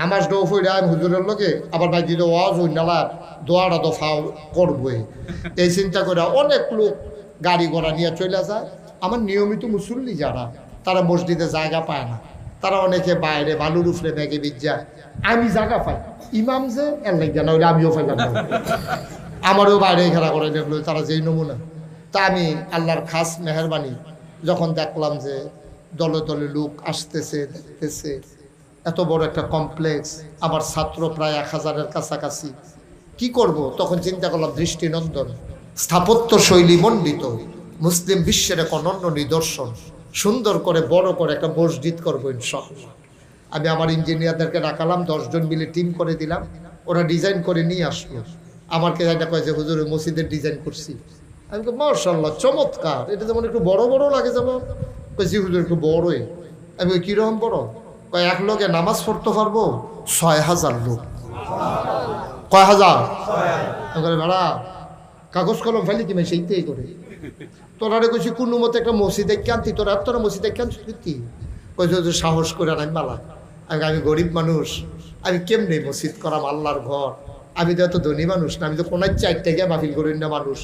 নামাজ ডো ফইরা হুজুরের লোকে আবার ভাই দিল ওয়াজ হই নালা দোয়াটা তো ফাও করবই, এই চিন্তা করে অনেক লোক গাড়ি ঘোড়া নিয়ে চলে যায়। আমার নিয়মিত মুসল্লি যারা, তারা মসজিদে জায়গা পায় না, তারা অনেকে বাইরে বালুর উফরে ব্যাগে বিজ যায়। আমি জায়গা পাই, ইমাম যে এর লাগে না হইলে আমিও পাইলাম না, আমারও বাইরে খেলা করে দেখলো তারা যেই নমুনা। তা আমি আল্লাহর খাস মেহরবানি যখন দেখলাম যে দলে দলে লোক আসতেছে, দেখতেছে, এত বড় একটা কমপ্লেক্স, আবার ছাত্র প্রায় 1000-এর কাছাকাছি, কি করব? তখন চিন্তা করলাম দৃষ্টিনন্দন, স্থাপত্য শৈলী মণ্ডিত, মুসলিম বিশ্বের এক অনন্য নিদর্শন, সুন্দর করে বড় করে একটা মসজিদ করবো ইনশাআল্লাহ। আমি আমার ইঞ্জিনিয়ারদেরকে ডাকালাম, 10 জন মিলে টিম করে দিলাম, ওরা ডিজাইন করে নিয়ে আসলো। আমাকে এটা কয় যে হুজুর মসজিদের ডিজাইন করছি। আমি তো মাশাআল্লাহ চমৎকার, এটা যেমন একটু বড় বড় লাগে, যেমন কইছি হুজুর একটু বড়ই। আমি কিরকম বড়? কয় এক লোকে নামাজ পড়তে পারবো 6000 লোক। কয় হাজার? বেড়া কাগজ কলম ফেলি কি মেয়ে সেইটাই করে। তোরা কইছি কোনো মতে একটা মসজিদে ক্যান্তি, তোরা মসজিদে ক্যান্তি কইছে হুজুর সাহস করে আনাই মালা। আমি গরিব মানুষ, আমি কেমনে মসজিদ করাম আল্লাহর ঘর? আমি তো এত ধনী মানুষ না, আমি তো কোনার 4 টাকা মাহফিল করি না মানুষ।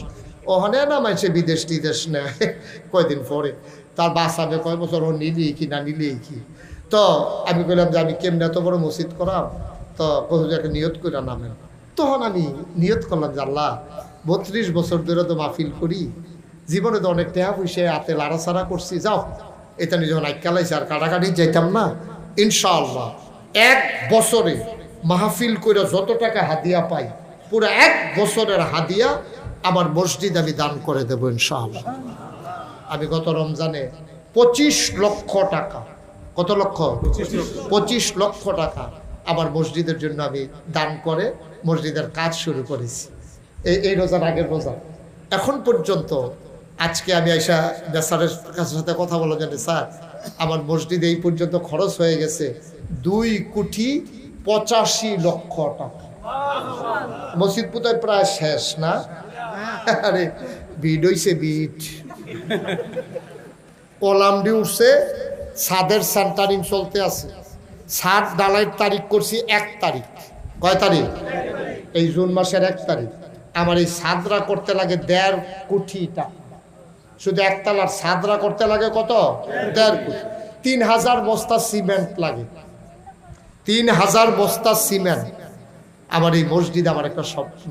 ওখানে না মাইছে বিদেশ টিদেশ নেয় কয়দিন পরে, তার বাঁচাবে কয় বছর, ও নিলি কি না নিলি কি। তো আমি বললাম যে আমি কেমনে এত বড় মসজিদ করাম? তো হুজুর একটা নিয়ত করে নামেন। তখন আমি নিয়ত করলাম যে আল্লাহ 32 বছর ধরে তো মাহফিল করি, জীবনে তো অনেক টাকা পয়সা হাতে লাড়াছাড়া করছি, যাও এটা নিয়ে যখন আইকালাইছে আর কাটাকাটি যাইতাম না, ইনশাআল্লাহ 1 বছরে মাহফিল করে যত টাকা হাদিয়া পাই, পুরো 1 বছরের হাদিয়া আমার মসজিদ আমি দান করে দেবো ইনশাআল্লাহ। আমি গত রমজানে 25 লক্ষ টাকা, কত লক্ষ? 25 লক্ষ টাকা আমার মসজিদের জন্য আমি দান করে মসজিদের কাজ শুরু করেছি। এই রোজার আগের রোজা এখন পর্যন্ত। আজকে আমি আইসা বেসারের সাথে কথা বলা জানি, স্যার আমার মসজিদে এই পর্যন্ত খরচ হয়ে গেছে 2,85,00,000 টাকা। মসজিদ পুতায় প্রায় শেষ না? আরে বিড হইছে, বিট কলামডি উঠছে, ছাদের সেন্টারিং চলতে আছে, ছাদ ডালাইয়ের তারিখ করছি 1 তারিখ। কয় তারিখ? এই জুন মাসের 1 তারিখ। আমার এই ছাদরা করতে লাগে 1.5 কোটি টাকা, শুধু একতলার ছাদরা করতে লাগে কত? 1.5 কোটি। 3000 বস্তা সিমেন্ট লাগে, 3000 বস্তা সিমেন্ট। আমার এই মসজিদ আমার একটা স্বপ্ন।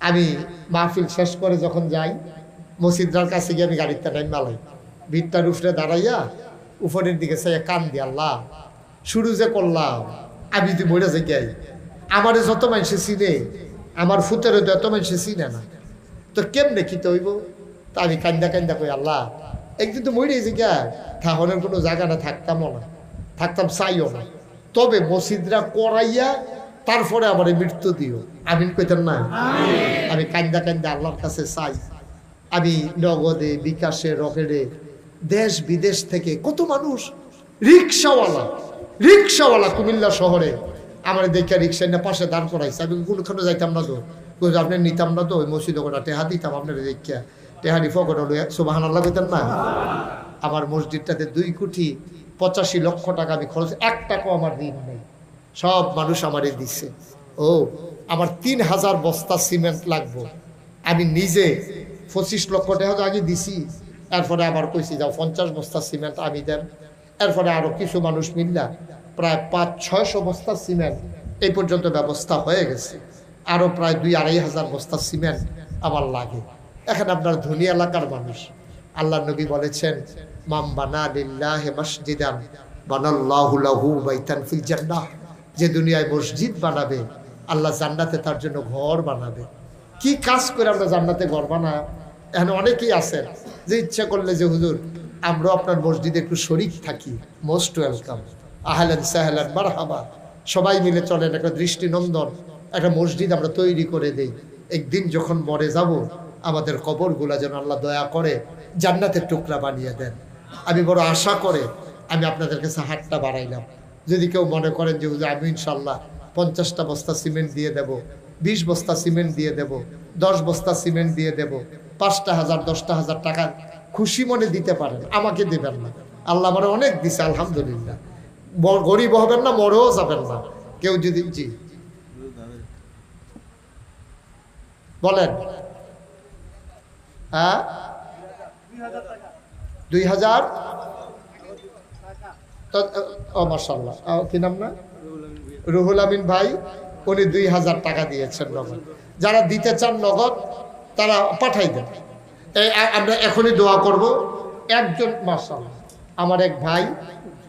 আমি মাহফিল শেষ করে যখন যাই মসজিদটার কাছে গিয়ে আমি গাড়িতে টাইম মালাই, ভিড়টার উপরে দাঁড়াইয়া উপরের দিকে চাইয়া কান দি, আল্লাহ শুরু যে করলাম, আমি যদি মরে যাই গাই, আমার যত মানুষে চিনে, আমার ফুতের তো এত মানুষে চিনে না, তো কেমনে কি হইব? তা আমি কান্দা কান্দা কই, আল্লাহ একদিন তো মরে যে গা, থাহনের কোনো জায়গা না, থাকতামও না, থাকতাম চাইও না, তবে মসজিদরা করাইয়া তারপরে আমার মৃত্যু দিও, আমিন কইতেন না? আমি কান্দা কান্দা আল্লাহর কাছে চাই। আমি নগদে, বিকাশে, রকেটে, দেশ বিদেশ থেকে কত মানুষ, রিক্সাওয়ালা কুমিল্লা শহরে আমার দেখে রিক্সা না পাশে দাঁড় করাইছে। আমি কোনোখানে যাইতাম না তো, আপনি নিতাম না তো, ওই মসজিদ ওটা টেহা দিতাম আপনার দেখা, টেহারি ফকট হলো সুবহানাল্লাহ কইতেন না? আমার মসজিদটাতে 2,85,00,000 টাকা আমি খরচ, 1 টাকাও আমার ঋণ নেই, সব মানুষ আমারই দিচ্ছে। ও আমার 3000 বস্তা সিমেন্ট লাগবো, আমি নিজে 25 লক্ষ টাকা তো আগে দিছি, এরপরে আবার কইছি যাও 50 বস্তা সিমেন্ট আমি দেন, এরপরে আরো কিছু মানুষ মিললা প্রায় 500-600 বস্তা সিমেন্ট এই পর্যন্ত ব্যবস্থা হয়ে গেছে। আরো প্রায় 2,000-2,500 বস্তা সিমেন্ট আমার লাগে। এখন আপনার ধনী এলাকার মানুষ, আল্লাহ নবী বলেছেন, মাম বানা লিল্লাহি মাসজিদান বানাল্লাহু লাহু বাইতান ফিল জান্নাহ, যে দুনিয়ায় মসজিদ বানাবে আল্লাহ জান্নাতে তার জন্য ঘর বানাবে। কি কাজ করে আমরা জান্নাতে ঘর বানাই? এখন অনেকেই আছেন যে ইচ্ছা করলে যে হুজুর আমরা আপনার মসজিদে একটু শরীক থাকি, মোস্ট ওয়েলকাম, আহলান সাহলান মারহাবা, সবাই মিলে চলেন, একটা দৃষ্টিনন্দন একটা মসজিদ আমরা তৈরি করে দেই। একদিন যখন মরে যাব আমাদের কবরগুলা যেন আল্লাহ দয়া করে জান্নাতের টুকরা বানিয়ে দেন। আমি বড় আশা করে আমি আপনাদের কাছে হাতটা বাড়াইলাম। যদি কেউ মনে করেন যে হুজুর আমি ইনশাল্লাহ 50টা বস্তা সিমেন্ট দিয়ে দেব, 20 বস্তা সিমেন্ট দিয়ে দেব, 10 বস্তা সিমেন্ট দিয়ে দেব, 5টা হাজার 10টা হাজার টাকা খুশি মনে দিতে পারেন, আমাকে দেবেন না। আল্লাহ আমার অনেক দিছে আলহামদুলিল্লাহ। গরিব হবেন না, মরেও যাবেন না কেউ যদি। জি বলেন। হ্যাঁ 2000 ও মাশাআল্লাহ। কি নাম না? রুহুল আমিন ভাই, উনি 2000 টাকা দিয়েছেন নগদ। যারা দিতে চান নগদ তারা পাঠাই দেন। আমরা এখনই দোয়া করব। একজন মাশাআল্লাহ আমার এক ভাই,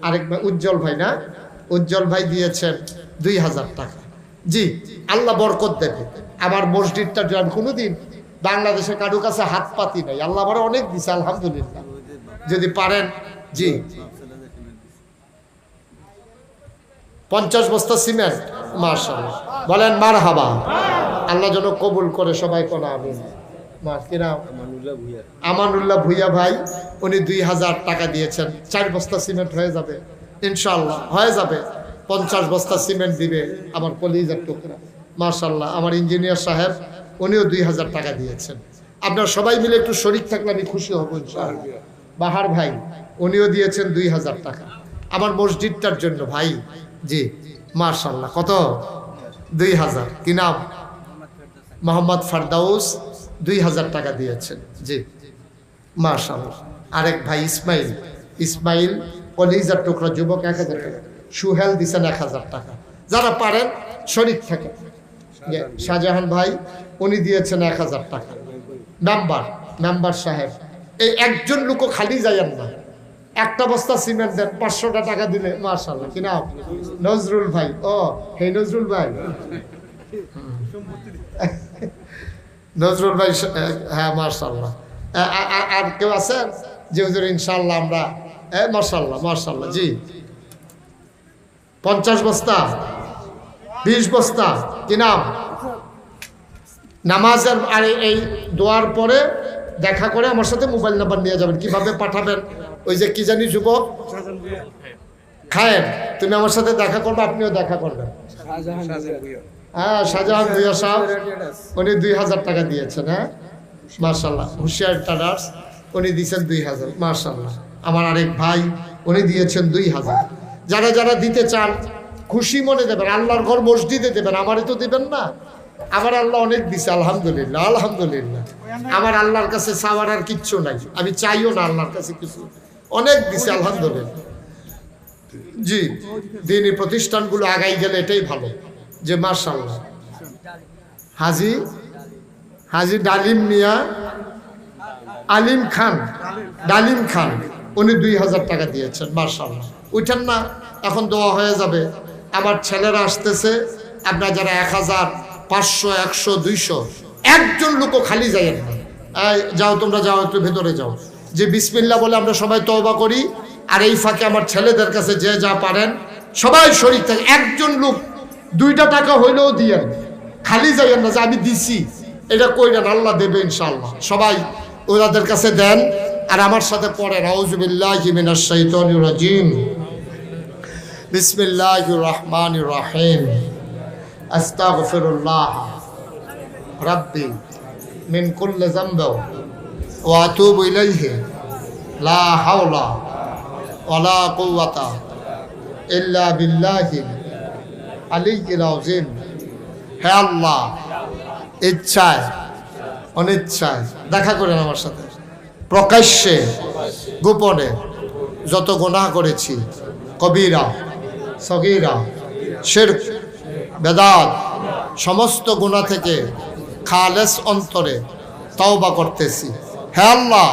আরেক ভাই উজ্জ্বল ভাই না, উজ্জ্বল ভাই দিয়েছেন 2000 টাকা। জি আল্লাহ বরকত দেবে। আমার মসজিদটা আমি কোনোদিন বাংলাদেশে কারো কাছে হাত পাতি নাই, আল্লাহ আমার অনেক দিছে আলহামদুলিল্লাহ। যদি পারেন জি 50 বস্তা সিমেন্ট মাশাআল্লাহ বলেন মারহাবা। আল্লাহ যেন কবুল করে সবাই কোন আমিন। আমানুল্লাহ ভুইয়া ভাই, উনি 2000 টাকা দিয়েছেন। 4 বস্তা সিমেন্ট হয়ে যাবে ইনশাআল্লাহ, হয়ে যাবে। 50 বস্তা সিমেন্ট দিবে আমার কলিজার টুকরা মাশাআল্লাহ। আমার ইঞ্জিনিয়ার সাহেব উনিও 2000 টাকা দিয়েছেন। আপনারা সবাই মিলে একটু শরীক থাকলে আমি খুশি হব ইনশাআল্লাহ। বাহার ভাই উনিও দিয়েছেন 2000 টাকা আমার মসজিদটার জন্য ভাই। জি মাশাআল্লাহ। কত? 2000। কি নাম? মোহাম্মদ ফারদাউস 2000 টাকা দিয়েছেন। জি মাশাআল্লাহ। আরেক ভাই ইসমাইল, ইসমাইল কলিজার টুকরা যুবক 1000 টাকা। সুহেল দিয়েছেন 1000 টাকা। যারা পারেন শরীক থাকে। শাহজাহান ভাই উনি দিয়েছেন 1000 টাকা। মেম্বার সাহেব, এই একজন লোকও খালি যাইয়েন না, একটা বস্তা সিমেন্ট দেন, 500টা টাকা দিলে মাশাআল্লাহ। কি নাম? নজরুল ভাই। ও হে নজরুল ভাই, নজরুল ভাই হ্যাঁ মাশাআল্লাহ। আর কেউ আছেন যে হুজুর ইনশাআল্লাহ আমরা মাশাআল্লাহ মাশাআল্লাহ। জি 50 বস্তা 20 বস্তা। কি নাম? নামাজের আর এই দোয়ার পরে দেখা করে আমার সাথে মোবাইল নাম্বার নিয়ে যাবেন। কিভাবে পাঠাবেন? ওই যে কি জানি যুবক খায়ের, তুমি আমার সাথে দেখা করবে, আপনিও দেখা করবেন। হ্যাঁ শাহজাহান ভুইয়া সাহেব উনি 2000 টাকা দিয়েছেন। হ্যাঁ মাশাআল্লাহ। হুশিয়ার ট্রেডার্স উনি দিয়েছেন 2000 মাশাআল্লাহ। আমার আরেক ভাই উনি দিয়েছেন 2000। যারা যারা দিতে চান খুশি মনে দেবেন, আল্লাহর ঘর মসজিদে দেবেন, আমারই তো দিবেন না। আমার আল্লাহ অনেক দিছে আলহামদুলিল্লাহ আলহামদুলিল্লাহ। আমার আল্লাহর কাছে চাওয়ার আর কিচ্ছু নাই, আমি চাইও না আল্লাহর কাছে কিছু, অনেক দিছে আলহামদুলিল্লাহ। জি দিনই প্রতিষ্ঠানগুলো আগাই গেলে এটাই ভালো যে মাশাআল্লাহ। হাজি ডালিম মিয়া, আলিম খান, ডালিম খান উনি 2000 টাকা দিয়েছেন মাশাআল্লাহ। উঠেন না, এখন দোয়া হয়ে যাবে। আমার ছেলেরা আসতেছে, আপনারা যারা 1000 500 100 200 একজন লোকও খালি যাইয়েন না। যাও তোমরা যাও, একটু ভেতরে যাও। যে বিসমিল্লাহ বলে আমরা সবাই তওবা করি। আর এই ফাঁকে আমার ছেলেদের কাছে যে যা পারেন সবাই শরীক থাকে। একজন লোক 2টা টাকা হইলেও দিয়েন, খালি যাইয়েন না যে আমি দিছি, এটা কইরেন, আল্লাহ দেবে ইনশাআল্লাহ। সবাই ওনাদের কাছে দেন আর আমার সাথে পড়েন আউযু বিল্লাহি মিনাশ শাইতানির রাজিম বিসমিল্লাহির রহমানির রহিম আস্তাগফিরুল্লাহ রাব্বি মিন কুল্লি যামবি ওয়া আতুবু ইলাইহি লা হাওলা ওয়ালা কুওয়াতা ইল্লা বিল্লাহিল আলিয়্যিল আযীম। হে আল্লাহ, ইচ্ছায় অনিচ্ছায় দেখা করেন আমার সাথে, প্রকাশ্যে গোপনে যত গুনাহ করেছি, কবিরা সগীরা শিরক বেদাত সমস্ত গুনাহ থেকে খালেস অন্তরে তওবা করতেছি। হে আল্লাহ,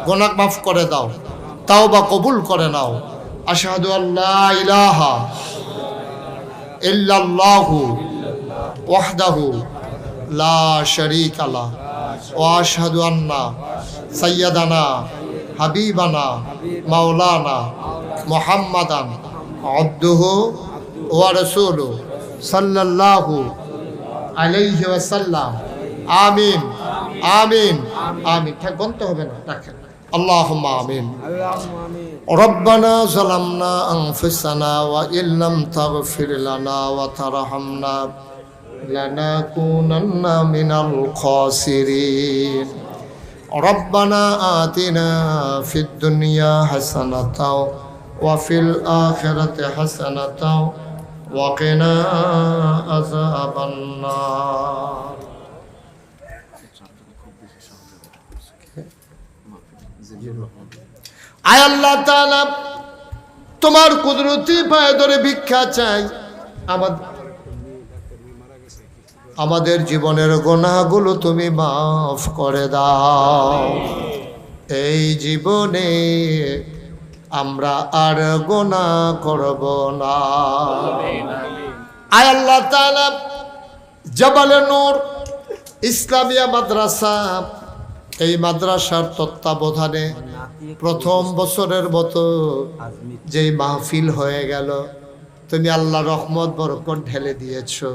গুনাহ মাফ করে দাও, তওবা কবুল করে নাও। আশহাদু আল্লা ইলাহা ইল্লাল্লাহু ওয়াহদাহু লা শারীকা লাহু ওয়া আশহাদু আন্না সাইয়্যিদানা হাবিবানা মাওলানা মুহাম্মাদান আবদুহু ওয়া রাসূলুহু সাল্লাল্লাহু আলাইহি ওয়াসাল্লাম। আমিন আমিন আমিন। ঠিক বলতে হবে না, রাখেন। আল্লাহুম্মা আমিন। রব্বানা যালামনা আনফুসানা ওয়া ইল্লাম তাগফির লানা ওয়া তারহামনা লানাকুনান্না মিনাল খাসিরিন। রব্বানা আতিনা ফিদ দুনিয়া হাসানাতাও ওয়া ফিল আখিরাতি হাসানাতাও ওয়া কিনা আযাবান নার। আয় আল্লাহ তাআলা, তোমার কুদরতি পায়ে ধরে ভিক্ষা চাই, আমাদের জীবনের গুনাহগুলো তুমি মাফ করে দাও। এই জীবনে আমরা আর গুনাহ করব না। আয় আল্লাহ তাআলা, জাবালে নূর ইসলামিয়া মাদ্রাসা, এই মাদ্রাসার তত্ত্বাবধানে প্রথম বছরের মতো যেই মাহফিল হয়ে গেল, তুমি আল্লাহ রহমত বরকত ঢেলে দিয়েছো।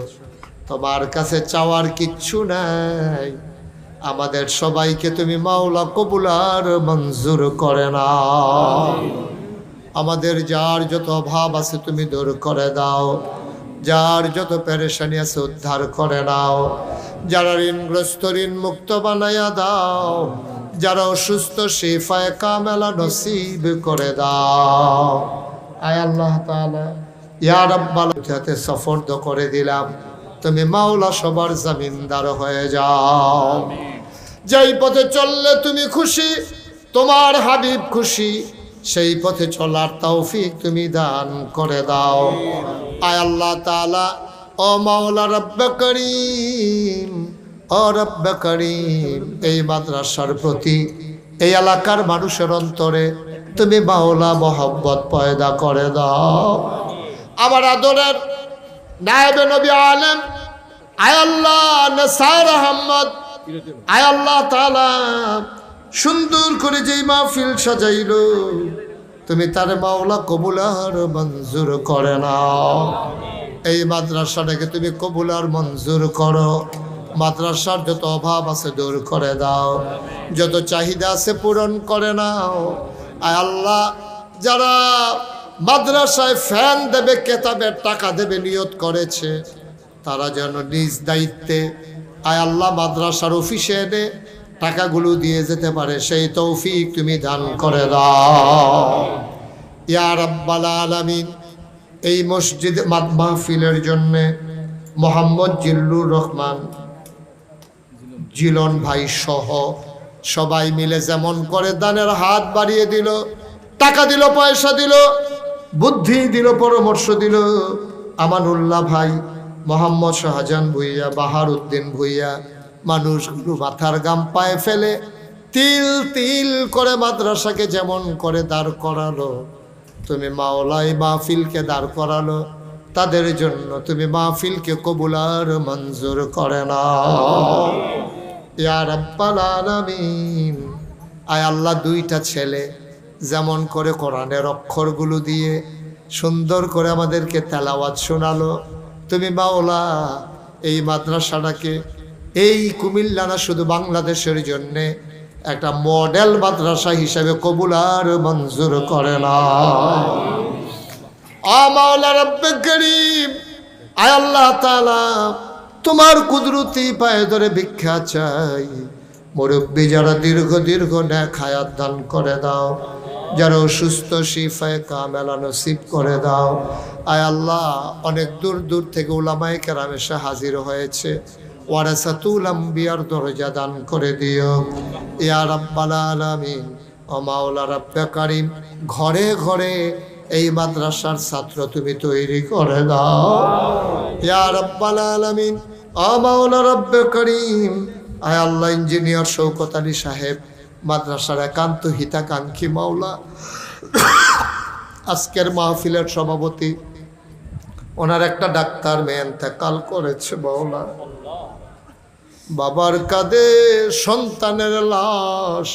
তোমার কাছে চাওয়ার কিচ্ছু নাই, আমাদের সবাইকে তুমি মাওলা কবুল আর মঞ্জুর করে নাও। আমাদের যার যত অভাব আছে তুমি দূর করে দাও, যার যত পেরেশানি আছে উদ্ধার করে নাও, যারা ঋণগ্রস্ত ঋণ মুক্ত বানাইয়া দাও, যারা অসুস্থ শিফায়ে কামেলা নসিব করে দাও। আয় আল্লাহ তাআলা, ইয়া রাব্বাল হাতে সফরদ করে দিলাম, তুমি মাওলা সবার জমিনদার হয়ে যাও। যেই পথে চললে তুমি খুশি, তোমার হাবিব খুশি, সেই পথে চলার তৌফিক তুমি দান করে দাও। আয় আল্লাহ তাআলা, ও মাওলা রব্বে করিম, ও রব্বে করিম, এই মাদ্রাসার প্রতি এই এলাকার মানুষের অন্তরে তুমি মাওলা মহব্বত পয়দা করে দাও। আমার আদরের নায়েবে নবী আলেম আয় আল্লাহ নেসার আহমদ, আয় আল্লাহ তাআলা, সুন্দর করে যেই মাহফিল সাজাইলো, তুমি তার মাওলা কবুল আর মঞ্জুর করে নাও। এই মাদ্রাসাটাকে তুমি কবুল আর মঞ্জুর করো। মাদ্রাসার যত অভাব আছে দূর করে দাও, যত চাহিদা আছে পূরণ করে নাও। আয় আল্লাহ, যারা মাদ্রাসায় ফ্যান দেবে, কেতাবের টাকা দেবে নিয়ত করেছে, তারা যেন নিজ দায়িত্বে আয় আল্লাহ মাদ্রাসার অফিসে এনে টাকাগুলো দিয়ে যেতে পারে, সেই তৌফিক তুমি দান করে দাও ইয়া রাব্বাল আলামিন। এই মসজিদ মাহফিলের জন্য মোহাম্মদ জিল্লুর রহমান জিলন ভাই সহ সবাই মিলে যেমন করে দানের হাত বাড়িয়ে দিল, টাকা দিল, পয়সা দিল, বুদ্ধি দিল, পরামর্শ দিল। আমানুল্লাহ ভাই, মোহাম্মদ শাহজাহান ভুইয়া, বাহার উদ্দিন ভুইয়া, মানুষগুলো মাথার গাম পায়ে ফেলে তিল তিল করে মাদ্রাসাকে যেমন করে দাঁড় করালো, তুমি মাওলাই মাহফিলকে দাঁড় করালো, তাদের জন্য তুমি মাহফিলকে কবুল আর মঞ্জুর করে নাও ইয়া রাব্বাল আলামিন। আয় আল্লাহ, দুইটা ছেলে যেমন করে কোরআনের অক্ষরগুলো দিয়ে সুন্দর করে আমাদেরকে তেলাওয়াত শোনালো, তুমি মাওলা এই মাদ্রাসাটাকে, এই কুমিল্লা না শুধু বাংলাদেশের জন্যে একটা মডেল মাদ্রাসা হিসাবে কবুল আর মঞ্জুর করে না। মাওলা রব্বে করিম, আয় আল্লাহ তাআলা, তোমার কুদরতি পায়ে ধরে ভিক্ষা চাই। মুরব্বী যারা দীর্ঘ দীর্ঘ নেক হায়াত দান করে দাও, যারা অসুস্থ শিফায়ে কামেলা নসিব করে দাও। আয় আল্লাহ, অনেক দূর দূর থেকে উলামায়ে কেরাম এসে হাজির হয়েছে, ওয়ারাসাতুল আম্বিয়ার দরজা দান করে দিও ইয়া রাব্বাল আলামিন। ও মাওলা রব্বে করিম, ঘরে ঘরে এই মাদ্রাসার ছাত্র তুমি তৈরি করে দাও ইয়া রাব্বাল আলামিন। ও মাওলা রব্বে করিম, আয় আল্লাহ, ইঞ্জিনিয়ার শওকত আলী সাহেব মাদ্রাসার একান্ত হিতাকাঙ্ক্ষী মাওলা, আজকের মাহফিলের সভাপতি, ওনার একটা ডাক্তার মেয়ে ইন্তেকাল করেছে মাওলা, বাবার কাঁধে সন্তানের লাশ,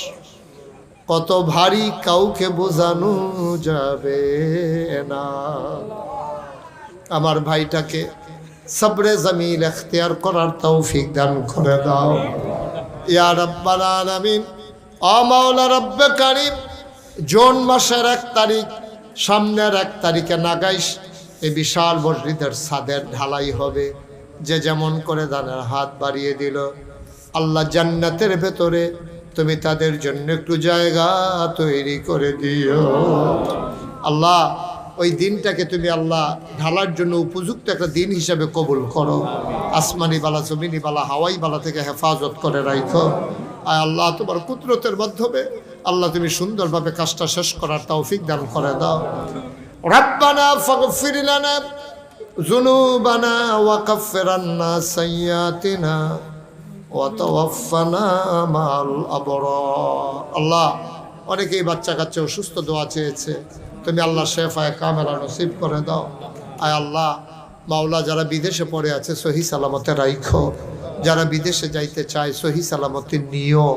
কত ভারী কাউকে বোঝানো যাবে না। আমার ভাইটাকে সবরে জমিল এখতিয়ার করার তৌফিক দান করে দাও ইয়া রাব্বাল আলামিন। ও মাওলা রব্বে কারীম, জুন মাসের 1 তারিখ, সামনের 1 তারিখে নাগাইশ এই বিশাল মসজিদের ছাদের ঢালাই হবে। যে যেমন করে দানের হাত বাড়িয়ে দিল, আল্লাহ জান্নাতের ভেতরে তুমি তাদের জন্য একটু জায়গা তৈরি করে দিও আল্লাহ। ওই দিনটাকে তুমি আল্লাহ ঢালার জন্য উপযুক্ত একটা দিন হিসাবে কবুল করো। আসমানি বালা, জমিনি বালা, হাওয়াই বালা থেকে হেফাজত করে রাখো। আয় আল্লাহ, তোমার কুদরতের মাধ্যমে আল্লাহ তুমি সুন্দরভাবে কাজটা শেষ করার তৌফিক দান করে দাও। রাব্বানা ফাগফির লানা যুনুবানা ওয়া কাফফির আন্না সাইয়্যাতিনা ওয়া তাওয়াফফানা মা'আল আবরার। আল্লাহ, অনেকেই বাচ্চা কাচ্চা অসুস্থ, দোয়া চেয়েছে, তুমি আল্লাহ শেফায়ে কামেলা নসিব করে দাও। আয় আল্লাহ মাওলা, যারা বিদেশে পড়ে আছে সহি সালামতে রাইখো, যারা বিদেশে যাইতে চায় সহি সালামতে নিও।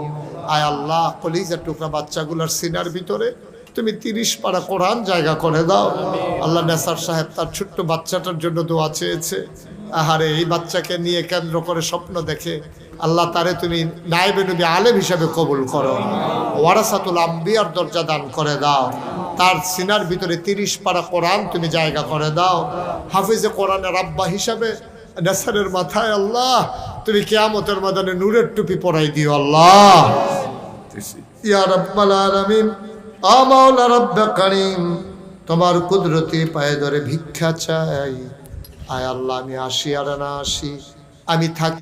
আয় আল্লাহ, কলিজার টুকরা বাচ্চাগুলোর সিনার ভিতরে তুমি 30 পারা কোরআন জায়গা করে দাও। আল্লাহ নেসার সাহেব তার ছোট্ট বাচ্চাটার জন্য দোয়া চেয়েছে। আহারে, এই বাচ্চাকে নিয়ে কেন্দ্র করে স্বপ্ন দেখে আল্লাহ তারে তুমি নায়েবে নবী আলেম হিসাবে কবুল করো, ওয়ারাসাতুল আম্বিয়ার দরজা দান করে দাও। তার সিনার ভিতরে 30 পারা কোরআন তুমি জায়গা করে দাও। হাফিজে কোরআনের আব্বা হিসাবে নেসারের মাথায় আল্লাহ তুমি কিয়ামতের ময়দানে নূরের টুপি পরাই দিও আল্লাহ। ইয়া রাব্বাল আলামিন, ও মাওলা রব্বে কারীম, তোমার কুদরতি পায়ে ধরে ভিক্ষা চাই। আয় আল্লাহ, আমি আসি আর না আসি, আমি থাকি